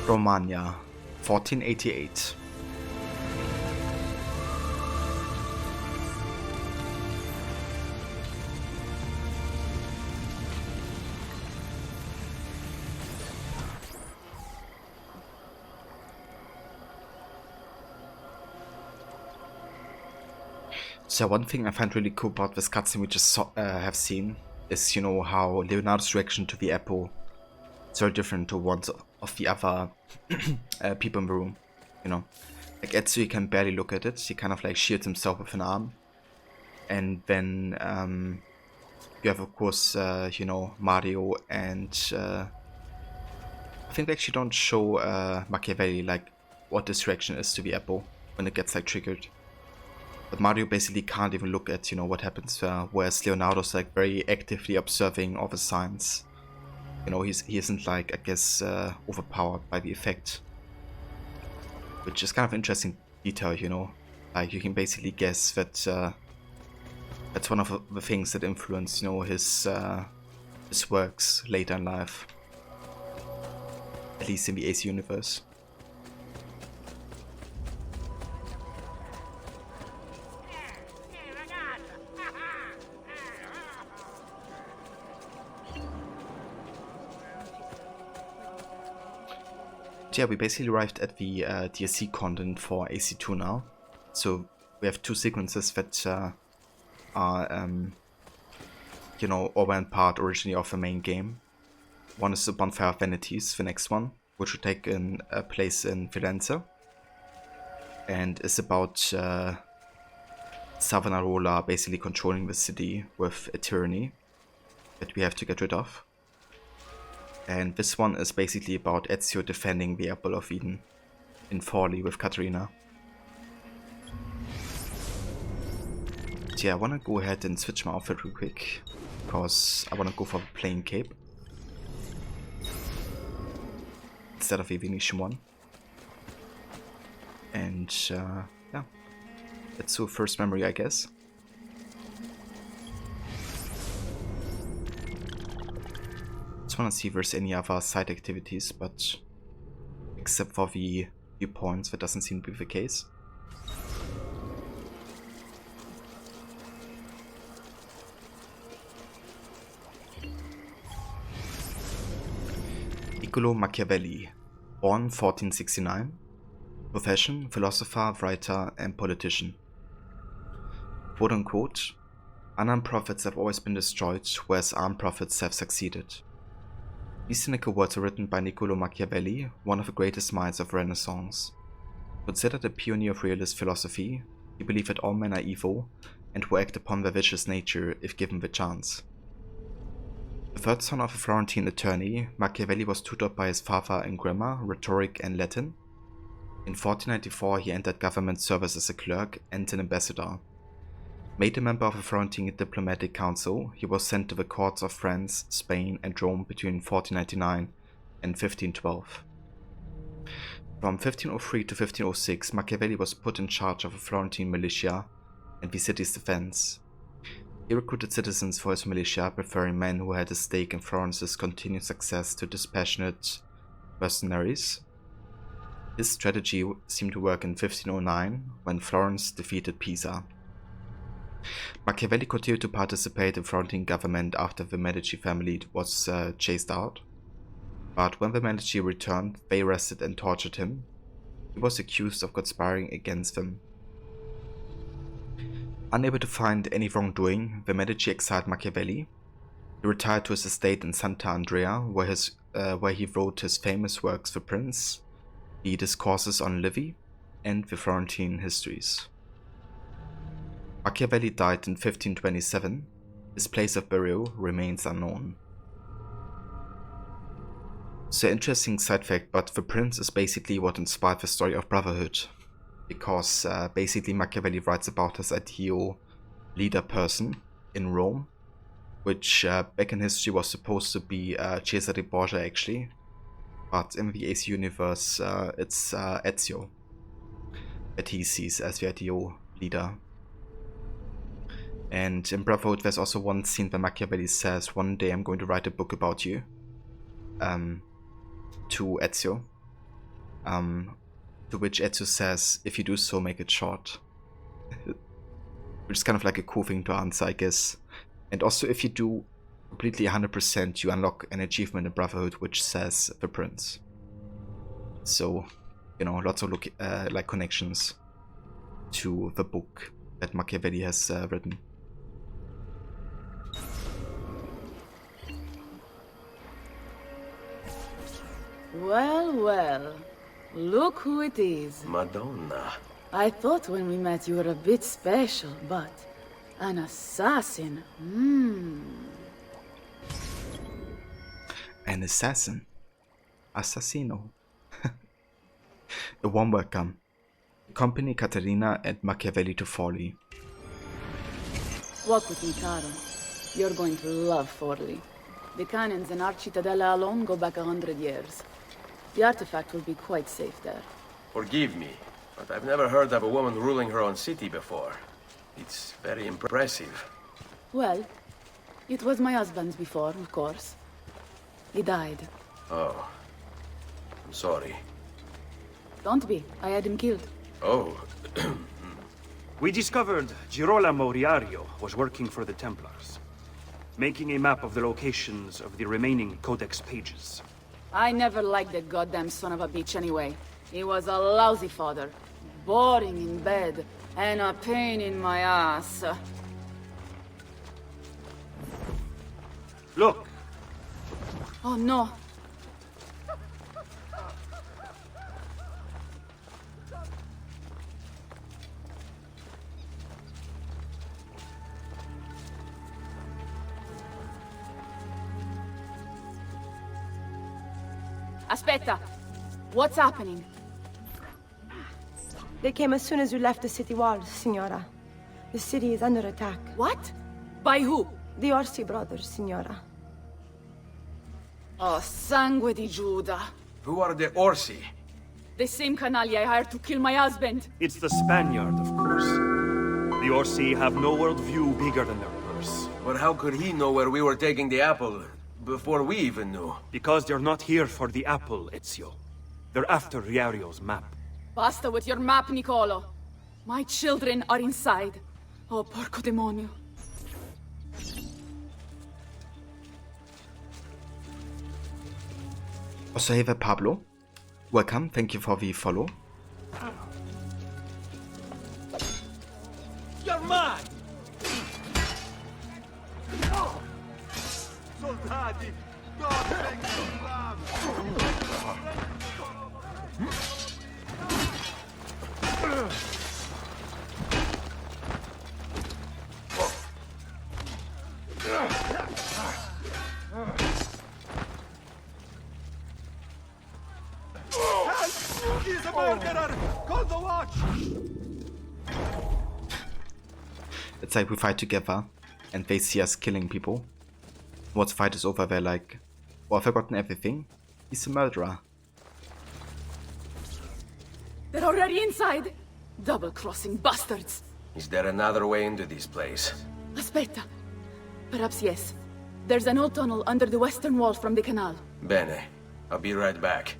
Romagna, 1488. So one thing I find really cool about this cutscene we just have seen is, you know, how Leonardo's reaction to the apple is very different to one of the other people in the room, you know. Like Ezio can barely look at it, he kind of like shields himself with an arm. And then you have of course, you know, Mario and I think they actually don't show Machiavelli like what this reaction is to the apple when it gets like triggered. But Mario basically can't even look at, you know, what happens, whereas Leonardo's like very actively observing all the signs. You know, he isn't like, I guess, overpowered by the effect. Which is kind of interesting detail, you know. Like, you can basically guess that that's one of the things that influence, you know, his works later in life. At least in the AC universe. Yeah, we basically arrived at the DLC content for AC2 now. So we have two sequences that are, you know, all went part originally of the main game. One is the Bonfire of Vanities, the next one, which will take place in Firenze. And is about Savonarola basically controlling the city with a tyranny that we have to get rid of. And this one is basically about Ezio defending the Apple of Eden in Forli with Caterina. So yeah, I wanna go ahead and switch my outfit real quick, because I wanna go for the plain cape instead of the Venetian one. And yeah, let's do first memory, I guess. Just want to see if there's any other side activities, but except for the viewpoints, that doesn't seem to be the case. Niccolò Machiavelli, born 1469, profession, philosopher, writer and politician. Quote unquote, unarmed prophets have always been destroyed, whereas armed prophets have succeeded. These cynical words are written by Niccolò Machiavelli, one of the greatest minds of the Renaissance. Considered a pioneer of realist philosophy, he believed that all men are evil and will act upon their vicious nature if given the chance. The third son of a Florentine attorney, Machiavelli was tutored by his father in grammar, rhetoric and Latin. In 1494 he entered government service as a clerk and an ambassador. Made a member of the Florentine Diplomatic Council, he was sent to the courts of France, Spain and Rome between 1499 and 1512. From 1503 to 1506, Machiavelli was put in charge of the Florentine militia and the city's defense. He recruited citizens for his militia, preferring men who had a stake in Florence's continued success to dispassionate mercenaries. This strategy seemed to work in 1509, when Florence defeated Pisa. Machiavelli continued to participate in Florentine government after the Medici family was chased out. But when the Medici returned, they arrested and tortured him. He was accused of conspiring against them. Unable to find any wrongdoing, the Medici exiled Machiavelli. He retired to his estate in Santa Andrea, where he wrote his famous works The Prince, the Discourses on Livy, and the Florentine Histories. Machiavelli died in 1527. His place of burial remains unknown. So interesting side fact, but The Prince is basically what inspired the story of Brotherhood. because basically Machiavelli writes about his ideal leader person in Rome, which back in history was supposed to be Cesare Borgia actually, but in the AC universe it's Ezio that he sees as the ideal leader. And in Brotherhood there's also one scene where Machiavelli says, "One day I'm going to write a book about you," to Ezio. To which Ezio says, "If you do so, make it short." Which is kind of like a cool thing to answer, I guess. And also, if you do completely 100%, you unlock an achievement in Brotherhood which says The Prince. So, you know, lots of like connections to the book that Machiavelli has written. Well, well. Look who it is. Madonna. I thought when we met you were a bit special, but an assassin. An assassin. Assassino. A warm welcome. Accompany Caterina and Machiavelli to Forli. Walk with me, Caro. You're going to love Forli. The cannons in our Cittadella alone go back 100 years. The artifact will be quite safe there. Forgive me, but I've never heard of a woman ruling her own city before. It's very impressive. Well, it was my husband's before, of course. He died. Oh. I'm sorry. Don't be. I had him killed. Oh. We discovered Girolamo Riario was working for the Templars, making a map of the locations of the remaining Codex pages. I never liked that goddamn son of a bitch anyway. He was a lousy father. Boring in bed, and a pain in my ass. Look! Oh no. Aspetta! What's happening? They came as soon as you left the city walls, Signora. The city is under attack. What? By who? The Orsi brothers, Signora. Oh, sangue di Giuda. Who are the Orsi? The same canaglia I hired to kill my husband. It's the Spaniard, of course. The Orsi have no worldview bigger than their purse. But how could he know where we were taking the apple before we even knew? Because they're not here for the apple, Ezio. They're after Riario's map. Basta with your map, Nicolo. My children are inside. Oh, porco demonio. Also, hey there, Pablo. Welcome, thank you for the follow. You're mine! Soldati, God make you laugh! He's a murderer! Call the watch! It's like we fight together and they see us killing people. Once the fight is over, they're like, "Oh, I've forgotten everything. He's a murderer." They're already inside. Double-crossing bastards. Is there another way into this place? Aspetta. Perhaps yes. There's an old tunnel under the western wall from the canal. Bene. I'll be right back.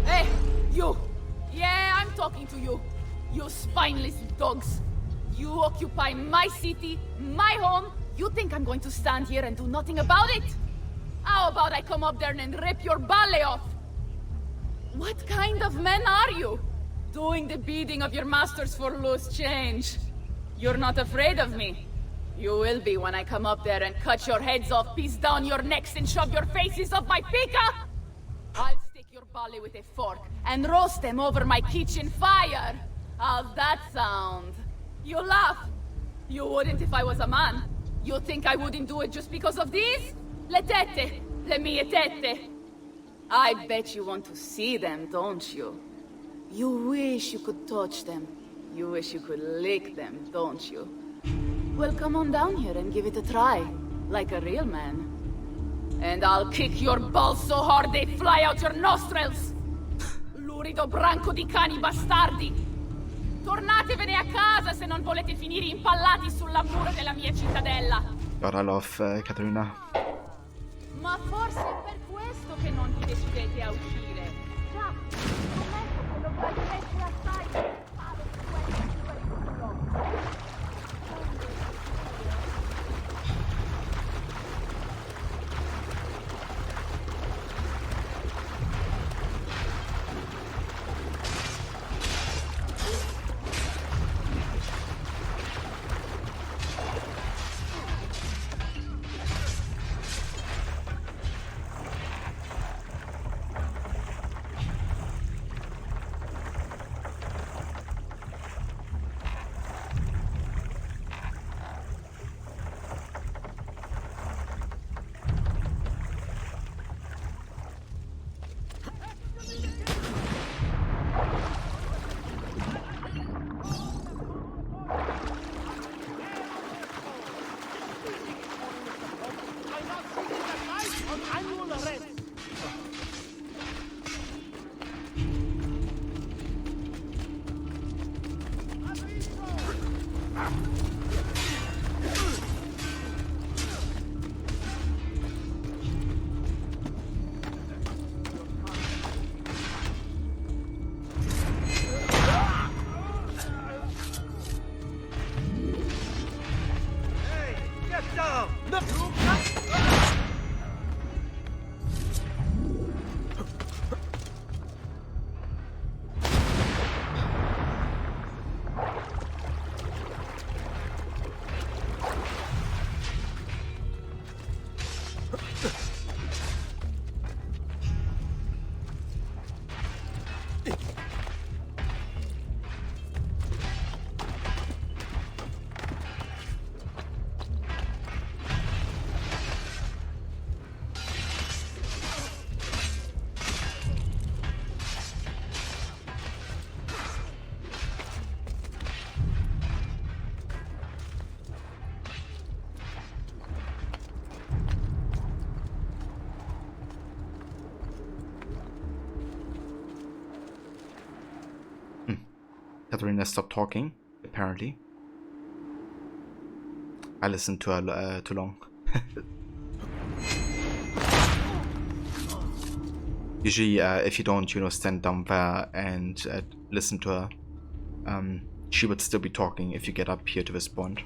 Hey, you! Yeah, I'm talking to you. You spineless dogs. You occupy my city, my home. You think I'm going to stand here and do nothing about it? How about I come up there and rip your ballet off? What kind of men are you? Doing the bidding of your masters for loose change. You're not afraid of me. You will be when I come up there and cut your heads off, piece down your necks, and shove your faces off my pica! I'll stick your ballet with a fork and roast them over my kitchen fire. How's that sound? You laugh. You wouldn't if I was a man. You think I wouldn't do it just because of these? Le tette, le mie tette. I bet you want to see them, don't you? You wish you could touch them. You wish you could lick them, don't you? Well, come on down here and give it a try, like a real man. And I'll kick your balls so hard they fly out your nostrils! Lurido branco di cani bastardi! Tornatevene a casa se non volete finire impallati sulla mura della mia cittadella! God, I love Katarina. Ma forse è per questo che non vi decidete a uscire. Già, scommetto che lo guarderete assai per fare questo pericolo. Katarina stopped talking, apparently. I listened to her too long. Usually, if you don't, stand down there and listen to her, she would still be talking if you get up here to this point.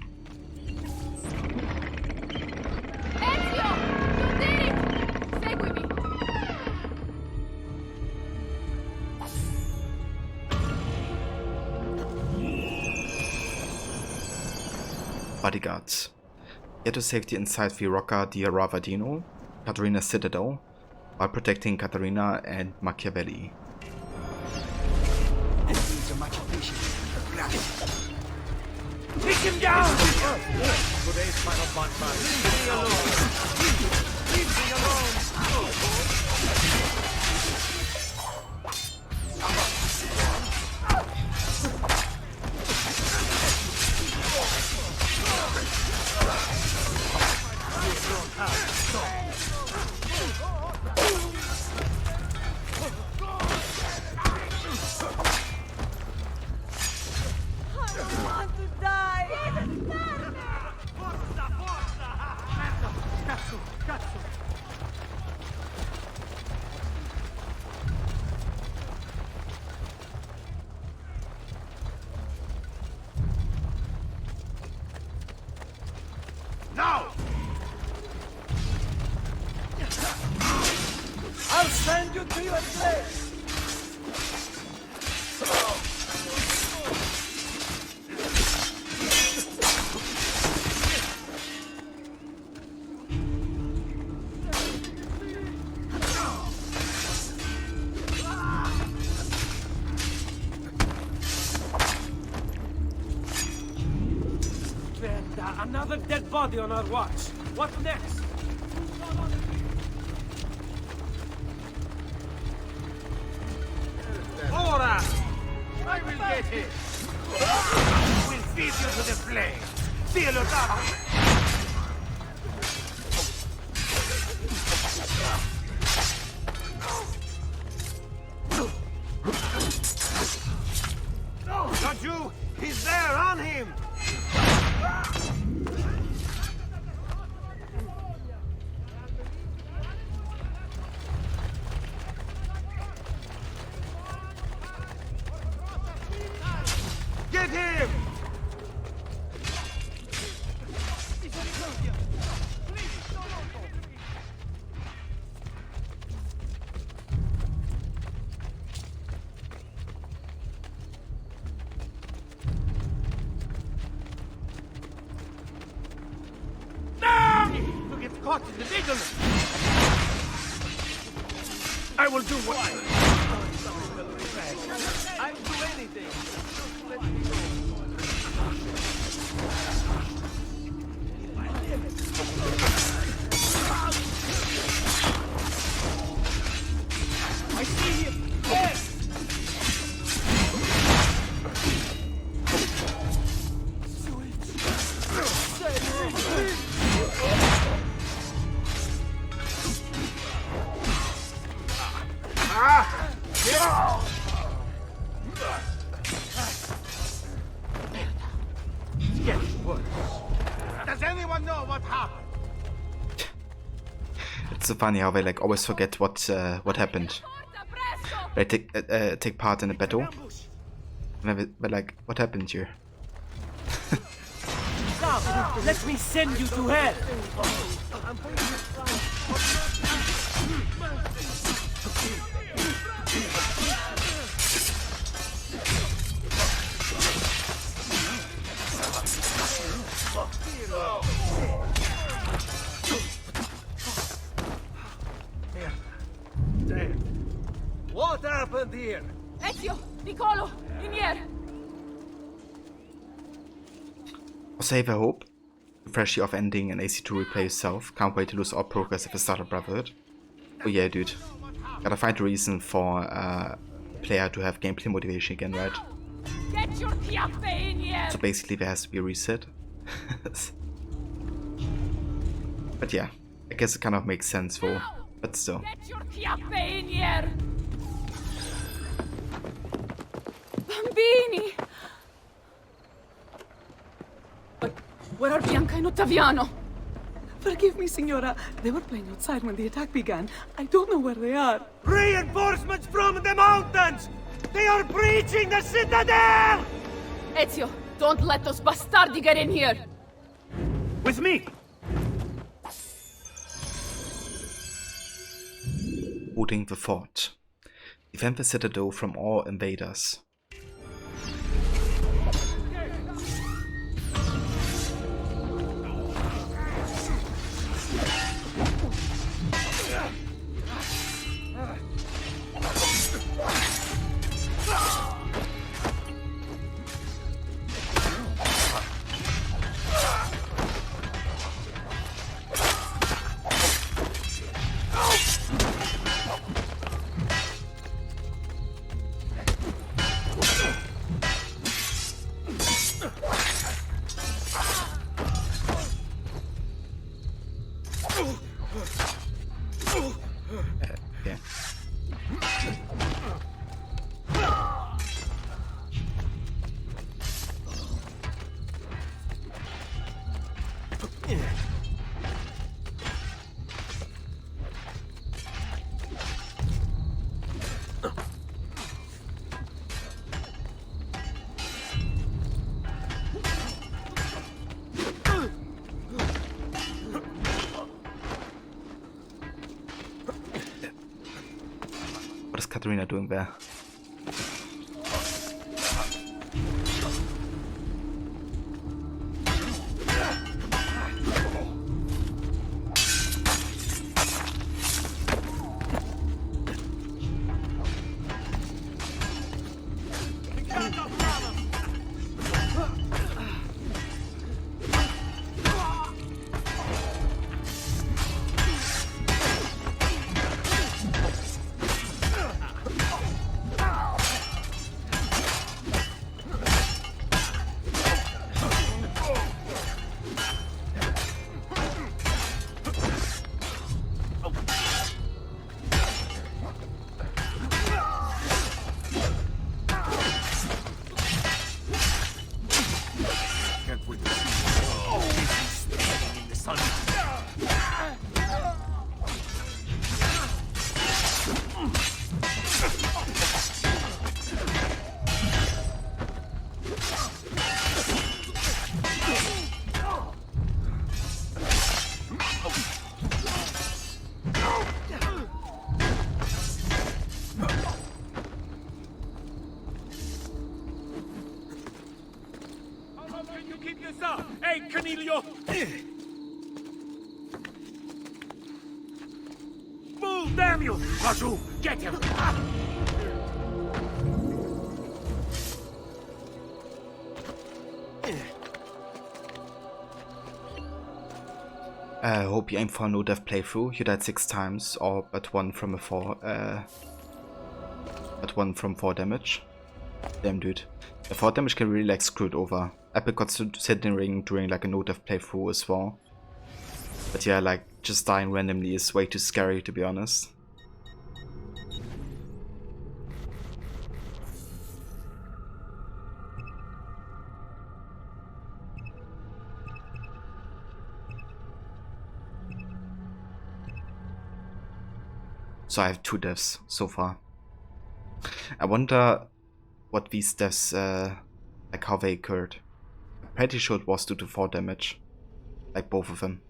Bodyguards. Get to safety inside the Rocca di Ravadino, Katarina's citadel, while protecting Katarina and Machiavelli. Take him down! Today's final bonfire. Leave me alone! Leave me alone! Now! I'll send you to your place! Another dead body on our watch. What next? Ora! will get it! We'll feed you to the flames! Feel it up! Don't you? He's there, on him! Get him! You get caught in the middle! I will do what I'll do anything! Let me go. I see him! Yes! It's getting worse. Does anyone know what happened? It's so funny how they like always forget what happened. They take part in a battle. And they're like, what happened here? Stop! Let me send you to hell! What happened here? Ezio! Niccolo! In here! Or save a hope. Freshly off ending and AC2 replay yourself. Can't wait to lose all progress if I start a Brotherhood. Oh yeah, dude. Gotta find a reason for a player to have gameplay motivation again, right? Get your chiappe in here! So basically there has to be a reset. But yeah, I guess it kind of makes sense though. But still. Get your chiappe in here! Bambini! But where are Bianca and Ottaviano? Forgive me, Signora. They were playing outside when the attack began. I don't know where they are. Reinforcements from the mountains! They are breaching the citadel! Ezio, don't let those bastardi get in here! With me! Holding the fort. Defend the citadel from all invaders. What is Katarina doing there? this up! Hey, Cornelio! Move, damn you! Raju, get him! I hope you aim for a no-death playthrough. You died 6 times, or but one from a 4 damage. Damn, dude. The 4 damage can really like screw it over. Epic got sitting ring during like a no-death playthrough as well. But yeah, like just dying randomly is way too scary, to be honest. So I have 2 deaths so far. I wonder what these deaths, like how they occurred. I'm pretty sure it was due to 4 damage. Like both of them.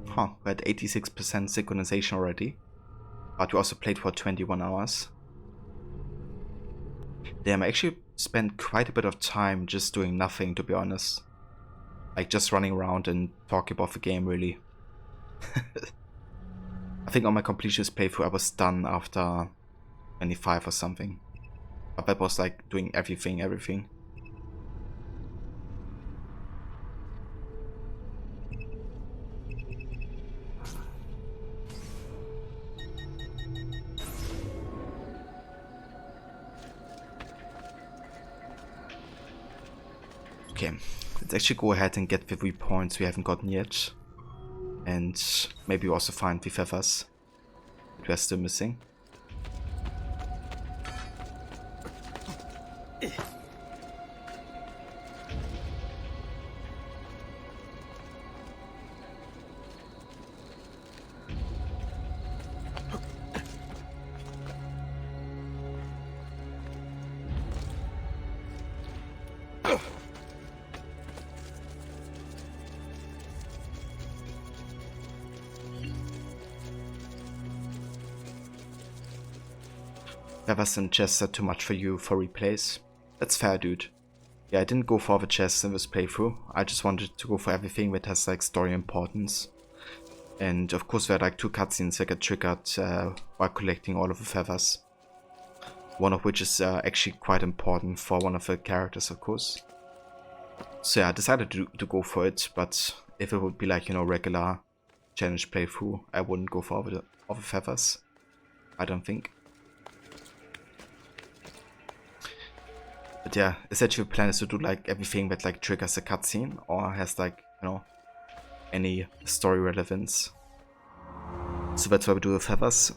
Huh, we're at 86% synchronization already. But we also played for 21 hours. Damn, I actually spent quite a bit of time just doing nothing, to be honest. Like just running around and talking about the game, really. I think on my completionist playthrough I was done after 25 or something. But that was like doing everything. Okay, let's actually go ahead and get the 3 points we haven't gotten yet. And maybe also find the feathers that we are still missing. Feathers and chests are too much for you for replays. That's fair, dude. Yeah, I didn't go for the chests in this playthrough. I just wanted to go for everything that has like story importance. And of course there are like 2 cutscenes that get triggered while collecting all of the feathers. One of which is actually quite important for one of the characters, of course. So yeah, I decided to go for it, but if it would be like, you know, regular challenge playthrough, I wouldn't go for all the feathers. I don't think. But yeah, essentially the plan is to do like everything that like triggers a cutscene or has like, you know, any story relevance. So that's why we do the feathers.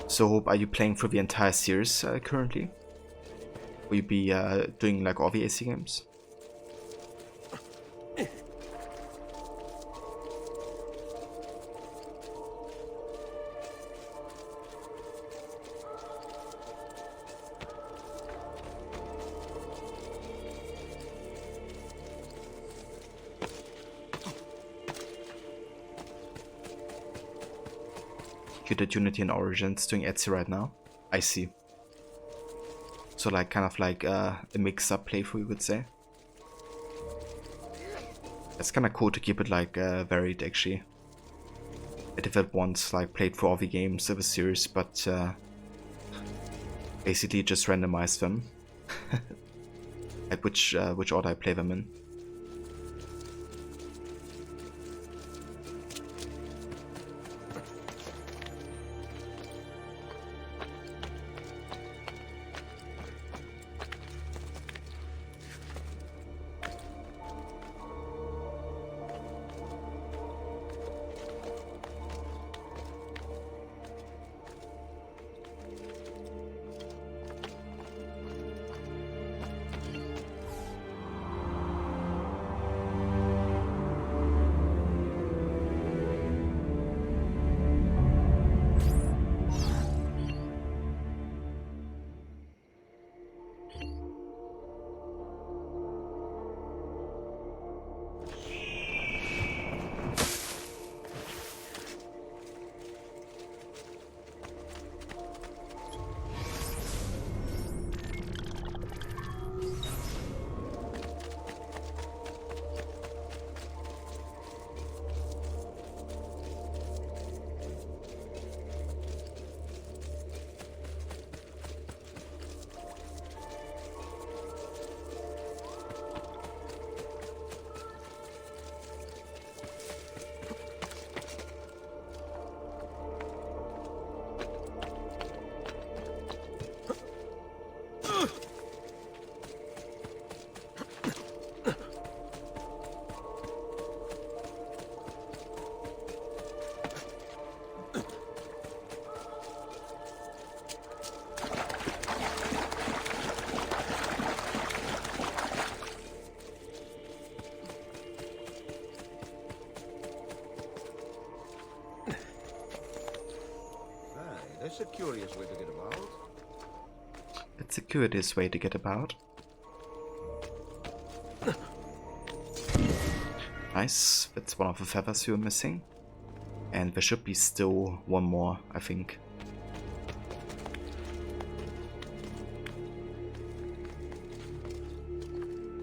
So, are you playing for the entire series currently? Will you be doing like all the AC games? You did Unity and Origins doing Etsy right now? I see. So like kind of like a mix-up playthrough, you would say? It's kind of cool to keep it like varied actually. I did that once, like played 4 RV games of a series, but basically just randomize them. Like which order I play them in. That's a curious way to get about. It's a curious way to get about. Nice, that's one of the feathers you're missing. And there should be still one more, I think.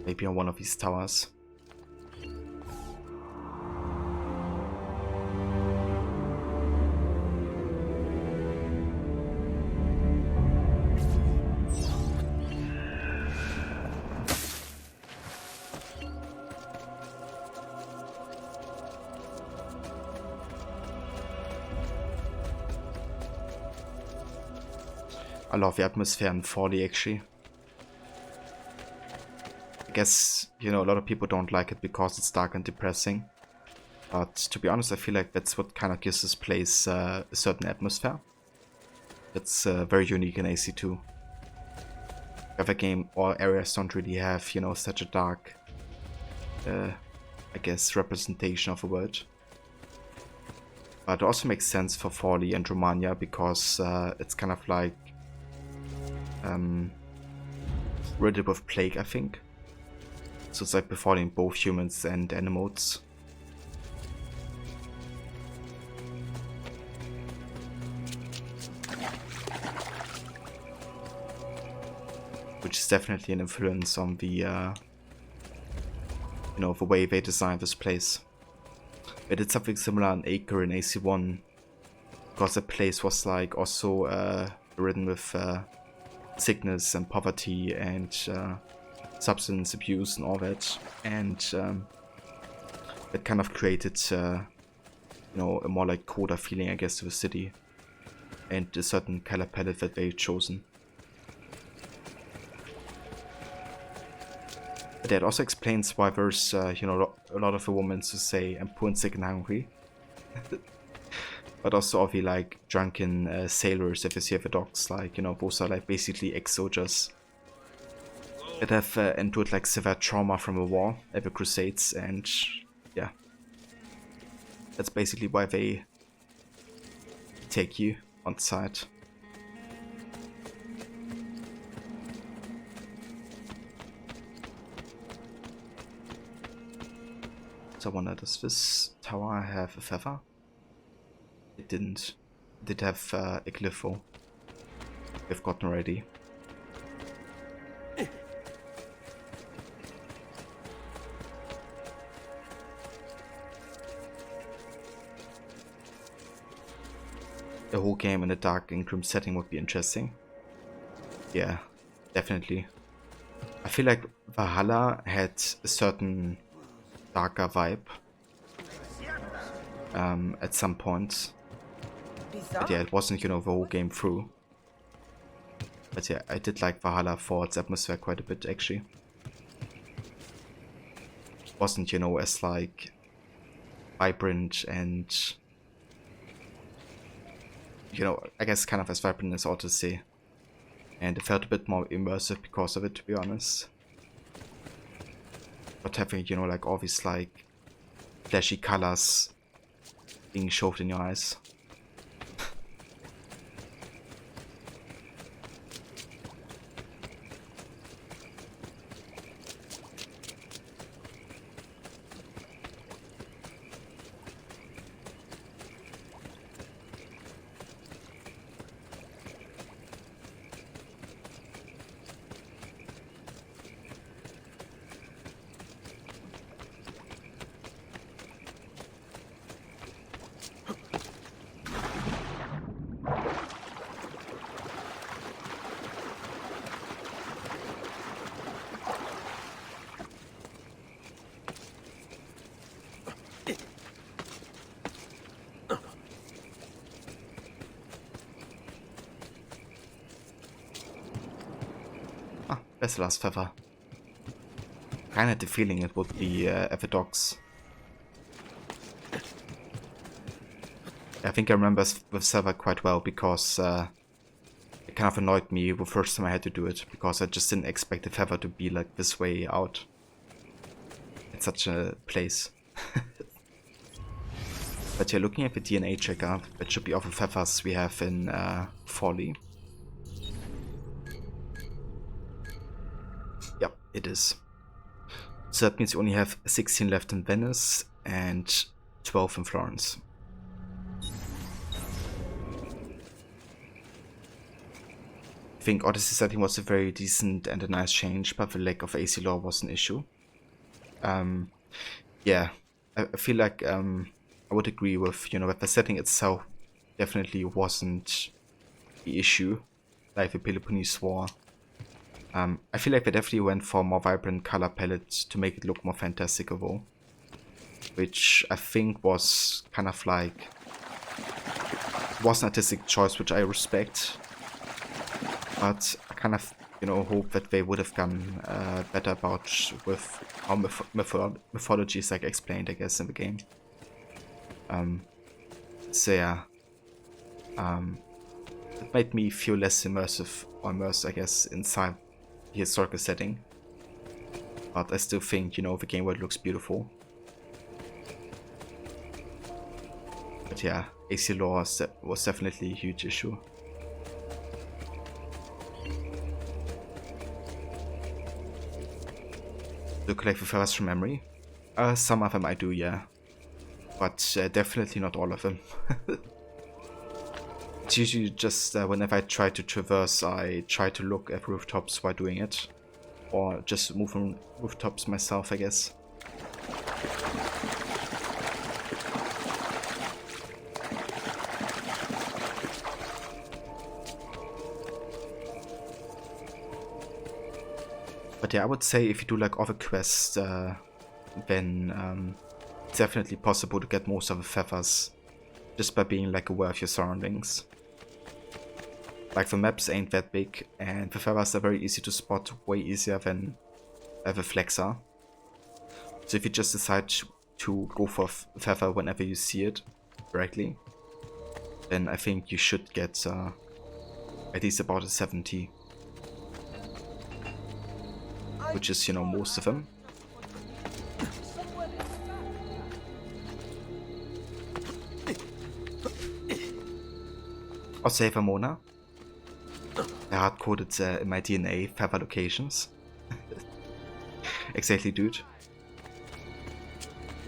Maybe on one of these towers. I love the atmosphere in 4D actually. I guess, you know, a lot of people don't like it because it's dark and depressing. But to be honest, I feel like that's what kind of gives this place a certain atmosphere. That's very unique in AC2. Other game or areas don't really have, you know, such a dark, I guess, representation of a world. But it also makes sense for 4D and Romania because it's kind of like riddled with plague, I think. So it's like befalling both humans and animals. Which is definitely an influence on the, you know, the way they designed this place. They did something similar in Acre in AC1, because the place was like also ridden with sickness and poverty and substance abuse and all that, and it kind of created, you know, a more like colder feeling, I guess, to the city, and a certain color palette that they've chosen. But that also explains why there's, you know, a lot of the women who say, "I'm poor and sick and hungry." But also all the like drunken sailors that you see at the docks, like, you know, those are like basically ex-soldiers that have endured like severe trauma from a war at the Crusades, and yeah, that's basically why they take you on site. So I wonder, does this tower have a feather? It didn't. It did have a glypho. We've gotten ready. a whole game in a dark and grim setting would be interesting. Yeah, definitely. I feel like Valhalla had a certain darker vibe at some point. But yeah, it wasn't, you know, the whole game through. But yeah, I did like Valhalla for its atmosphere quite a bit, actually. It wasn't, you know, as like vibrant and, you know, I guess kind of as vibrant as Odyssey. And it felt a bit more immersive because of it, to be honest. But having, you know, like all these like flashy colors being shoved in your eyes. Vesselas feather. Kinda had the feeling it would be Epidox. I think I remember with Sever quite well because it kind of annoyed me the first time I had to do it, because I just didn't expect the feather to be like this way out at such a place. But yeah, looking at the DNA checker, that should be all the feathers we have in Folly. Yep, it is. So that means you only have 16 left in Venice and 12 in Florence. I think Odyssey setting was a very decent and a nice change, but the lack of AC lore was an issue. Yeah, I feel like I would agree with, you know, that the setting itself definitely wasn't the issue, like the Peloponnese War. I feel like they definitely went for a more vibrant color palette to make it look more fantastical, which I think was kind of like, was an artistic choice, which I respect. But I kind of, you know, hope that they would have gone better about with how mythology is like explained, I guess, in the game. So yeah, it made me feel less immersive, or immersed, I guess, inside the historical setting. But I still think, you know, the game world looks beautiful. But yeah, AC lore was definitely a huge issue. Do you collect the feathers from memory? Some of them I do, yeah. But definitely not all of them. It's usually just whenever I try to traverse, I try to look at rooftops while doing it. Or just move on rooftops myself, I guess. But yeah, I would say if you do like other quests, then it's definitely possible to get most of the feathers just by being like aware of your surroundings. Like the maps ain't that big, and the feathers are very easy to spot, way easier than the flags are. So if you just decide to go for feather whenever you see it correctly, then I think you should get at least about a 70. Which is, you know, most of them. Or save a Mona. I hard-coded in my DNA feather locations. Exactly, dude.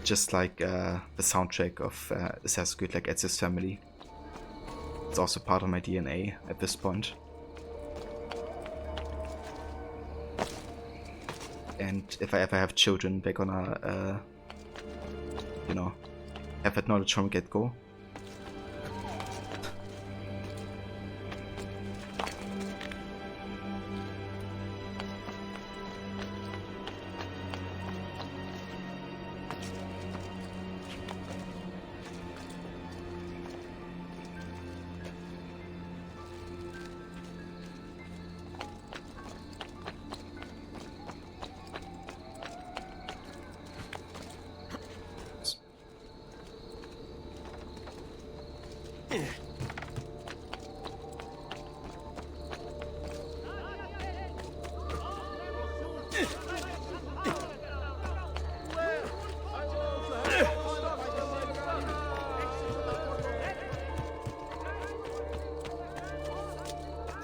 Just like the soundtrack of Assassin's Creed, like Ezio's Family. It's also part of my DNA at this point. And if I ever have children, they're gonna, you know, have that knowledge from get-go.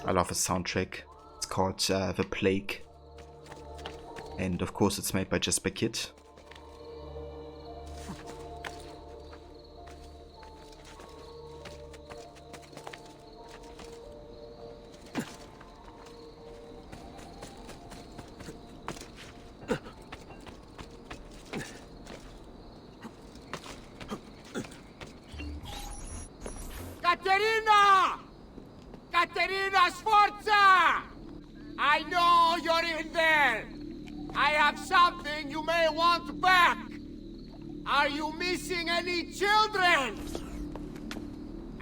I love the soundtrack. It's called The Plague. And of course it's made by Jesper Kid. Caterina! Caterina Sforza! I know you're in there! I have something you may want back! Are you missing any children?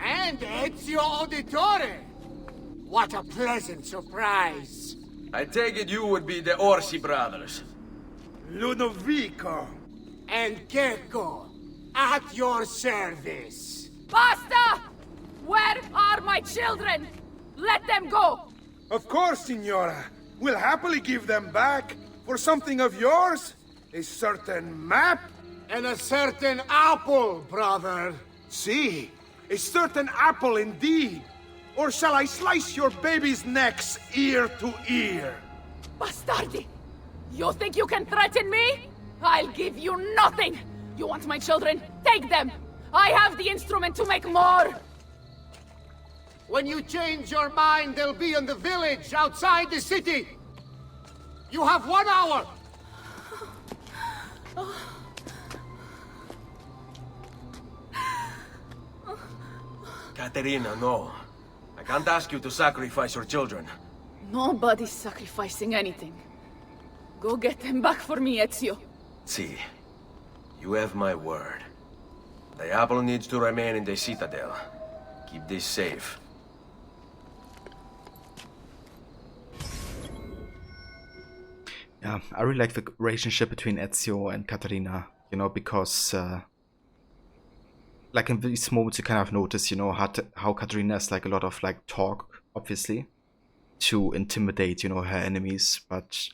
And Ezio Auditore! What a pleasant surprise! I take it you would be the Orsi brothers. Ludovico and Gecko, at your service. Basta! Where are my children? Let them go! Of course, Signora. We'll happily give them back for something of yours. A certain map. And a certain apple, brother. See, a certain apple indeed. Or shall I slice your baby's necks ear to ear? Bastardi! You think you can threaten me? I'll give you nothing! You want my children? Take them! I have the instrument to make more! When you change your mind, they'll be in the village outside the city. You have 1 hour. Caterina, no. I can't ask you to sacrifice your children. Nobody's sacrificing anything. Go get them back for me, Ezio. See, you have my word. The apple needs to remain in the citadel. Keep this safe. Yeah, I really like the relationship between Ezio and Caterina, you know, because like in these moments you kind of notice, you know, how Caterina has like a lot of like talk, obviously, to intimidate, you know, her enemies, but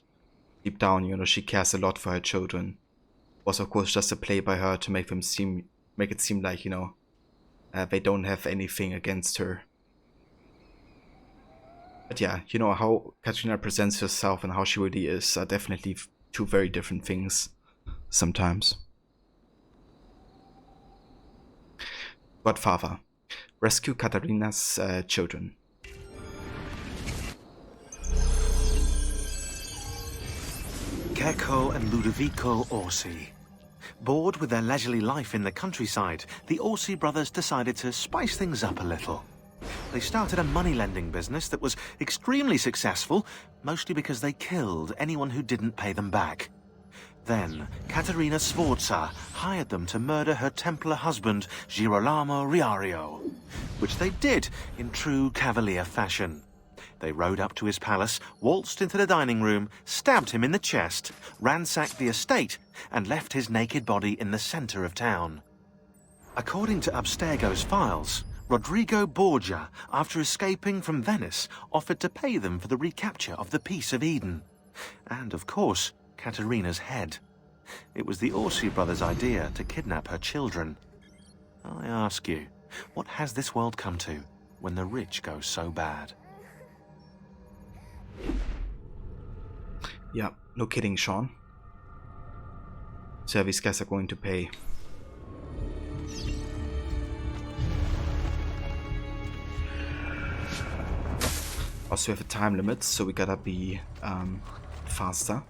deep down, you know, she cares a lot for her children. Was of course just a play by her to make it seem like, you know, they don't have anything against her. But yeah, you know, how Caterina presents herself and how she really is are definitely two very different things sometimes. Godfather. Rescue Caterina's children. Gecko and Ludovico Orsi. Bored with their leisurely life in the countryside, the Orsi brothers decided to spice things up a little. They started a money-lending business that was extremely successful, mostly because they killed anyone who didn't pay them back. Then, Caterina Sforza hired them to murder her Templar husband, Girolamo Riario, which they did in true cavalier fashion. They rode up to his palace, waltzed into the dining room, stabbed him in the chest, ransacked the estate, and left his naked body in the center of town. According to Abstergo's files, Rodrigo Borgia, after escaping from Venice, offered to pay them for the recapture of the Peace of Eden. And, of course, Caterina's head. It was the Orsi brothers' idea to kidnap her children. I ask you, what has this world come to when the rich go so bad? Yeah, no kidding, Sean. So these guys are going to pay. Also, we have a time limit, so we gotta be faster.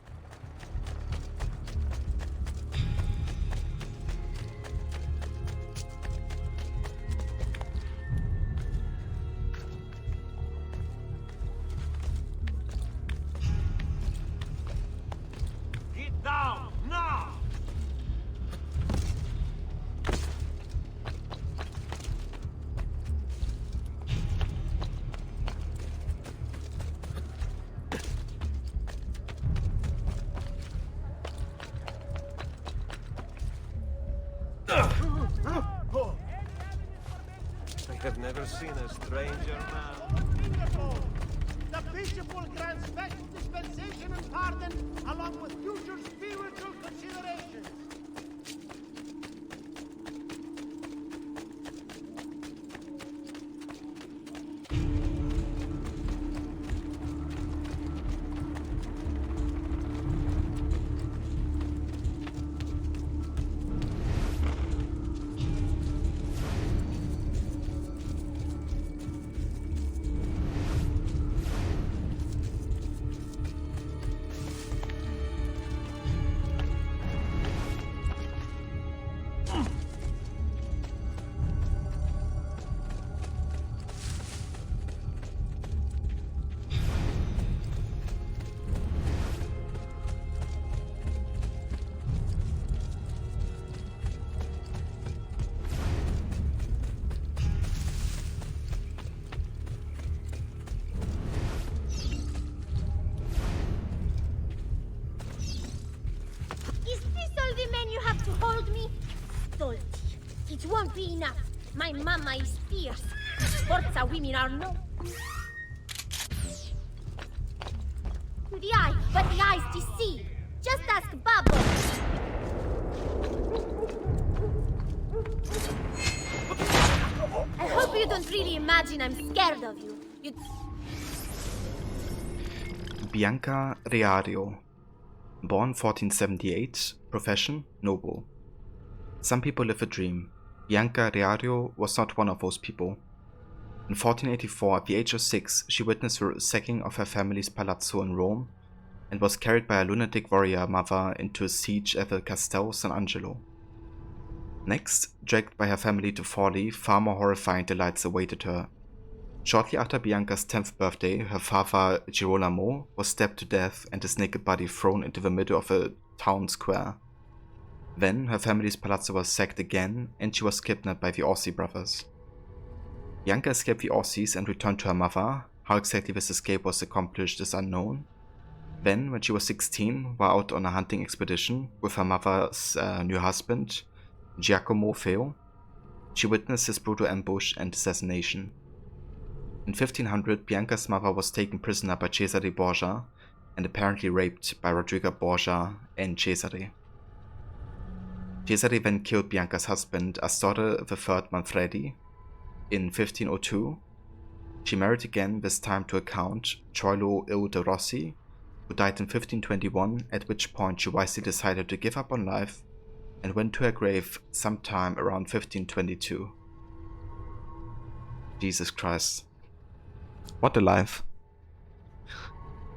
Get down, now! have never seen a stranger man. The bishop will grant special dispensation and pardon, along with future spiritual considerations. It won't be enough. My mama is fierce. Forza women are no. To the eye, but the eyes deceive. Just ask Bubble. I hope you don't really imagine I'm scared of you. Bianca Riario. Born 1478, profession noble. Some people live a dream. Bianca Riario was not one of those people. In 1484, at the age of 6, she witnessed the sacking of her family's palazzo in Rome and was carried by a lunatic warrior mother into a siege at the Castel San Angelo. Next, dragged by her family to Forli, far more horrifying delights awaited her. Shortly after Bianca's 10th birthday, her father Girolamo was stabbed to death and his naked body thrown into the middle of a town square. Then, her family's palazzo was sacked again, and she was kidnapped by the Orsi brothers. Bianca escaped the Orsis and returned to her mother. How exactly this escape was accomplished is unknown. Then, when she was 16, while out on a hunting expedition with her mother's new husband, Giacomo Feo, she witnessed his brutal ambush and assassination. In 1500, Bianca's mother was taken prisoner by Cesare Borgia and apparently raped by Rodrigo Borgia and Cesare. Cesare then killed Bianca's husband, Astorre III Manfredi. In 1502, she married again, this time to a count, Troilo Il de Rossi, who died in 1521, at which point she wisely decided to give up on life and went to her grave sometime around 1522. Jesus Christ. What a life.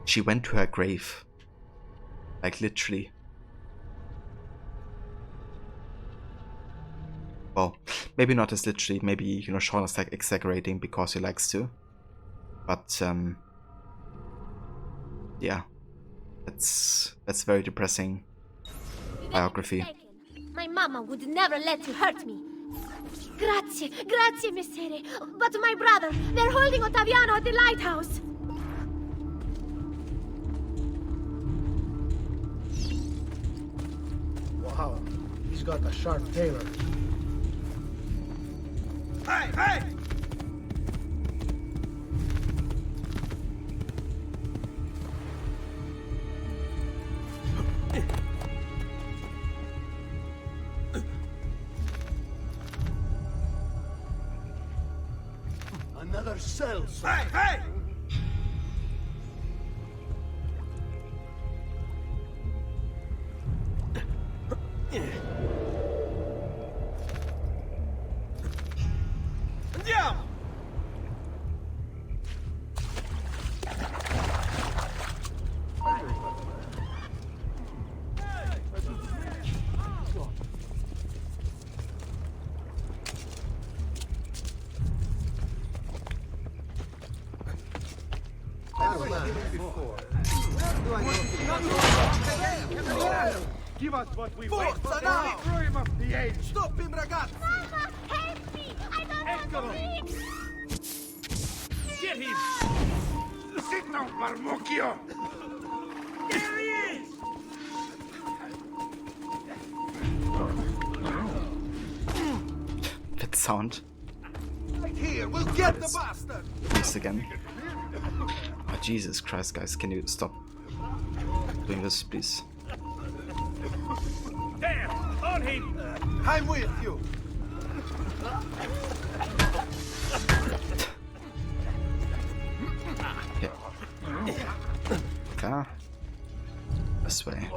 She went to her grave. Like literally. Well, maybe not as literally, maybe, Sean is like exaggerating because he likes to. But, yeah. That's very depressing biography. My mama would never let you hurt me. Grazie, grazie, messere. But my brother, they're holding Ottaviano at the lighthouse. Wow, he's got a sharp tailor. Hey, hey! Another cell, sir. Hey, hey! Andiamo! Give us what we want. Forza now! Room of the age. Stop him, ragazzi! Mama, help me! I don't want to sleep! Get him! Sit down, Marmocchio! There he is! That sound. Right here! here! We'll get the bastard! This again. Oh, Jesus Christ, guys, can you stop doing this, please? There! On him! I'm with you! Klar. This way.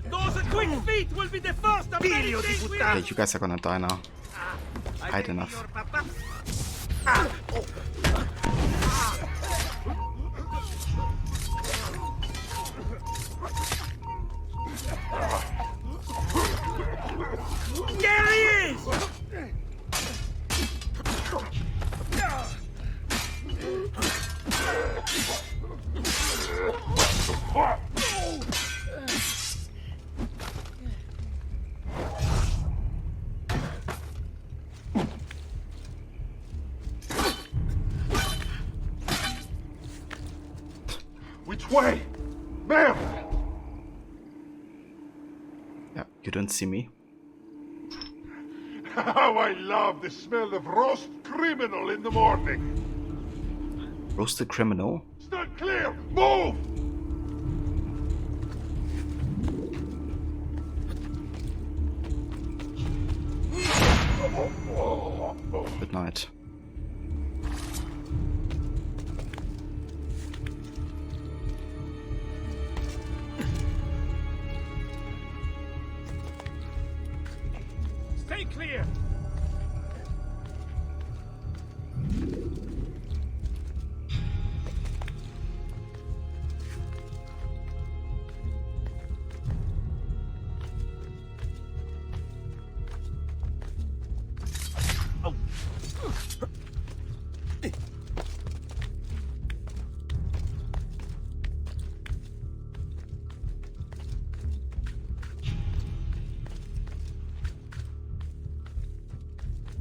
Those quick feet will be the first of many things we Okay, you guys are gonna die now. Hide enough. There he is! Which way? Ma'am! Yeah, you don't see me. How I love the smell of roast criminal in the morning! Roasted criminal? Stand clear! Move! Good night. Stay clear!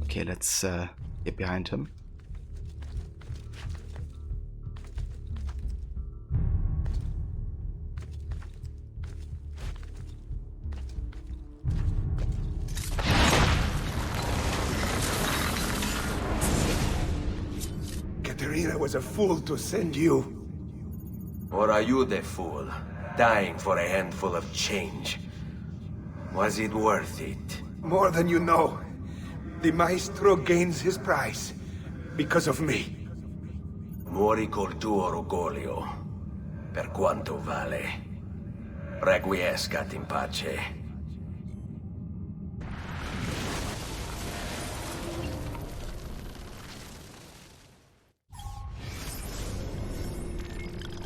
Okay, let's get behind him. Katerina was a fool to send you. Or are you the fool, dying for a handful of change? Was it worth it? More than you know. The maestro gains his prize because of me. Muori col tuo orgoglio, per quanto vale. Requiescat in pace.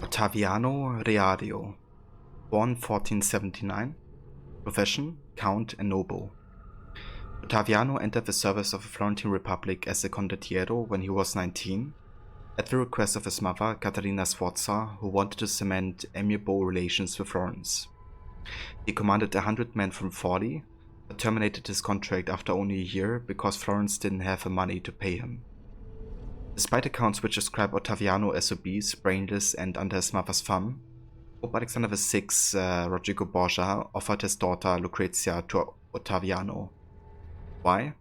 Ottaviano Readio, born 1479, profession Count and Noble. Ottaviano entered the service of the Florentine Republic as a condottiero when he was 19, at the request of his mother, Caterina Sforza, who wanted to cement amiable relations with Florence. He commanded 100 men from 40, but terminated his contract after only a year because Florence didn't have the money to pay him. Despite accounts which describe Ottaviano as obese, brainless, and under his mother's thumb, Pope Alexander VI, Rodrigo Borgia, offered his daughter Lucrezia to Ottaviano. Why?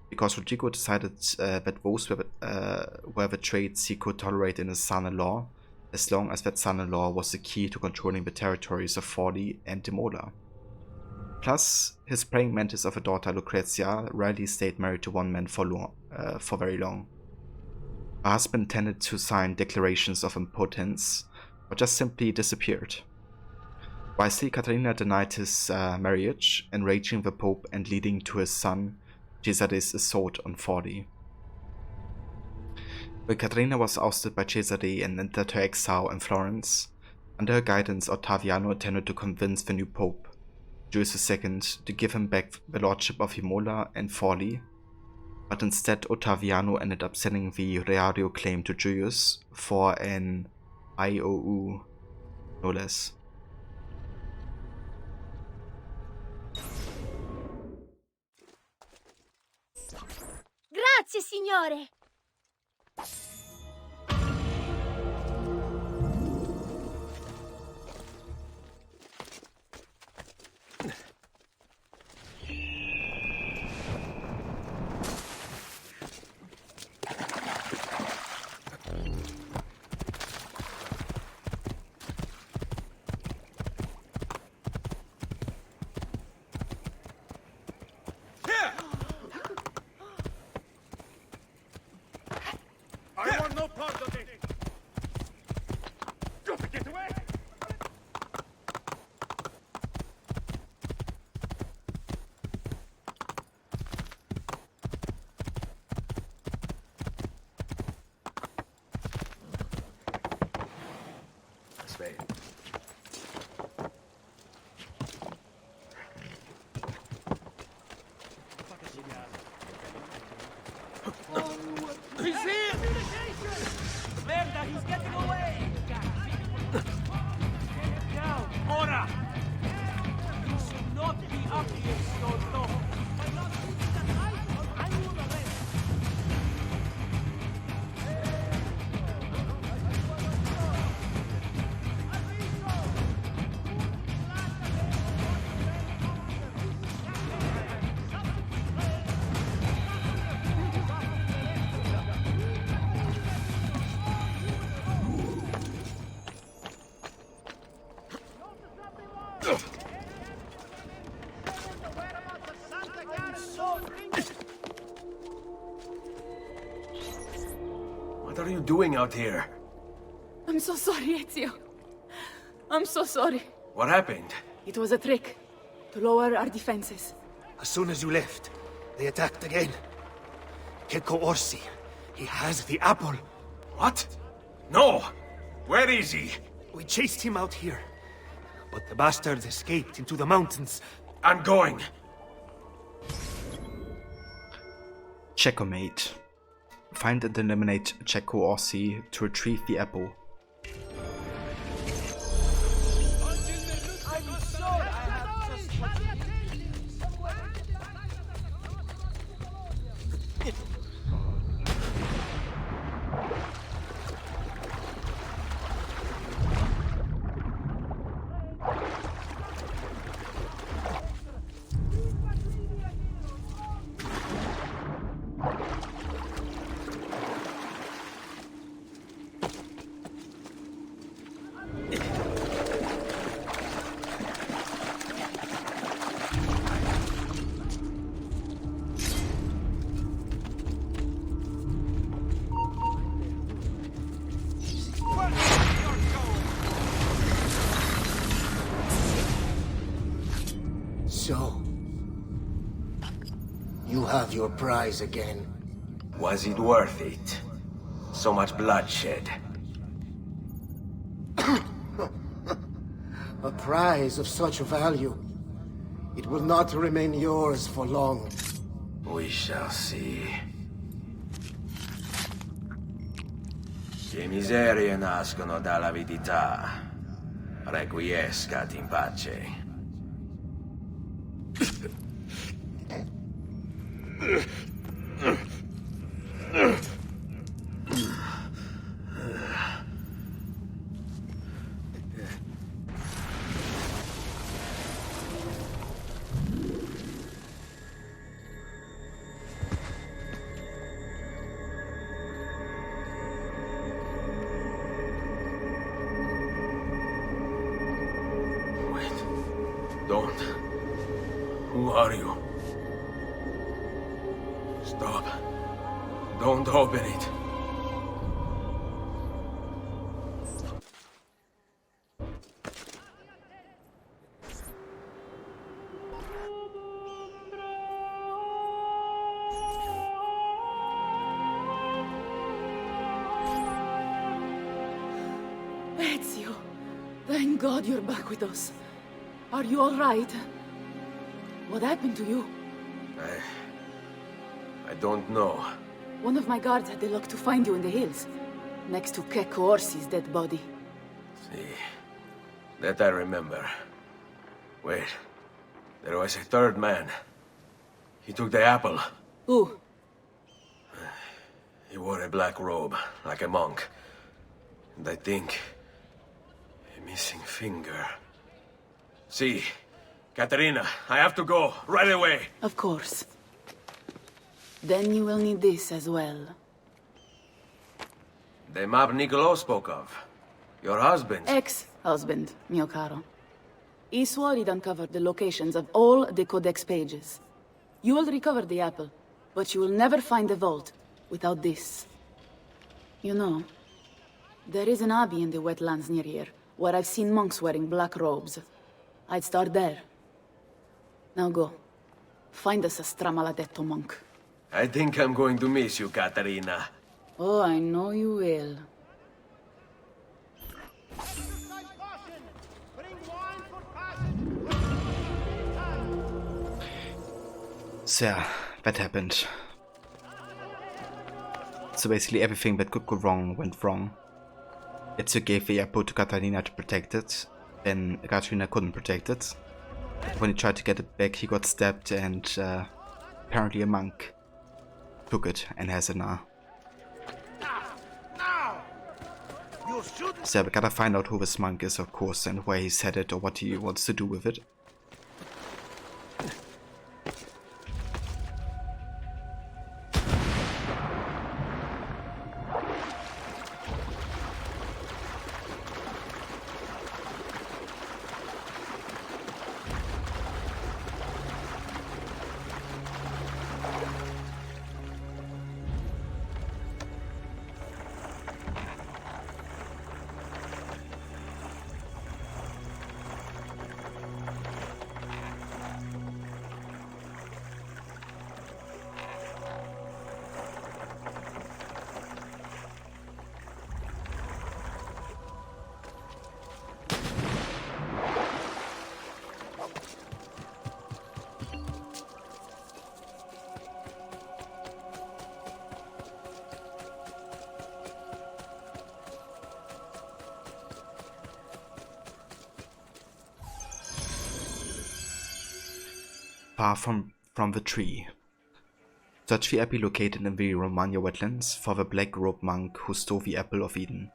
Because Rodrigo decided that those were the traits he could tolerate in his son-in-law, as long as that son-in-law was the key to controlling the territories of Forli and Imola. Plus, his praying mantis of a daughter, Lucrezia, rarely stayed married to one man for very long. Her husband tended to sign declarations of impotence, or just simply disappeared. Wisely, Caterina denied his marriage, enraging the Pope and leading to his son Cesare's assault on Forli. When Caterina was ousted by Cesare and entered her exile in Florence, under her guidance Ottaviano intended to convince the new Pope, Julius II, to give him back the lordship of Imola and Forli, but instead Ottaviano ended up selling the Reario claim to Julius for an IOU, no less. Grazie, signore! spade. He's here! Merda, he's getting away! Now, Ora! You should not be up here so long. What are you doing out here? I'm so sorry, Ezio. I'm so sorry. What happened? It was a trick to lower our defenses. As soon as you left, they attacked again. Keko Orsi, he has the apple. What? No! Where is he? We chased him out here, but the bastards escaped into the mountains. I'm going. Checkmate. Find and eliminate Cheko Orsi to retrieve the apple. So, you have your prize again. Was it worth it? So much bloodshed. A prize of such value. It will not remain yours for long. We shall see. Che miserie nascono dall'avidità. Requiescat in pace. Don't. Who are you? Stop. Don't open it. Ezio, thank God you're back with us. Are you all right? What happened to you? I don't know. One of my guards had the luck to find you in the hills, next to Keko Orsi's dead body. See, that I remember. Wait, there was a third man. He took the apple. Who? He wore a black robe, like a monk. And I think... a missing finger. See, Katerina, I have to go, right away. Of course. Then you will need this as well. The map Niccolo spoke of. Your husband. Ex-husband, mio caro. He swore he'd uncovered the locations of all the Codex pages. You will recover the apple, but you will never find the vault without this. You know, there is an abbey in the wetlands near here, where I've seen monks wearing black robes. I'd start there. Now go. Find us a stramaladetto monk. I think I'm going to miss you, Katerina. Oh, I know you will. So yeah, that happened. So basically everything that could go wrong went wrong. Ezio gave the apple to Catarina to protect it, then Catarina couldn't protect it. When he tried to get it back, he got stabbed, and apparently a monk took it and has it now. So we gotta find out who this monk is, of course, and where he's headed or what he wants to do with it. Far from the tree. Search the abbey located in the Romagna wetlands for the black-robed monk who stole the apple of Eden.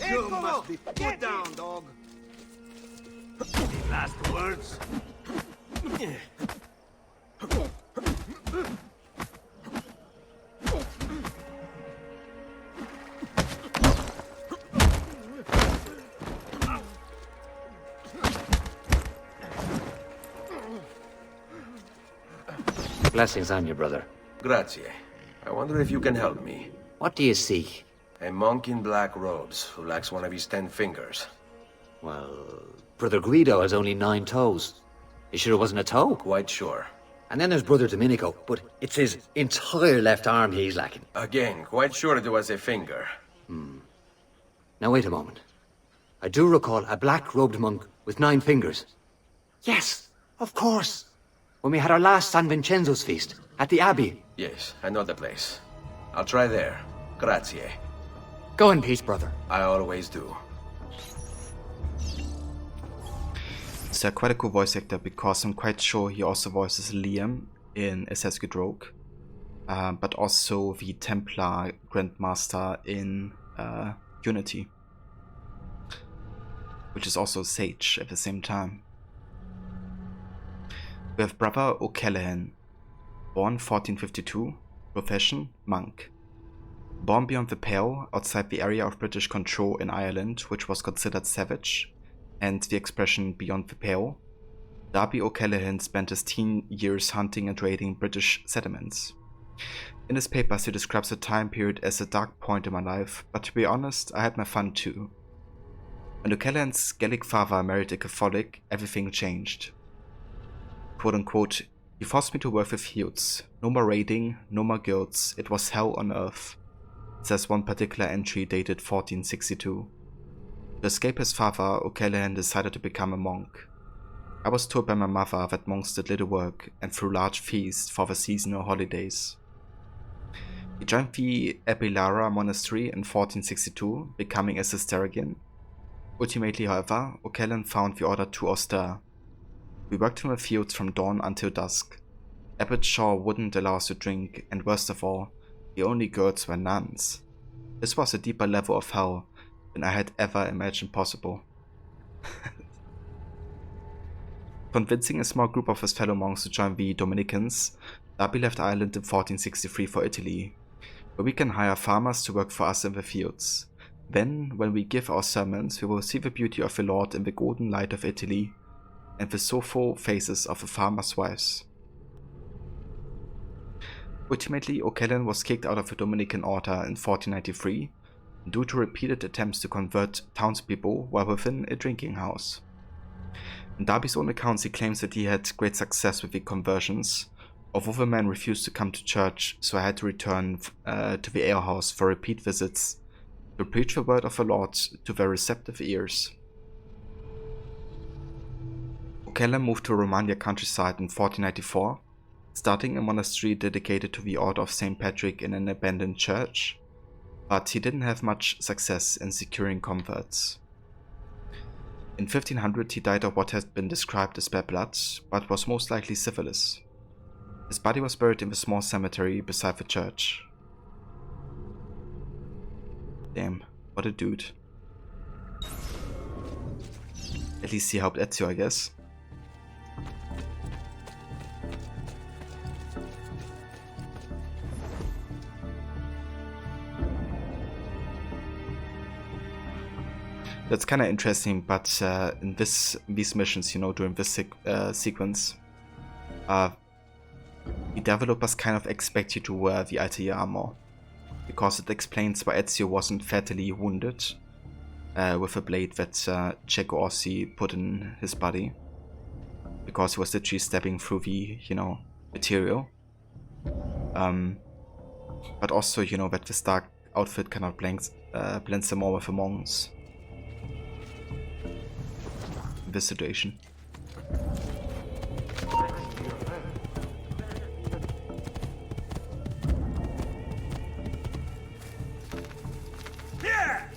You must be put down, dog. Any last words? Blessings on you, brother. Grazie. I wonder if you can help me. What do you seek? A monk in black robes who lacks one of his 10 fingers. Well, Brother Guido has only 9 toes. You sure it wasn't a toe? Quite sure. And then there's Brother Domenico, but it's his entire left arm he's lacking. Again, quite sure it was a finger. Now wait a moment. I do recall a black-robed monk with 9 fingers. Yes, of course. When we had our last San Vincenzo's feast at the Abbey. Yes, I know the place. I'll try there. Grazie. Go in peace, brother. I always do. It's quite a cool voice actor because I'm quite sure he also voices Liam in Assassin's Creed Rogue, but also the Templar Grandmaster in Unity, which is also Sage at the same time. We have Brother O'Callaghan, born 1452, profession monk. Born beyond the Pale, outside the area of British control in Ireland, which was considered savage, and the expression beyond the Pale, Darby O'Callaghan spent his teen years hunting and raiding British settlements. In his papers he describes the time period as a dark point in my life, but to be honest, I had my fun too. When O'Callaghan's Gaelic father married a Catholic, everything changed. Quote unquote, he forced me to work with fields, no more raiding, no more guilds, it was hell on earth, says one particular entry dated 1462. To escape his father, O'Callaghan decided to become a monk. I was told by my mother that monks did little work and threw large feasts for the seasonal holidays. He joined the Abelara monastery in 1462, becoming a Cistercian. Ultimately, however, O'Callaghan found the order too austere. We worked in the fields from dawn until dusk. Abbot Shaw wouldn't allow us to drink, and worst of all, the only girls were nuns. This was a deeper level of hell than I had ever imagined possible. Convincing a small group of his fellow monks to join the Dominicans, Darby left Ireland in 1463 for Italy, where we can hire farmers to work for us in the fields. Then, when we give our sermons, we will see the beauty of the Lord in the golden light of Italy and the soulful faces of the farmers' wives. Ultimately, O'Callaghan was kicked out of a Dominican order in 1493 due to repeated attempts to convert townspeople while within a drinking house. In Darby's own accounts, he claims that he had great success with the conversions, although the man refused to come to church, so I had to return to the alehouse for repeat visits to preach the word of the Lord to their receptive ears. O'Callaghan moved to Romagna countryside in 1494, starting a monastery dedicated to the Order of St. Patrick in an abandoned church, but he didn't have much success in securing converts. In 1500 he died of what has been described as bad blood, but was most likely syphilis. His body was buried in the small cemetery beside the church. Damn, what a dude. At least he helped Ezio, I guess. That's kind of interesting, but in these missions, you know, during this sequence, the developers kind of expect you to wear the Altair armor, because it explains why Ezio wasn't fatally wounded with a blade that Cecco Orsi put in his body, because he was literally stabbing through the, you know, material. But also, you know, that the Stark outfit kind of blends them more with the monks. This situation. Here!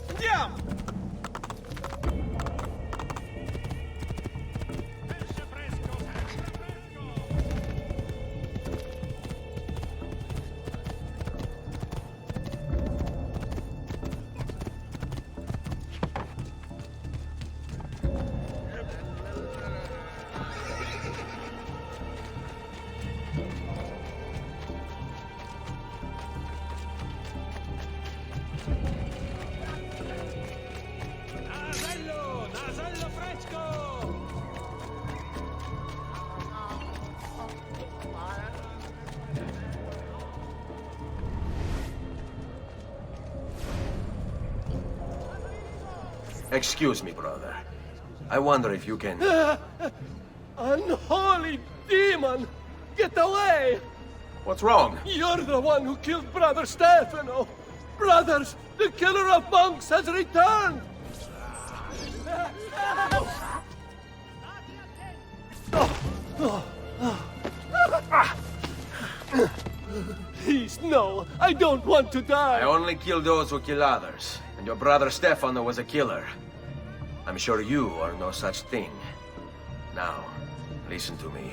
Andiamo! Excuse me, brother. I wonder if you can... Unholy demon! Get away! What's wrong? You're the one who killed Brother Stefano! Brothers, the killer of monks has returned! Please, no! I don't want to die! I only kill those who kill others. And your brother Stefano was a killer. I'm sure you are no such thing. Now, listen to me.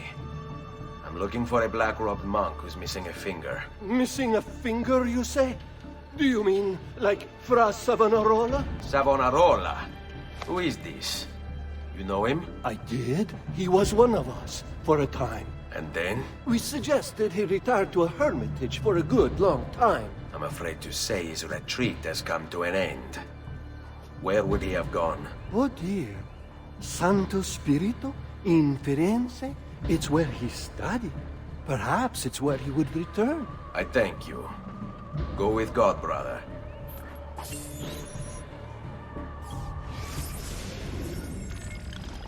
I'm looking for a black-robed monk who's missing a finger. Missing a finger, you say? Do you mean like Fra Savonarola? Savonarola? Who is this? You know him? I did. He was one of us, for a time. And then? We suggested he retire to a hermitage for a good long time. I'm afraid to say his retreat has come to an end. Where would he have gone? Oh dear. Santo Spirito? In Firenze? It's where he studied. Perhaps it's where he would return. I thank you. Go with God, brother.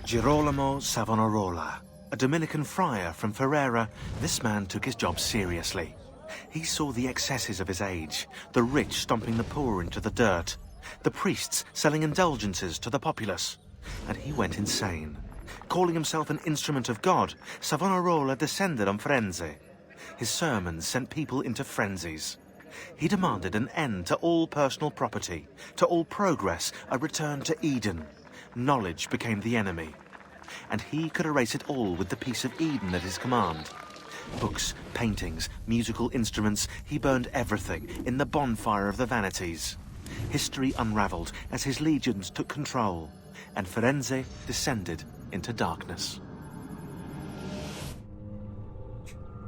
Girolamo Savonarola, a Dominican friar from Ferrara, this man took his job seriously. He saw the excesses of his age, the rich stomping the poor into the dirt, the priests selling indulgences to the populace, and he went insane. Calling himself an instrument of God, Savonarola descended on Firenze. His sermons sent people into frenzies. He demanded an end to all personal property, to all progress, a return to Eden. Knowledge became the enemy, and he could erase it all with the peace of Eden at his command. Books, paintings, musical instruments, he burned everything in the bonfire of the vanities. History unraveled as his legions took control, and Firenze descended into darkness.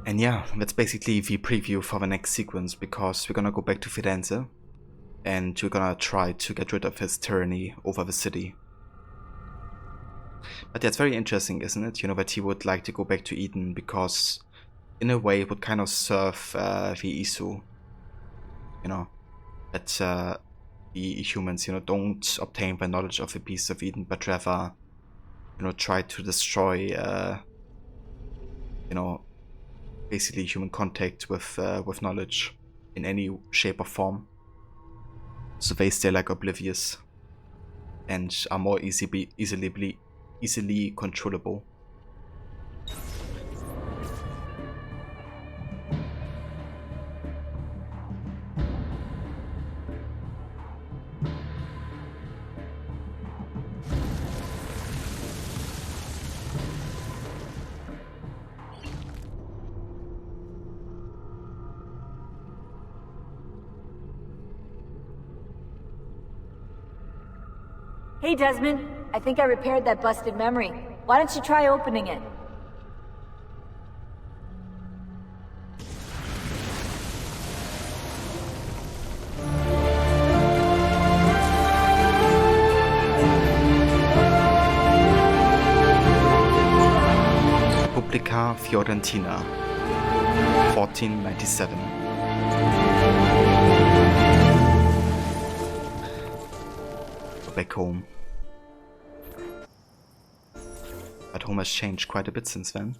And yeah, that's basically the preview for the next sequence, because we're gonna go back to Firenze, and we're gonna try to get rid of his tyranny over the city. But that's very interesting, isn't it? You know, that he would like to go back to Eden because, in a way, it would kind of serve the issue. You know, that the humans, you know, don't obtain the knowledge of the beasts of Eden, but rather, you know, try to destroy, you know, basically human contact with knowledge in any shape or form. So they stay like oblivious and are more easily controllable. Hey, Desmond. I think I repaired that busted memory. Why don't you try opening it? Repubblica Fiorentina, 1497. Back home. But home has changed quite a bit since then.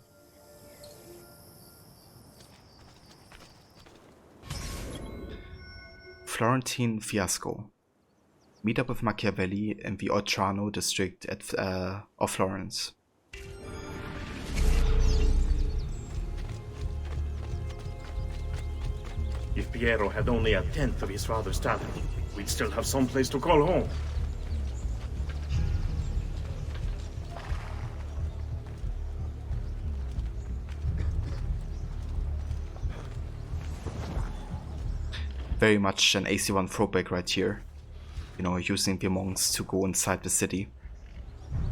Florentine fiasco. Meet up with Machiavelli in the Oltrarno district of Florence. If Piero had only a tenth of his father's talent, we'd still have some place to call home. Very much an AC1 throwback right here. You know, using the monks to go inside the city.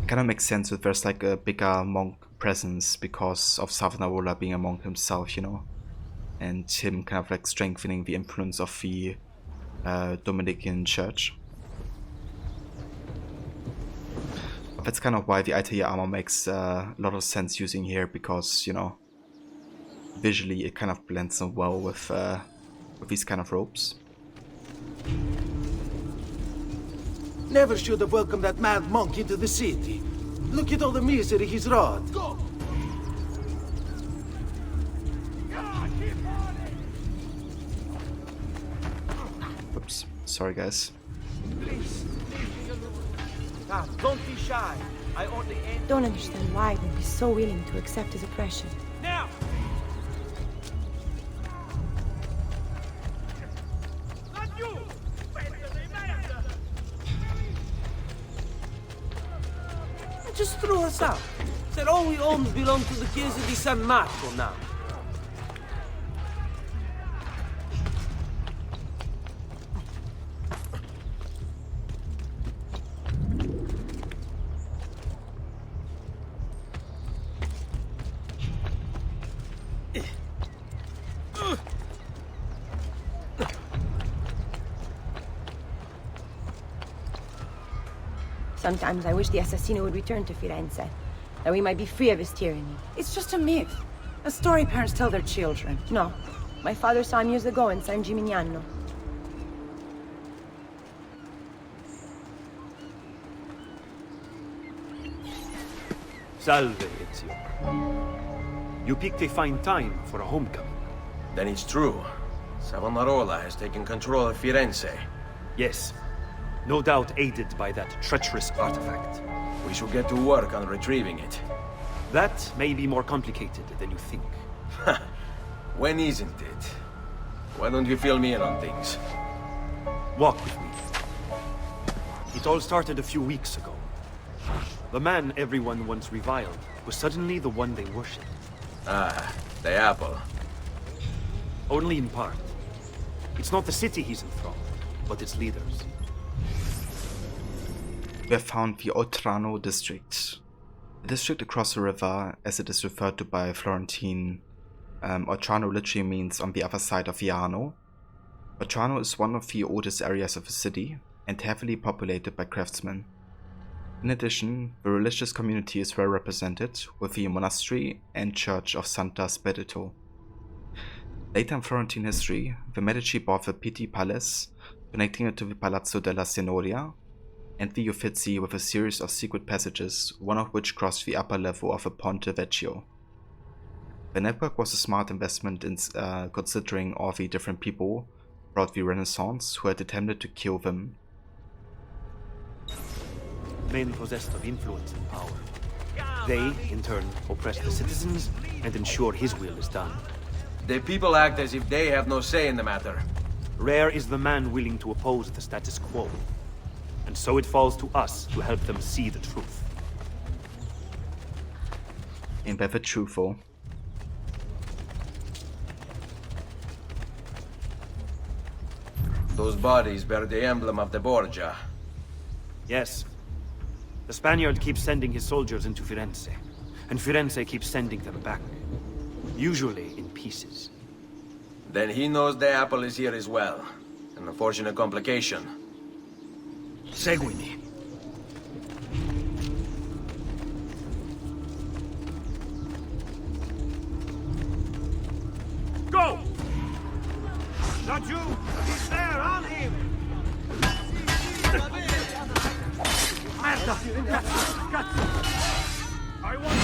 It kind of makes sense that there's like a bigger monk presence because of Savonarola being a monk himself, you know. And him kind of like strengthening the influence of the Dominican church. But that's kind of why the Altair armor makes a lot of sense using here, because, you know, visually it kind of blends in well with these kind of ropes. Never should have welcomed that mad monk into the city. Look at all the misery he's wrought. Go! Oops, sorry guys. Please, don't be shy. I only aim. Don't understand why they'd be so willing to accept his oppression. Now! Just threw us out. Said all we own belong to the Chiesa di San Marco now. Sometimes I wish the assassino would return to Firenze, that we might be free of his tyranny. It's just a myth. A story parents tell their children. No. My father saw him years ago in San Gimignano. Salve, Ezio. You picked a fine time for a homecoming. Then it's true. Savonarola has taken control of Firenze. Yes. No doubt aided by that treacherous artifact. We should get to work on retrieving it. That may be more complicated than you think. When isn't it? Why don't you fill me in on things? Walk with me. It all started a few weeks ago. The man everyone once reviled was suddenly the one they worshipped. Ah, the apple. Only in part. It's not the city he's enthralled, but its leaders. We have found the Oltrarno district. The district across the river, as it is referred to by Florentine. Oltrarno literally means on the other side of the Arno. Oltrarno is one of the oldest areas of the city and heavily populated by craftsmen. In addition, the religious community is well represented with the monastery and church of Santa Spirito. Later in Florentine history, the Medici bought the Pitti Palace, connecting it to the Palazzo della Signoria, and the Uffizi with a series of secret passages, one of which crossed the upper level of the Ponte Vecchio. The network was a smart investment in considering all the different people throughout the Renaissance who had attempted to kill them. Men possessed of influence and power. They, in turn, oppress the citizens and ensure his will is done. The people act as if they have no say in the matter. Rare is the man willing to oppose the status quo. And so it falls to us to help them see the truth. Ain't that the truthful? Those bodies bear the emblem of the Borgia. Yes. The Spaniard keeps sending his soldiers into Firenze, and Firenze keeps sending them back. Usually in pieces. Then he knows the apple is here as well. An unfortunate complication. Seguimi. Go! Laggiù! He's there, on him! Merda! Cazzo! I want...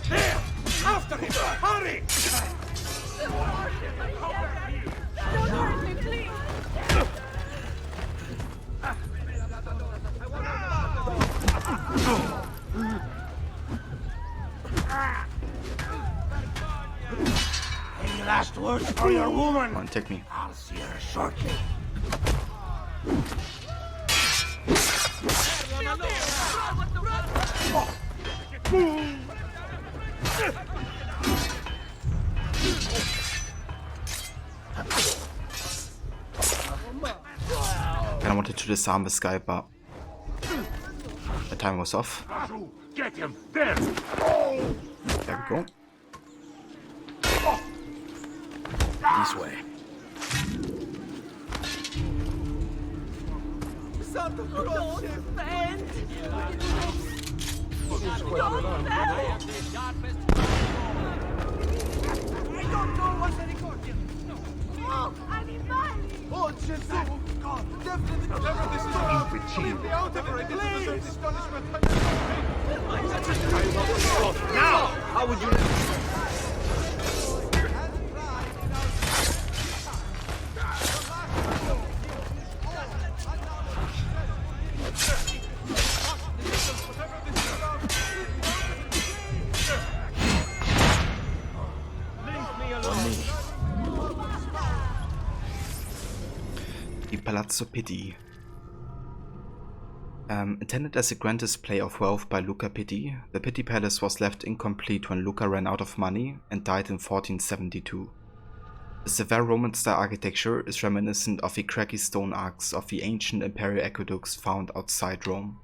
There! After him! Hurry! Don't hurt me, please! Any last words for your woman? Come on, take me. I'll see her shortly. Kinda wanted to disarm this guy, but the time was off. Get him! There! There we go. This way. Don't bend! Don't bend! I don't know what they record here. Oh, I'm in Bali! Oh, Gesù! God, definitely whatever this is. Leave me out of it, please! Astonishment. Now! How would you... The Palazzo Pitti. Intended as a grand display of wealth by Luca Pitti, the Pitti Palace was left incomplete when Luca ran out of money and died in 1472. The severe Roman-style architecture is reminiscent of the craggy stone arcs of the ancient imperial aqueducts found outside Rome.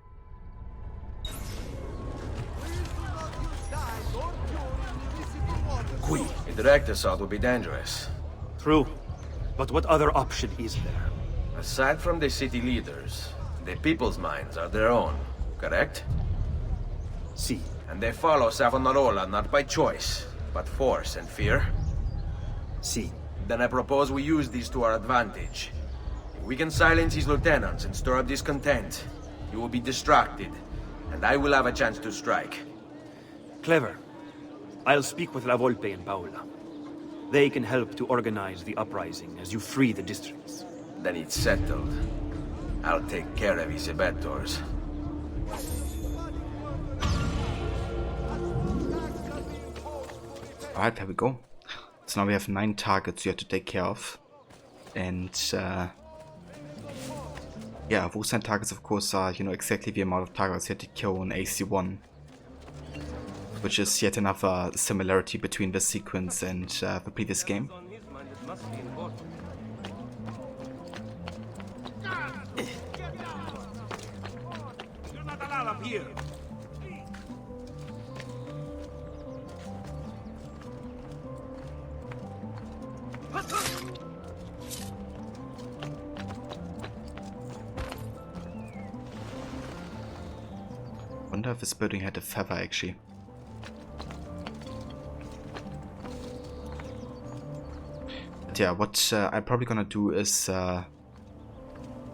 Qui. A direct assault would be dangerous. True. But what other option is there? Aside from the city leaders, the people's minds are their own, correct? Si. And they follow Savonarola not by choice, but force and fear? Si. Then I propose we use these to our advantage. If we can silence his lieutenants and stir up discontent, he will be distracted, and I will have a chance to strike. Clever. I'll speak with La Volpe and Paola. They can help to organize the uprising as you free the districts. Then it's settled. I'll take care of his abettors. Alright, there we go. So now we have 9 targets you have to take care of. And yeah, those 9 targets of course are, you know, exactly the amount of targets you have to kill in AC1. Which is yet another similarity between this sequence and the previous game. You're not allowed up here. Wonder if this building had a feather actually. But yeah, what I'm probably gonna do is I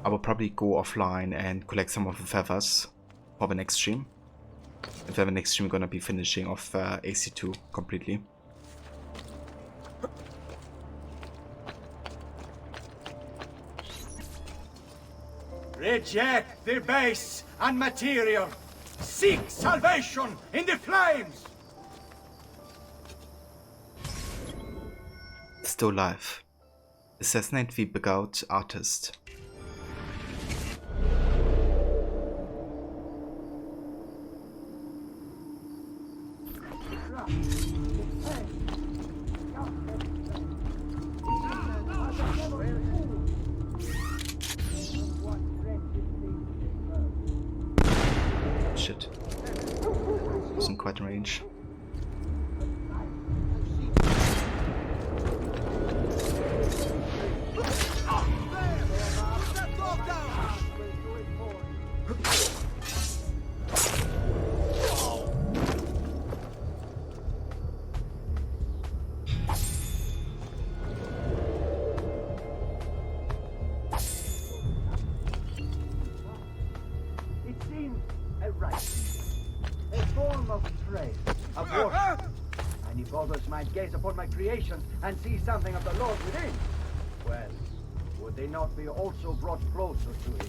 will probably go offline and collect some of the feathers for the next stream. And then the next stream, we're gonna be finishing off AC2 completely. Reject the base and material. Seek salvation in the flames. Still live. Assassinate the begout artist. Shit. Wasn't quite in range. It seems a right, a form of praise, of worship. Many fathers might gaze upon my creation and see something of the Lord within. Well, would they not be also brought closer to him?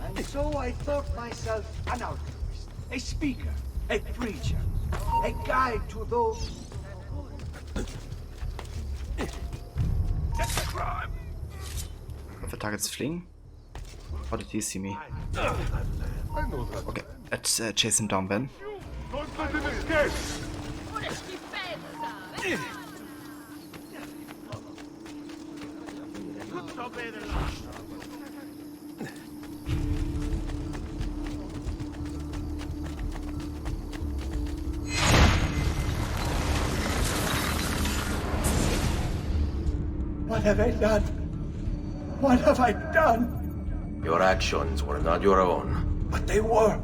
And so I thought myself an altruist, a speaker, a preacher, a guide to those... If the target's fleeing? How did he see me? Okay, let's chase him down then. Don't let him escape! What have I done? What have I done? Your actions were not your own. But they were.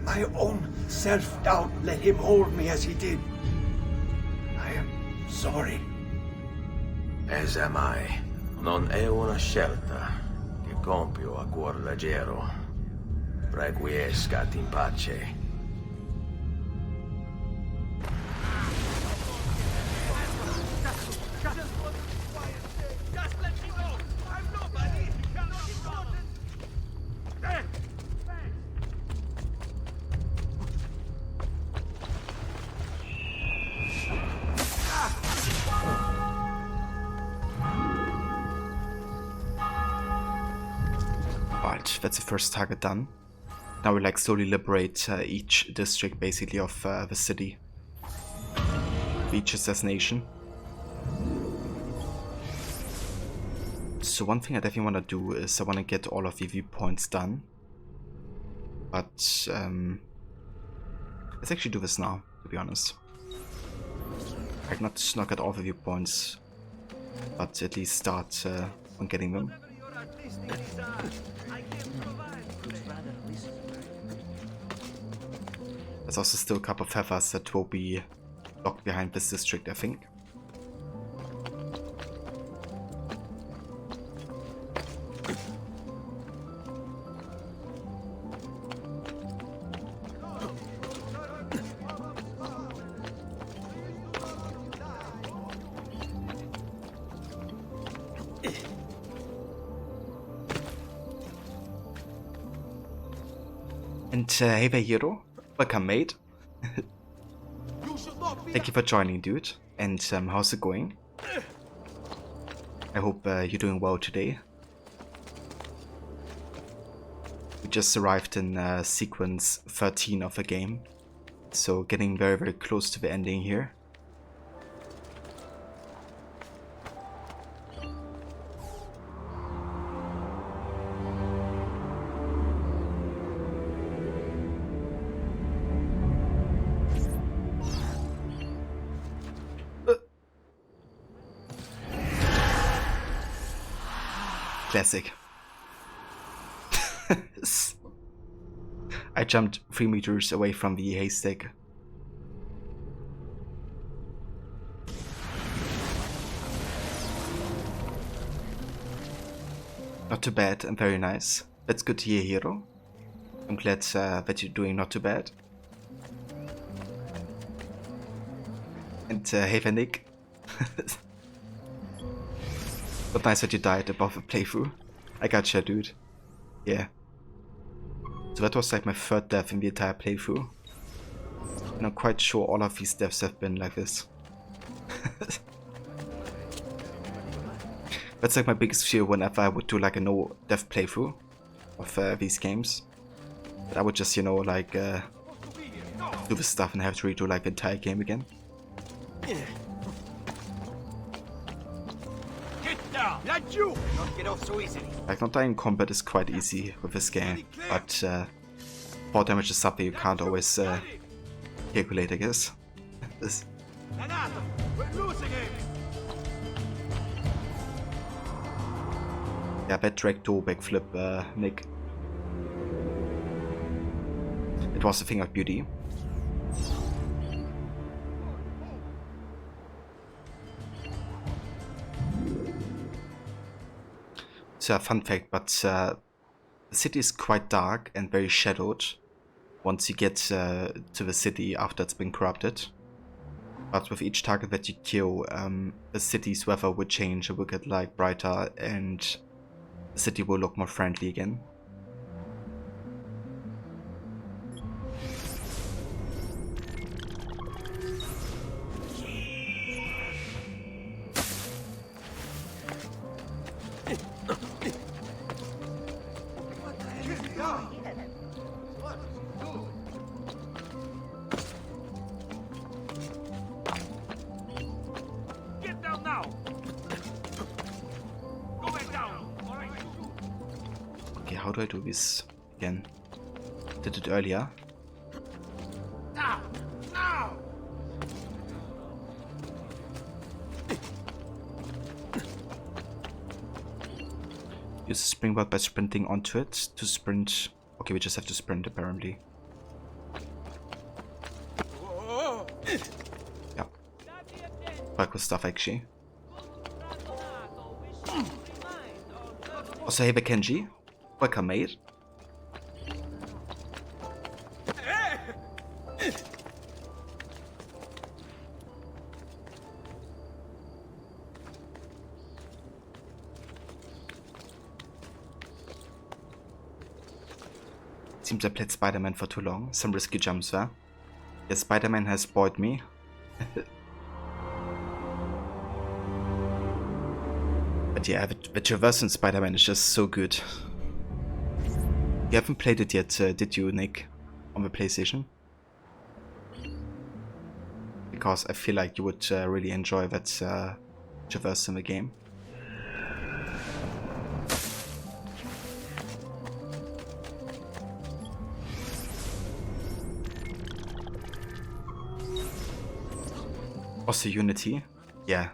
My own self-doubt let him hold me as he did. I am sorry. As am I. Non è una scelta che compio a cuor leggero. Requiescat in pace. Alright, that's the first target done. Now we like slowly liberate each district basically of the city. Each assassination. So one thing I definitely want to do is I want to get all of the viewpoints done. But let's actually do this now, to be honest. Like not get all the viewpoints, but at least start on getting them. There's also still a couple of feathers that will be locked behind this district, I think. And hey there, Hero. Welcome, mate. Thank you for joining, dude. And how's it going? I hope you're doing well today. We just arrived in sequence 13 of the game, so getting very, very close to the ending here. Classic. I jumped 3 meters away from the haystack. Not too bad and very nice. That's good to hear, Hero. I'm glad that you're doing not too bad. And hey there, Nick. But nice that you died above the playthrough. I gotcha, dude. Yeah. So that was like my 3rd death in the entire playthrough. And I'm quite sure all of these deaths have been like this. That's like my biggest fear whenever I would do like a no death playthrough of these games. But I would just, you know, like do this stuff and have to redo like the entire game again. Get down! Not you! Don't get off so easily. Like, not dying in combat is quite easy with this game, but 4 damage is something you can't always calculate, I guess. This. We're losing him! Yeah, bad drag door backflip, Nick. It was a thing of beauty. So a fun fact, but the city is quite dark and very shadowed once you get to the city after it's been corrupted. But with each target that you kill, the city's weather will change, it will get like brighter and the city will look more friendly again. Get down now! Go back down! Alright. Okay, how do I do this again? Did it earlier. Now! Now! Use springboard by sprinting onto it to sprint. Okay, we just have to sprint apparently. Yeah. Quite cool stuff actually. Also, hey Kenji. Welcome, mate. Seems I played Spider-Man for too long. Some risky jumps there. Yeah, Spider-Man has spoiled me. But yeah, the traverse in Spider-Man is just so good. You haven't played it yet, did you, Nick? On the PlayStation? Because I feel like you would really enjoy that traverse in the game. Also Unity, yeah.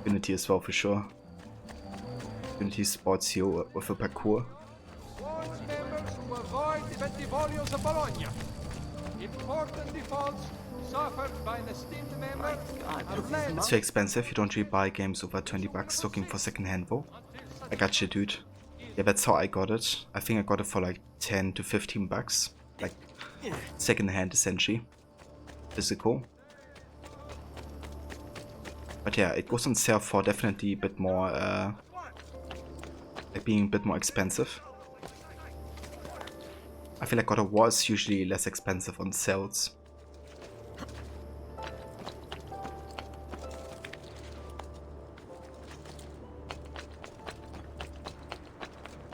Unity as well for sure. Unity sports you with a parkour. Members to avoid the Bentivolios of Bologna. Important defaults suffered by an esteemed member are fled. It's too expensive, you don't really buy games over 20 bucks looking for second-hand though. I got you, dude. Yeah, that's how I got it. I think I got it for like 10 to 15 bucks. Like, second-hand essentially. Physical. But yeah, it goes on sale for definitely a bit more, like being a bit more expensive. I feel like God of War is usually less expensive on sales.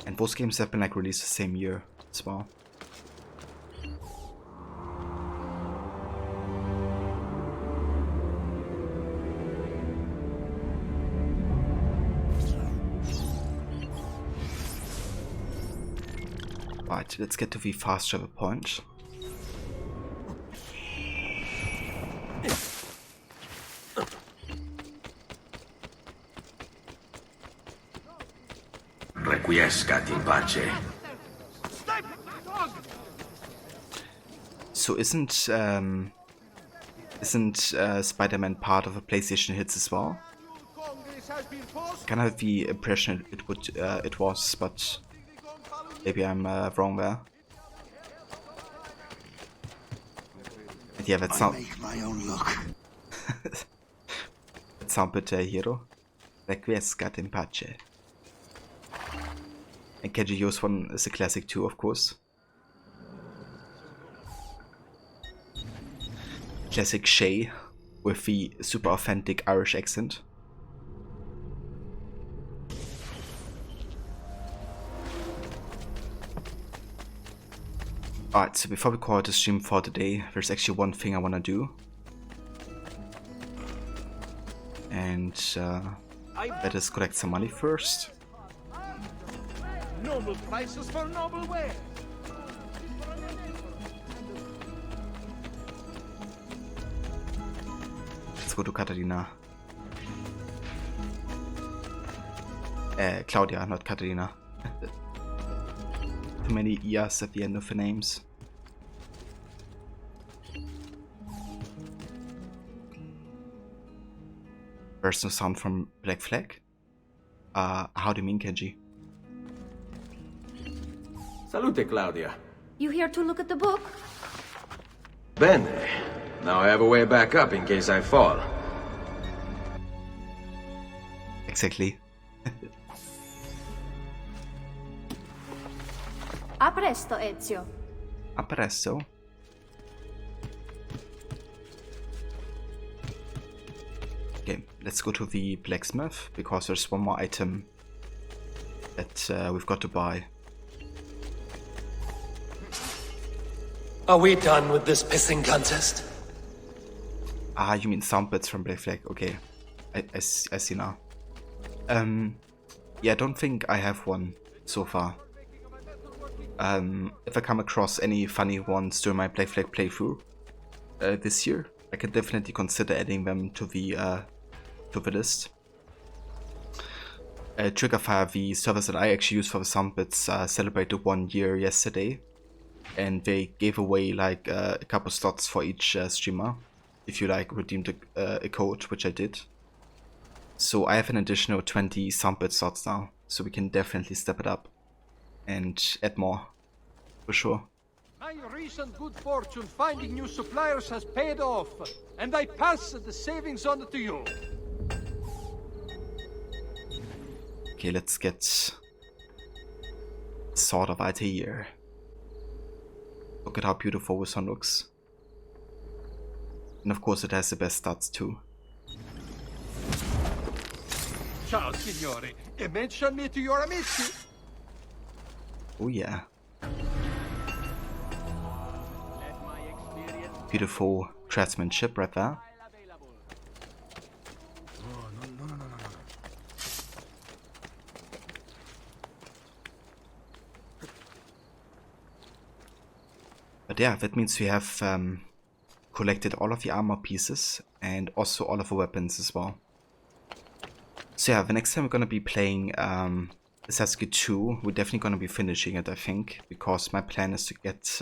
And those games have been like released the same year as well. Right, let's get to the fast travel point. Requiescat in pace. So isn't Spider-Man part of a PlayStation hits as well? Kind of the impression it was, but maybe I'm wrong there. But yeah, that sound. I make my own luck. That sound bit hero. Requiescat in pace. And Kenji Yo's one is a classic too, of course. Classic Shay with the super authentic Irish accent. Alright, so before we call it a stream for today, there's actually one thing I want to do. And let us collect some money first. Noble prices for noble wares. Let's go to Katarina. Claudia, not Katarina. Too many ERs at the end of the names. There's no sound from Black Flag? How do you mean, Kenji? Salute, Claudia. You here to look at the book? Bene. Now I have a way back up in case I fall. Exactly. A presto, Ezio. A presto. Okay, let's go to the blacksmith, because there's one more item that we've got to buy. Are we done with this pissing contest? Ah, you mean sound bits from Black Flag, okay. I see now. Yeah, I don't think I have one so far. If I come across any funny ones during my Black Flag playthrough this year, I can definitely consider adding them to the list. Triggerfire, the service that I actually use for the sound bits, celebrated 1 year yesterday, and they gave away like a couple slots for each streamer if you like redeemed a code, which I did. So I have an additional 20 sound bit slots now, so we can definitely step it up and add more, for sure. My recent good fortune finding new suppliers has paid off, and I pass the savings on to you. Okay, let's get Sword of Altair. Look at how beautiful this one looks. And of course it has the best stats too. Ciao, signore. E mention me to your amici. Oh yeah. Beautiful craftsmanship right there. But yeah, that means we have collected all of the armor pieces and also all of the weapons as well. So yeah, the next time we're gonna be playing Assassin's Creed 2, we're definitely gonna be finishing it, I think, because my plan is to get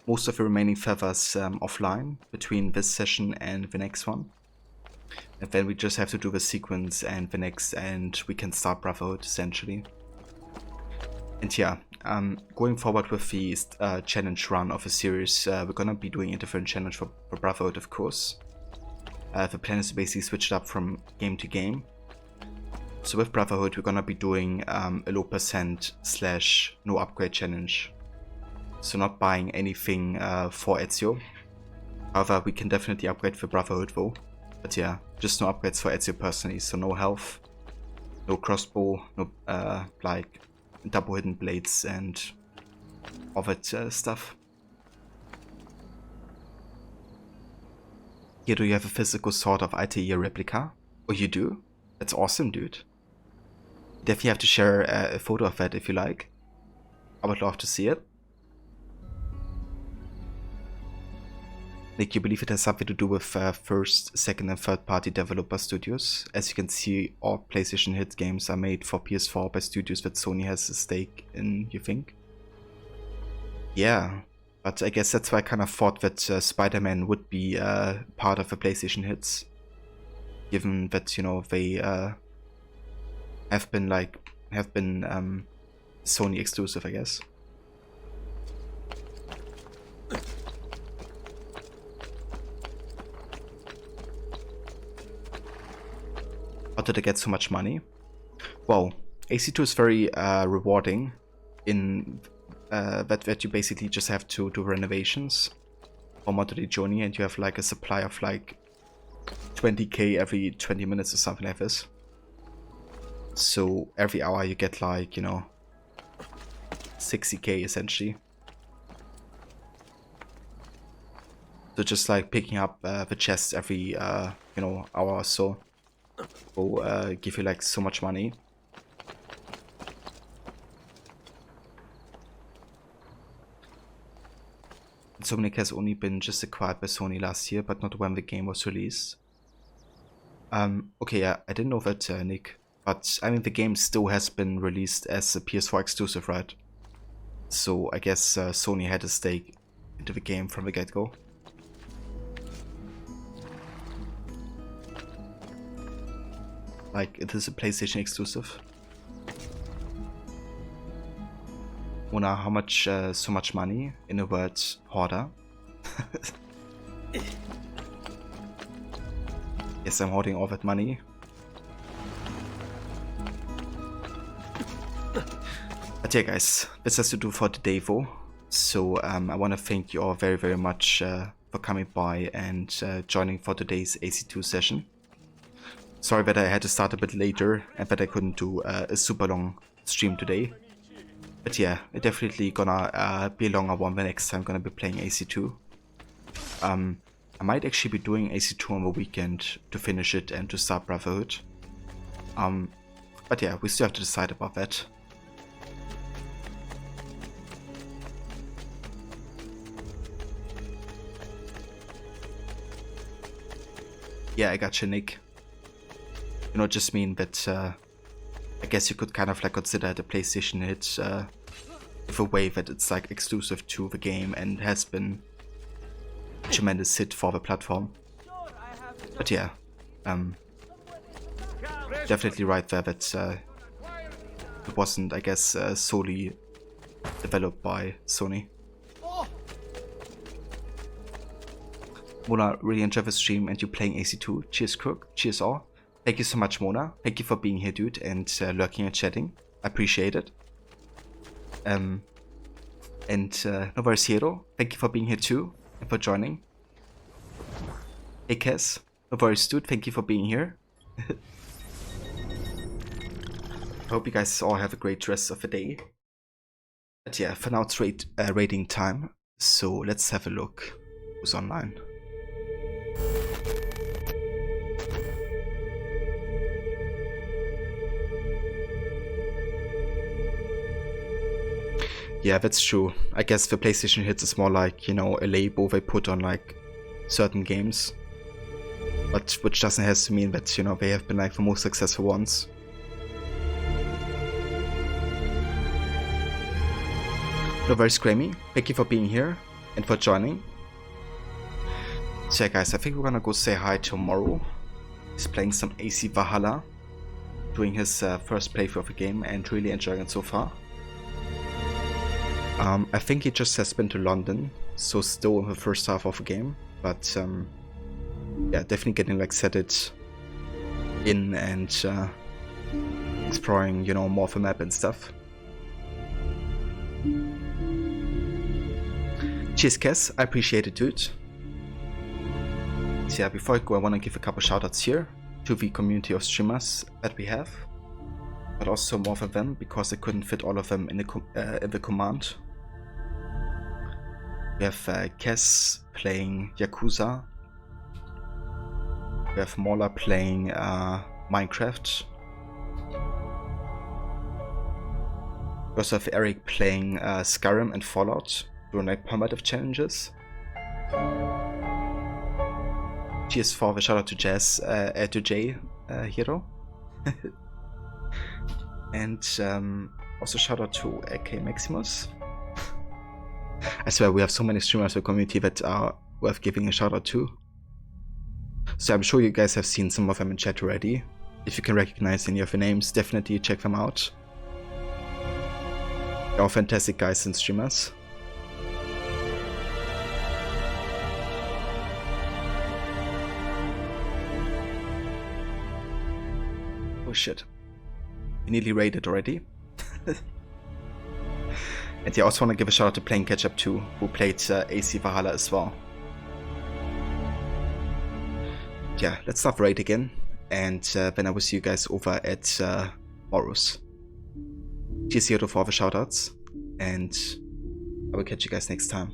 most of the remaining feathers offline between this session and the next one. And then we just have to do the sequence and the next, and we can start Brotherhood essentially. And yeah, going forward with the challenge run of a series, we're gonna be doing a different challenge for Brotherhood, of course. The plan is to basically switch it up from game to game. So with Brotherhood, we're gonna be doing a low percent / no upgrade challenge. So not buying anything for Ezio. However, we can definitely upgrade for Brotherhood though. But yeah, just no upgrades for Ezio personally. So no health, no crossbow, no like double hidden blades and all that stuff. Here, do you have a physical Sword of Altair replica? Oh, you do? That's awesome, dude. You definitely have to share a photo of that if you like. I would love to see it. Nick, you believe it has something to do with first, second, and third-party developer studios? As you can see, all PlayStation hit games are made for PS4 by studios that Sony has a stake in, you think? Yeah, but I guess that's why I kind of thought that Spider-Man would be part of the PlayStation hits. Given that, you know, they have been Sony exclusive, I guess. How did I get so much money? Well, AC2 is very rewarding in that you basically just have to do renovations for Monterey and you have like a supply of like 20k every 20 minutes or something like this. So every hour you get like, you know, 60k essentially. So just like picking up the chests every you know, hour or so will give you like so much money. Insomniac has only been just acquired by Sony last year, but not when the game was released. Okay, yeah, I didn't know that, Nick. But I mean, the game still has been released as a PS4 exclusive, right? So I guess Sony had a stake into the game from the get-go. Like, it is a PlayStation exclusive. Mona, how much, so much money? In a word, hoarder. Yes, I'm hoarding all that money. But yeah, guys, this has to do for today, though. So I want to thank you all very, very much for coming by and joining for today's AC2 session. Sorry that I had to start a bit later and that I couldn't do a super long stream today. But yeah, it's definitely gonna be a longer one the next time I'm gonna be playing AC2. I might actually be doing AC2 on the weekend to finish it and to start Brotherhood. But yeah, we still have to decide about that. Yeah, I gotcha, Nick. You know, just mean that I guess you could kind of like consider it a PlayStation hit with a way that it's like exclusive to the game and has been a tremendous hit for the platform. But yeah, definitely right there that it wasn't, I guess, solely developed by Sony. Mona, really enjoyed the stream and you playing AC2. Cheers, Crook. Cheers, all. Thank you so much, Mona. Thank you for being here, dude, and lurking and chatting. I appreciate it. No worries, Hero. Thank you for being here too and for joining. Hey, Kes. No worries, dude. Thank you for being here. I hope you guys all have a great rest of the day. But yeah, for now it's raiding time. So let's have a look who's online. Yeah, that's true. I guess the PlayStation hits is more like, you know, a label they put on like certain games. But which doesn't have to mean that, you know, they have been like the most successful ones. No worries, Grammy. Thank you for being here and for joining. So yeah, guys, I think we're gonna go say hi to Morrow. He's playing some AC Valhalla, doing his first playthrough of the game and really enjoying it so far. I think he just has been to London, so still in the first half of the game, but yeah, definitely getting like settled in and exploring, you know, more of the map and stuff. Cheers, Kes, I appreciate it, dude. So yeah, before I go, I want to give a couple shoutouts here to the community of streamers that we have, but also more of them because I couldn't fit all of them in the command. We have Kes playing Yakuza. We have Mola playing Minecraft. We also have Eric playing Skyrim and Fallout, doing like permadeath challenges. Cheers for the shout out to Jazz, to Jay, Hero. And also shout out to AK Maximus. I swear we have so many streamers in the community that are worth giving a shout out to. So I'm sure you guys have seen some of them in chat already. If you can recognize any of the names, definitely check them out. They're all fantastic guys and streamers. Oh shit. We nearly raided already. And yeah, I also want to give a shout out to Playing Catch Up 2, who played AC Valhalla as well. Yeah, let's start the raid again, and then I will see you guys over at Horus. Cheers here for all the shoutouts, and I will catch you guys next time.